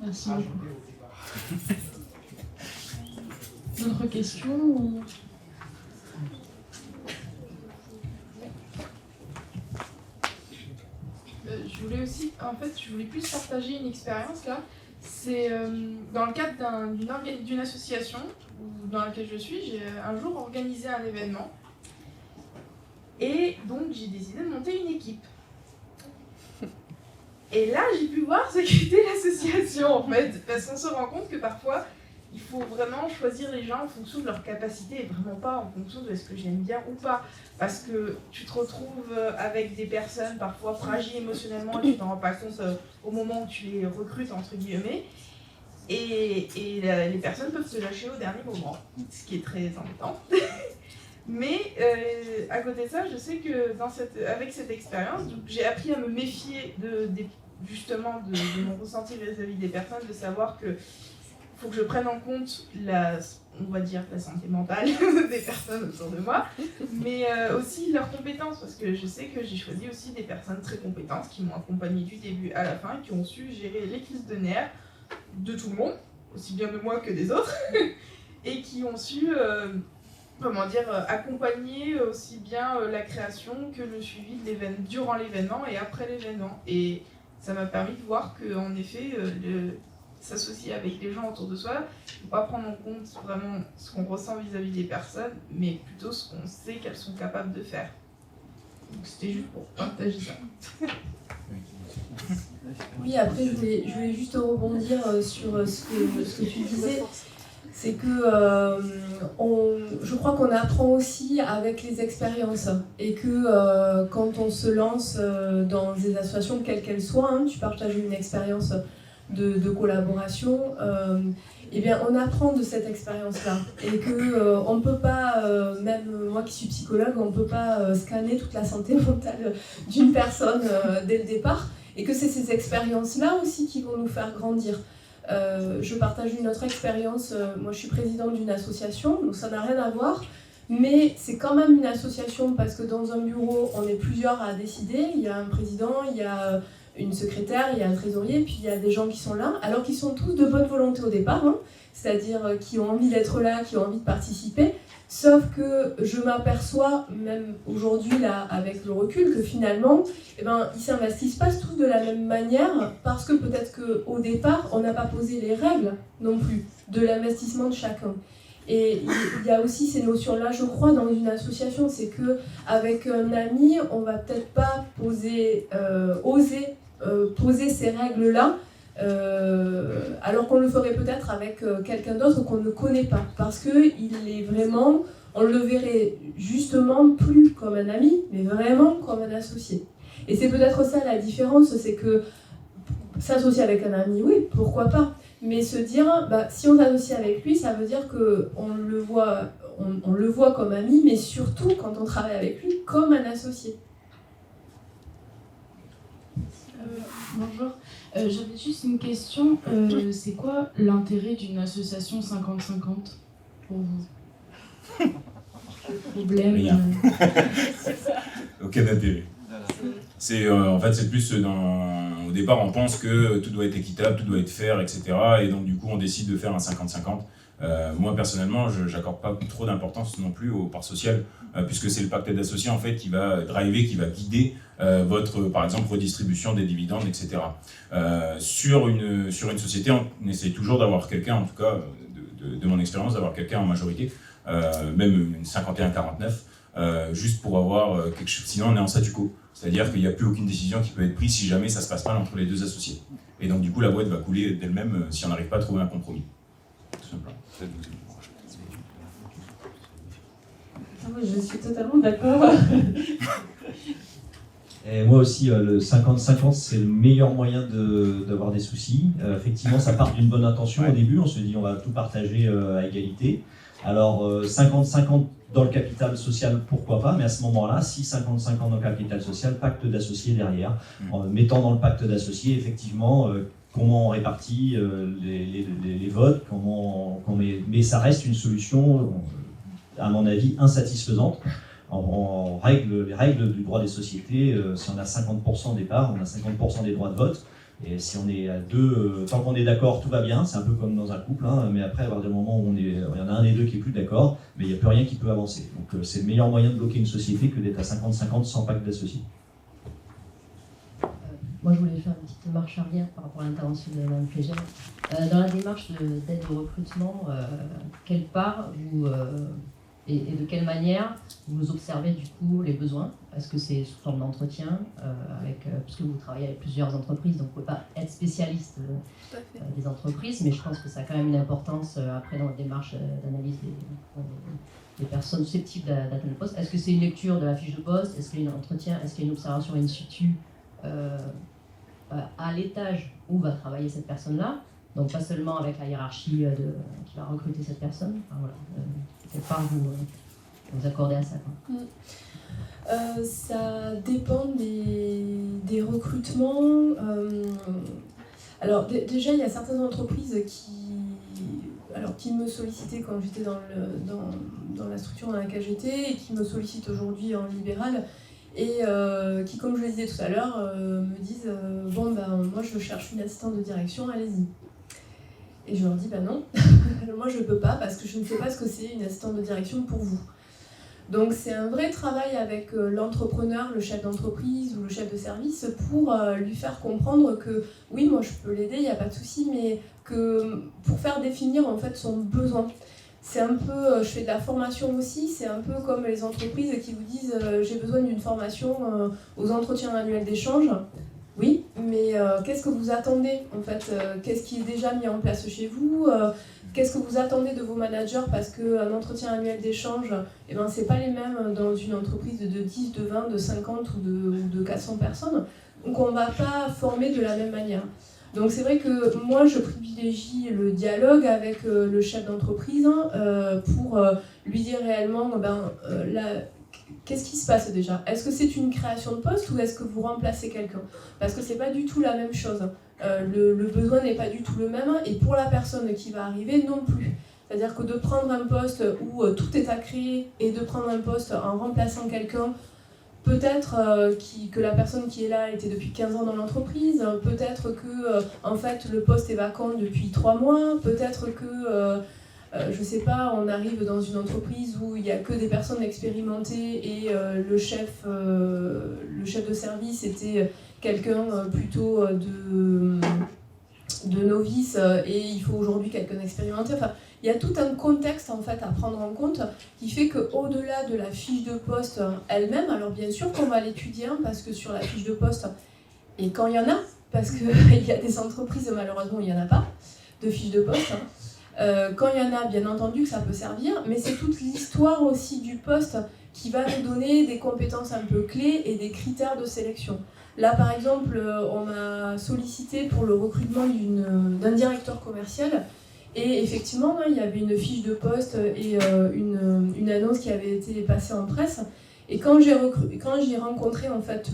Merci. D'autres questions ou... Je voulais plus partager une expérience là. C'est dans le cadre d'une association dans laquelle je suis, j'ai un jour organisé un événement et donc j'ai décidé de monter une équipe. Et là, j'ai pu voir ce qu'était l'association en fait, parce qu'on se rend compte que parfois, il faut vraiment choisir les gens en fonction de leur capacité et vraiment pas en fonction de est-ce que j'aime bien ou pas. Parce que tu te retrouves avec des personnes parfois fragiles émotionnellement et tu t'en rends pas compte au moment où tu les recrutes, entre guillemets. Et les personnes peuvent se lâcher au dernier moment, ce qui est très embêtant. Mais à côté de ça, je sais que avec cette expérience, j'ai appris à me méfier justement de mon ressenti vis-à-vis des personnes, de savoir que faut que je prenne en compte la santé mentale des personnes autour de moi, mais aussi leurs compétences, parce que je sais que j'ai choisi aussi des personnes très compétentes qui m'ont accompagnée du début à la fin, qui ont su gérer les crises de nerfs de tout le monde, aussi bien de moi que des autres, et qui ont su accompagner aussi bien la création que le suivi de l'événement, durant l'événement et après l'événement. Et ça m'a permis de voir qu'en effet, s'associer avec les gens autour de soi, il ne faut pas prendre en compte vraiment ce qu'on ressent vis-à-vis des personnes, mais plutôt ce qu'on sait qu'elles sont capables de faire. Donc c'était juste pour partager ça. Oui, après je voulais juste rebondir sur ce que tu disais. C'est que je crois qu'on apprend aussi avec les expériences et que quand on se lance dans des associations, quelles qu'elles soient, tu partages une expérience de collaboration, eh bien on apprend de cette expérience-là et que on ne peut pas, même moi qui suis psychologue, on ne peut pas scanner toute la santé mentale d'une personne dès le départ et que c'est ces expériences-là aussi qui vont nous faire grandir. Je partage une autre expérience, moi je suis présidente d'une association, donc ça n'a rien à voir, mais c'est quand même une association parce que dans un bureau on est plusieurs à décider, il y a un président, il y a une secrétaire, il y a un trésorier, puis il y a des gens qui sont là, alors qu'ils sont tous de bonne volonté au départ, hein, c'est-à-dire qui ont envie d'être là, qui ont envie de participer, sauf que je m'aperçois, même aujourd'hui, là, avec le recul, que finalement, eh ben, ils ne s'investissent pas tous de la même manière, parce que peut-être qu'au départ, on n'a pas posé les règles non plus de l'investissement de chacun. Et il y a aussi ces notions-là, je crois, dans une association, c'est qu'avec un ami, on va peut-être pas oser poser ces règles-là, alors qu'on le ferait peut-être avec quelqu'un d'autre qu'on ne connaît pas, parce qu'il est vraiment, on le verrait justement plus comme un ami, mais vraiment comme un associé. Et c'est peut-être ça la différence, c'est que s'associer avec un ami, oui, pourquoi pas, mais se dire, bah, si on s'associe avec lui, ça veut dire qu'on le voit comme ami, mais surtout, quand on travaille avec lui, comme un associé. Bonjour, j'avais juste une question. C'est quoi l'intérêt d'une association 50-50 pour vous? Problème. Rien. Aucun intérêt. C'est en fait c'est plus au départ on pense que tout doit être équitable, tout doit être fair, etc. Et donc du coup on décide de faire un 50-50. Moi personnellement je n'accorde pas trop d'importance non plus aux parts sociales, puisque c'est le pacte d'associés en fait qui va driver, qui va guider votre par exemple redistribution des dividendes, etc. Sur une société on essaie toujours d'avoir quelqu'un, en tout cas de mon expérience, d'avoir quelqu'un en majorité, même une 51-49, juste pour avoir quelque chose, sinon on est en statu quo. C'est-à-dire qu'il n'y a plus aucune décision qui peut être prise si jamais ça se passe mal entre les deux associés. Et donc du coup la boîte va couler d'elle-même si on n'arrive pas à trouver un compromis. Tout simplement. Ah oui, je suis totalement d'accord. Et moi aussi, le 50-50, c'est le meilleur moyen d'avoir des soucis. Effectivement, ça part d'une bonne intention au début, on se dit on va tout partager à égalité. Alors 50-50 dans le capital social, pourquoi pas, mais à ce moment-là, si 50-50 dans le capital social, pacte d'associés derrière, en mettant dans le pacte d'associés, effectivement, comment on répartit les votes, mais ça reste une solution, à mon avis, insatisfaisante. Les règles du droit des sociétés, si on a 50% des parts, on a 50% des droits de vote. Et si on est à deux, tant qu'on est d'accord, tout va bien, c'est un peu comme dans un couple, hein, mais après, à avoir des moments où il y en a un des deux qui est plus d'accord, mais il n'y a plus rien qui peut avancer. Donc c'est le meilleur moyen de bloquer une société que d'être à 50-50 sans pacte d'associés. Moi, je voulais faire une petite marche arrière par rapport à l'intervention de Mme Flégel. Dans la démarche d'aide au recrutement, quelle part et de quelle manière vous observez du coup les besoins? Est-ce que c'est sous forme d'entretien puisque vous travaillez avec plusieurs entreprises, donc vous ne pouvez pas être spécialiste des entreprises, mais je pense que ça a quand même une importance après dans la démarche d'analyse des personnes susceptibles d'atteindre le poste. Est-ce que c'est une lecture de la fiche de poste? Est-ce qu'il y a un entretien? Est-ce qu'il y a une observation in situ à l'étage où va travailler cette personne-là? Donc pas seulement avec la hiérarchie qui va recruter cette personne. Enfin, voilà. Quelle part vous accordez à ça, quoi. Ça dépend des recrutements. Alors déjà, il y a certaines entreprises qui me sollicitaient quand j'étais dans la structure dans laquelle j'étais et qui me sollicitent aujourd'hui en libéral et qui, comme je le disais tout à l'heure, me disent moi je cherche une assistante de direction, allez-y. Et je leur dis non, moi je peux pas parce que je ne sais pas ce que c'est une assistante de direction pour vous. Donc c'est un vrai travail avec l'entrepreneur, le chef d'entreprise ou le chef de service pour lui faire comprendre que oui, moi je peux l'aider, il n'y a pas de souci, mais que pour faire définir en fait son besoin. C'est un peu, je fais de la formation aussi, c'est un peu comme les entreprises qui vous disent j'ai besoin d'une formation aux entretiens annuels d'échange. Oui, mais qu'est-ce que vous attendez en fait? Qu'est-ce qui est déjà mis en place chez vous? Qu'est-ce que vous attendez de vos managers? Parce qu'un entretien annuel d'échange, c'est pas les mêmes dans une entreprise de 10, de 20, de 50 ou de 400 personnes. Donc on ne va pas former de la même manière. Donc c'est vrai que moi je privilégie le dialogue avec le chef d'entreprise pour lui dire réellement qu'est-ce qui se passe déjà? Est-ce que c'est une création de poste ou est-ce que vous remplacez quelqu'un? Parce que c'est pas du tout la même chose. Le besoin n'est pas du tout le même et pour la personne qui va arriver non plus. C'est-à-dire que de prendre un poste où tout est à créer et de prendre un poste en remplaçant quelqu'un, peut-être que la personne qui est là était depuis 15 ans dans l'entreprise, peut-être que en fait le poste est vacant depuis 3 mois, peut-être que je sais pas, on arrive dans une entreprise où il n'y a que des personnes expérimentées et le chef de service était quelqu'un plutôt de novice et il faut aujourd'hui quelqu'un d'expérimenté. Enfin, il y a tout un contexte en fait à prendre en compte qui fait qu'au-delà de la fiche de poste elle-même, alors bien sûr qu'on va l'étudier parce que sur la fiche de poste, et quand il y en a, parce qu'il y a des entreprises malheureusement il n'y en a pas de fiche de poste, quand il y en a bien entendu que ça peut servir, mais c'est toute l'histoire aussi du poste qui va nous donner des compétences un peu clés et des critères de sélection. Là par exemple on m'a sollicité pour le recrutement d'un directeur commercial. Et effectivement, il y avait une fiche de poste et une annonce qui avait été passée en presse. Et quand j'ai rencontré en fait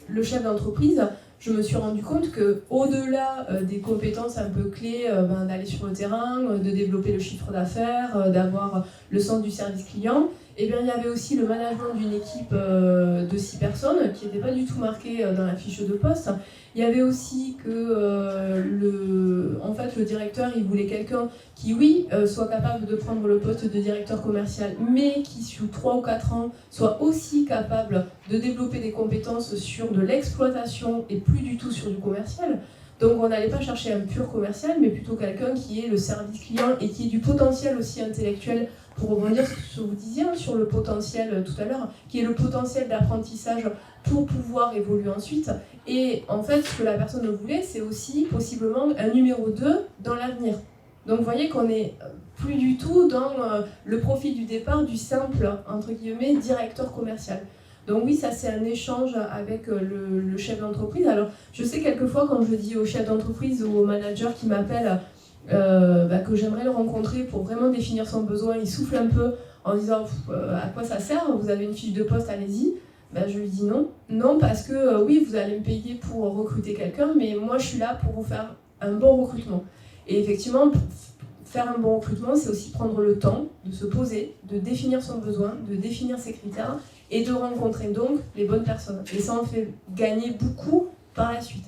le chef d'entreprise, je me suis rendu compte qu'au-delà des compétences un peu clés, d'aller sur le terrain, de développer le chiffre d'affaires, d'avoir le sens du service client, eh bien, il y avait aussi le management d'une équipe de 6 personnes qui n'était pas du tout marquée dans la fiche de poste. Il y avait aussi que le directeur, il voulait quelqu'un qui, oui, soit capable de prendre le poste de directeur commercial, mais qui, sur 3 ou 4 ans, soit aussi capable de développer des compétences sur de l'exploitation et plus du tout sur du commercial. Donc on n'allait pas chercher un pur commercial, mais plutôt quelqu'un qui ait le service client et qui ait du potentiel aussi intellectuel, pour rebondir sur ce que vous disiez, sur le potentiel tout à l'heure, qui est le potentiel d'apprentissage pour pouvoir évoluer ensuite. Et en fait, ce que la personne voulait, c'est aussi possiblement un numéro 2 dans l'avenir. Donc vous voyez qu'on n'est plus du tout dans le profil du départ du simple, entre guillemets, directeur commercial. Donc oui, ça c'est un échange avec le chef d'entreprise. Alors je sais quelquefois quand je dis au chef d'entreprise ou au manager qui m'appelle que j'aimerais le rencontrer pour vraiment définir son besoin, il souffle un peu en disant à quoi ça sert, vous avez une fiche de poste, allez-y. Je lui dis non. Non parce que oui, vous allez me payer pour recruter quelqu'un, mais moi je suis là pour vous faire un bon recrutement. Et effectivement, faire un bon recrutement, c'est aussi prendre le temps de se poser, de définir son besoin, de définir ses critères et de rencontrer donc les bonnes personnes. Et ça en fait gagner beaucoup par la suite.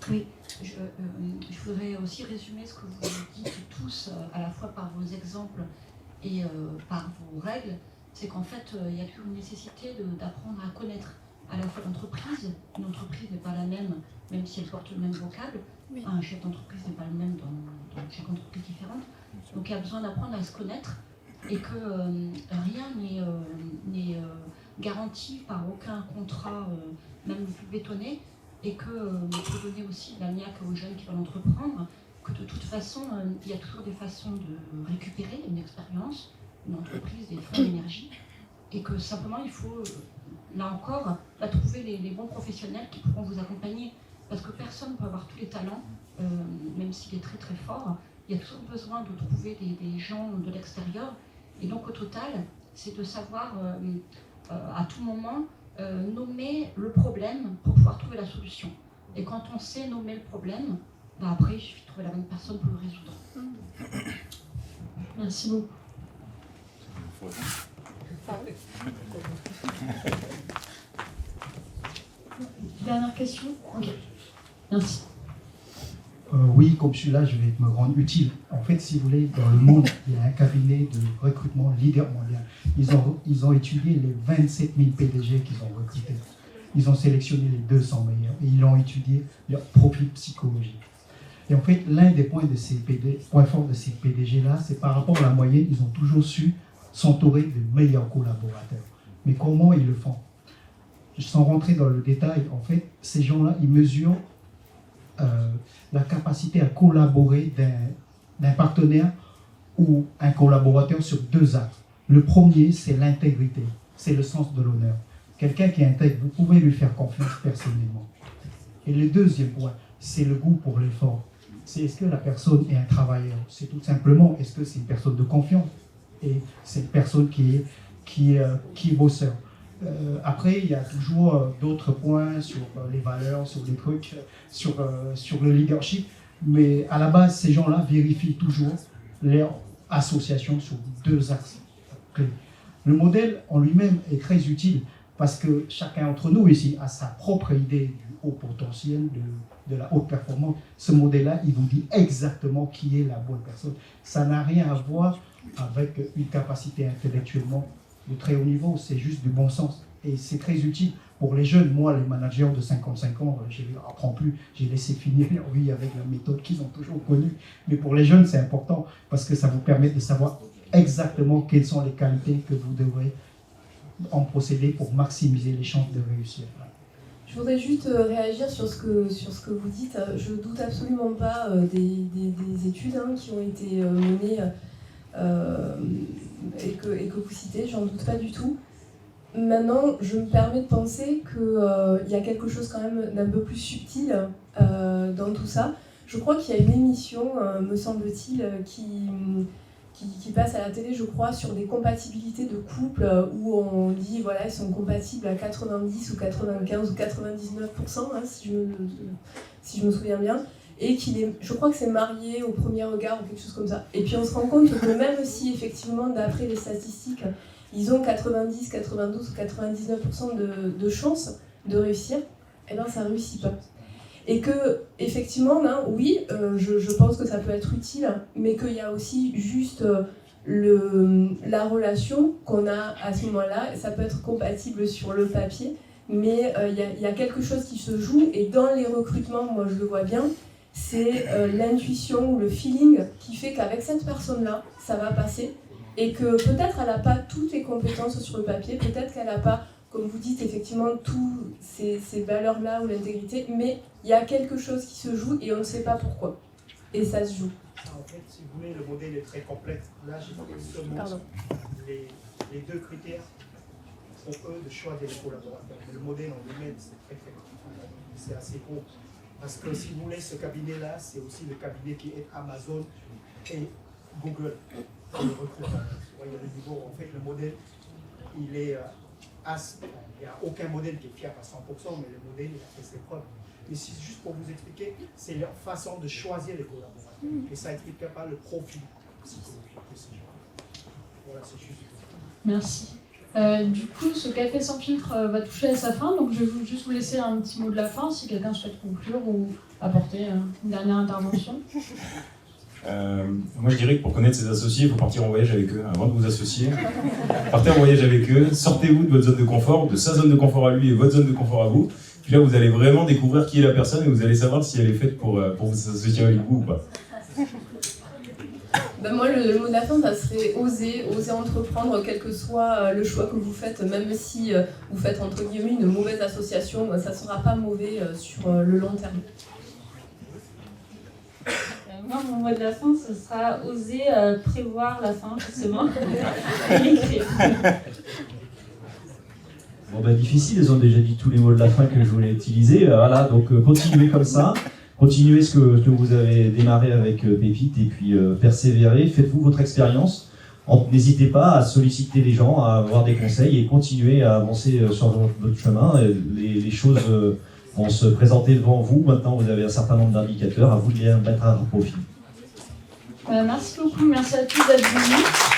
Oui, je voudrais aussi résumer ce que vous dites tous, à la fois par vos exemples et par vos règles. C'est qu'en fait, il y a toujours une nécessité d'apprendre à connaître à la fois l'entreprise. Une entreprise n'est pas la même si elle porte le même vocable. Oui. Un chef d'entreprise n'est pas le même dans chaque entreprise différente. Donc il y a besoin d'apprendre à se connaître et que rien n'est garanti par aucun contrat, même le plus bétonné, et que pour donner aussi la niaque aux jeunes qui veulent entreprendre, que de toute façon, il y a toujours des façons de récupérer une expérience, une entreprise, des fonds d'énergie, et que simplement il faut, là encore, trouver les bons professionnels qui pourront vous accompagner, parce que personne ne peut avoir tous les talents, même s'il est très très fort. Il y a toujours besoin de trouver des gens de l'extérieur, et donc au total, c'est de savoir à tout moment nommer le problème pour pouvoir trouver la solution. Et quand on sait nommer le problème, après il suffit de trouver la bonne personne pour le résoudre. Merci beaucoup. Dernière question. Ok. Merci. Oui, comme je suis là, je vais me rendre utile. En fait, si vous voulez, dans le monde, il y a un cabinet de recrutement leader mondial. Ils ont étudié les 27 000 PDG qu'ils ont recrutés. Ils ont sélectionné les 200 meilleurs et ils ont étudié leur profil psychologique. Et en fait, l'un des points forts de ces PDG-là, c'est par rapport à la moyenne, ils ont toujours su s'entourer de meilleurs collaborateurs. Mais comment ils le font? Sans rentrer dans le détail, en fait, ces gens-là, ils mesurent la capacité à collaborer d'un partenaire ou un collaborateur sur 2 axes. Le premier, c'est l'intégrité, c'est le sens de l'honneur. Quelqu'un qui est intègre, vous pouvez lui faire confiance personnellement. Et le deuxième point, c'est le goût pour l'effort. C'est est-ce que la personne est un travailleur? C'est tout simplement, est-ce que c'est une personne de confiance? Et c'est une personne qui est bosseur. Après, il y a toujours d'autres points sur les valeurs, sur les trucs, sur le leadership. Mais à la base, ces gens-là vérifient toujours leur association sur 2 axes clés. Le modèle en lui-même est très utile parce que chacun d'entre nous ici a sa propre idée du haut potentiel, de la haute performance. Ce modèle-là, il vous dit exactement qui est la bonne personne. Ça n'a rien à voir avec une capacité intellectuellement de très haut niveau, c'est juste du bon sens. Et c'est très utile pour les jeunes. Moi, les managers de 55 ans, je ne leur apprends plus, j'ai laissé finir leur vie avec la méthode qu'ils ont toujours connue. Mais pour les jeunes, c'est important parce que ça vous permet de savoir exactement quelles sont les qualités que vous devrez en procéder pour maximiser les chances de réussir. Je voudrais juste réagir sur ce que vous dites. Je ne doute absolument pas des études qui ont été menées et que vous citez, j'en doute pas du tout. Maintenant, je me permets de penser qu'il y a quelque chose quand même d'un peu plus subtil dans tout ça. Je crois qu'il y a une émission, me semble-t-il, qui passe à la télé, je crois, sur des compatibilités de couple où on dit, voilà, ils sont compatibles à 90 ou 95 ou 99%, si je me souviens bien, et je crois que c'est marié au premier regard ou quelque chose comme ça. Et puis on se rend compte que même si, effectivement, d'après les statistiques, ils ont 90, 92 ou 99% de chances de réussir, eh bien ça ne réussit pas. Et que, effectivement, oui, je pense que ça peut être utile, mais qu'il y a aussi juste la relation qu'on a à ce moment-là. Ça peut être compatible sur le papier, mais il y a quelque chose qui se joue, et dans les recrutements, moi je le vois bien, c'est l'intuition ou le feeling qui fait qu'avec cette personne-là, ça va passer, et que peut-être elle n'a pas toutes les compétences sur le papier, peut-être qu'elle n'a pas, comme vous dites, effectivement, toutes ces valeurs-là ou l'intégrité, mais il y a quelque chose qui se joue et on ne sait pas pourquoi. Et ça se joue. En fait, si vous voulez, le modèle est très complexe. Là, j'ai seulement les deux critères pour eux de choisir les collaborateurs. Mais le modèle en lui-même, c'est assez gros. Parce que si vous voulez, ce cabinet-là, c'est aussi le cabinet qui est Amazon et Google pour le recrutement. Vous voyez le niveau, en fait, le modèle, il est... il n'y a aucun modèle qui est fiable à 100%, mais le modèle, il a fait ses preuves. Mais c'est juste pour vous expliquer, c'est leur façon de choisir les collaborateurs. Et ça n'explique pas le profil psychologique de ces gens. Voilà, c'est juste. Merci. Du coup, ce café sans filtre va toucher à sa fin, donc je vais juste vous laisser un petit mot de la fin, si quelqu'un souhaite conclure ou apporter une dernière intervention. Moi je dirais que pour connaître ses associés, il faut partir en voyage avec eux. Avant de vous associer, partez en voyage avec eux, sortez-vous de votre zone de confort, de sa zone de confort à lui et votre zone de confort à vous. Puis là vous allez vraiment découvrir qui est la personne et vous allez savoir si elle est faite pour vous associer avec vous ou pas. Ben moi le mot de la fin, ça serait oser entreprendre, quel que soit le choix que vous faites, même si vous faites entre guillemets une mauvaise association, ça ne sera pas mauvais sur le long terme. Moi, mon mot de la fin, ce sera oser prévoir la fin, justement, et l'écrire. Bon, ben difficile, ils ont déjà dit tous les mots de la fin que je voulais utiliser. Voilà, donc continuez comme ça, continuez ce que vous avez démarré avec Pépite, et puis persévérez, faites-vous votre expérience. N'hésitez pas à solliciter les gens, à avoir des conseils, et continuez à avancer sur votre chemin. Les choses... vont se présenter devant vous. Maintenant, vous avez un certain nombre d'indicateurs. À vous de les mettre à votre profit. Merci beaucoup. Merci à tous d'être venus.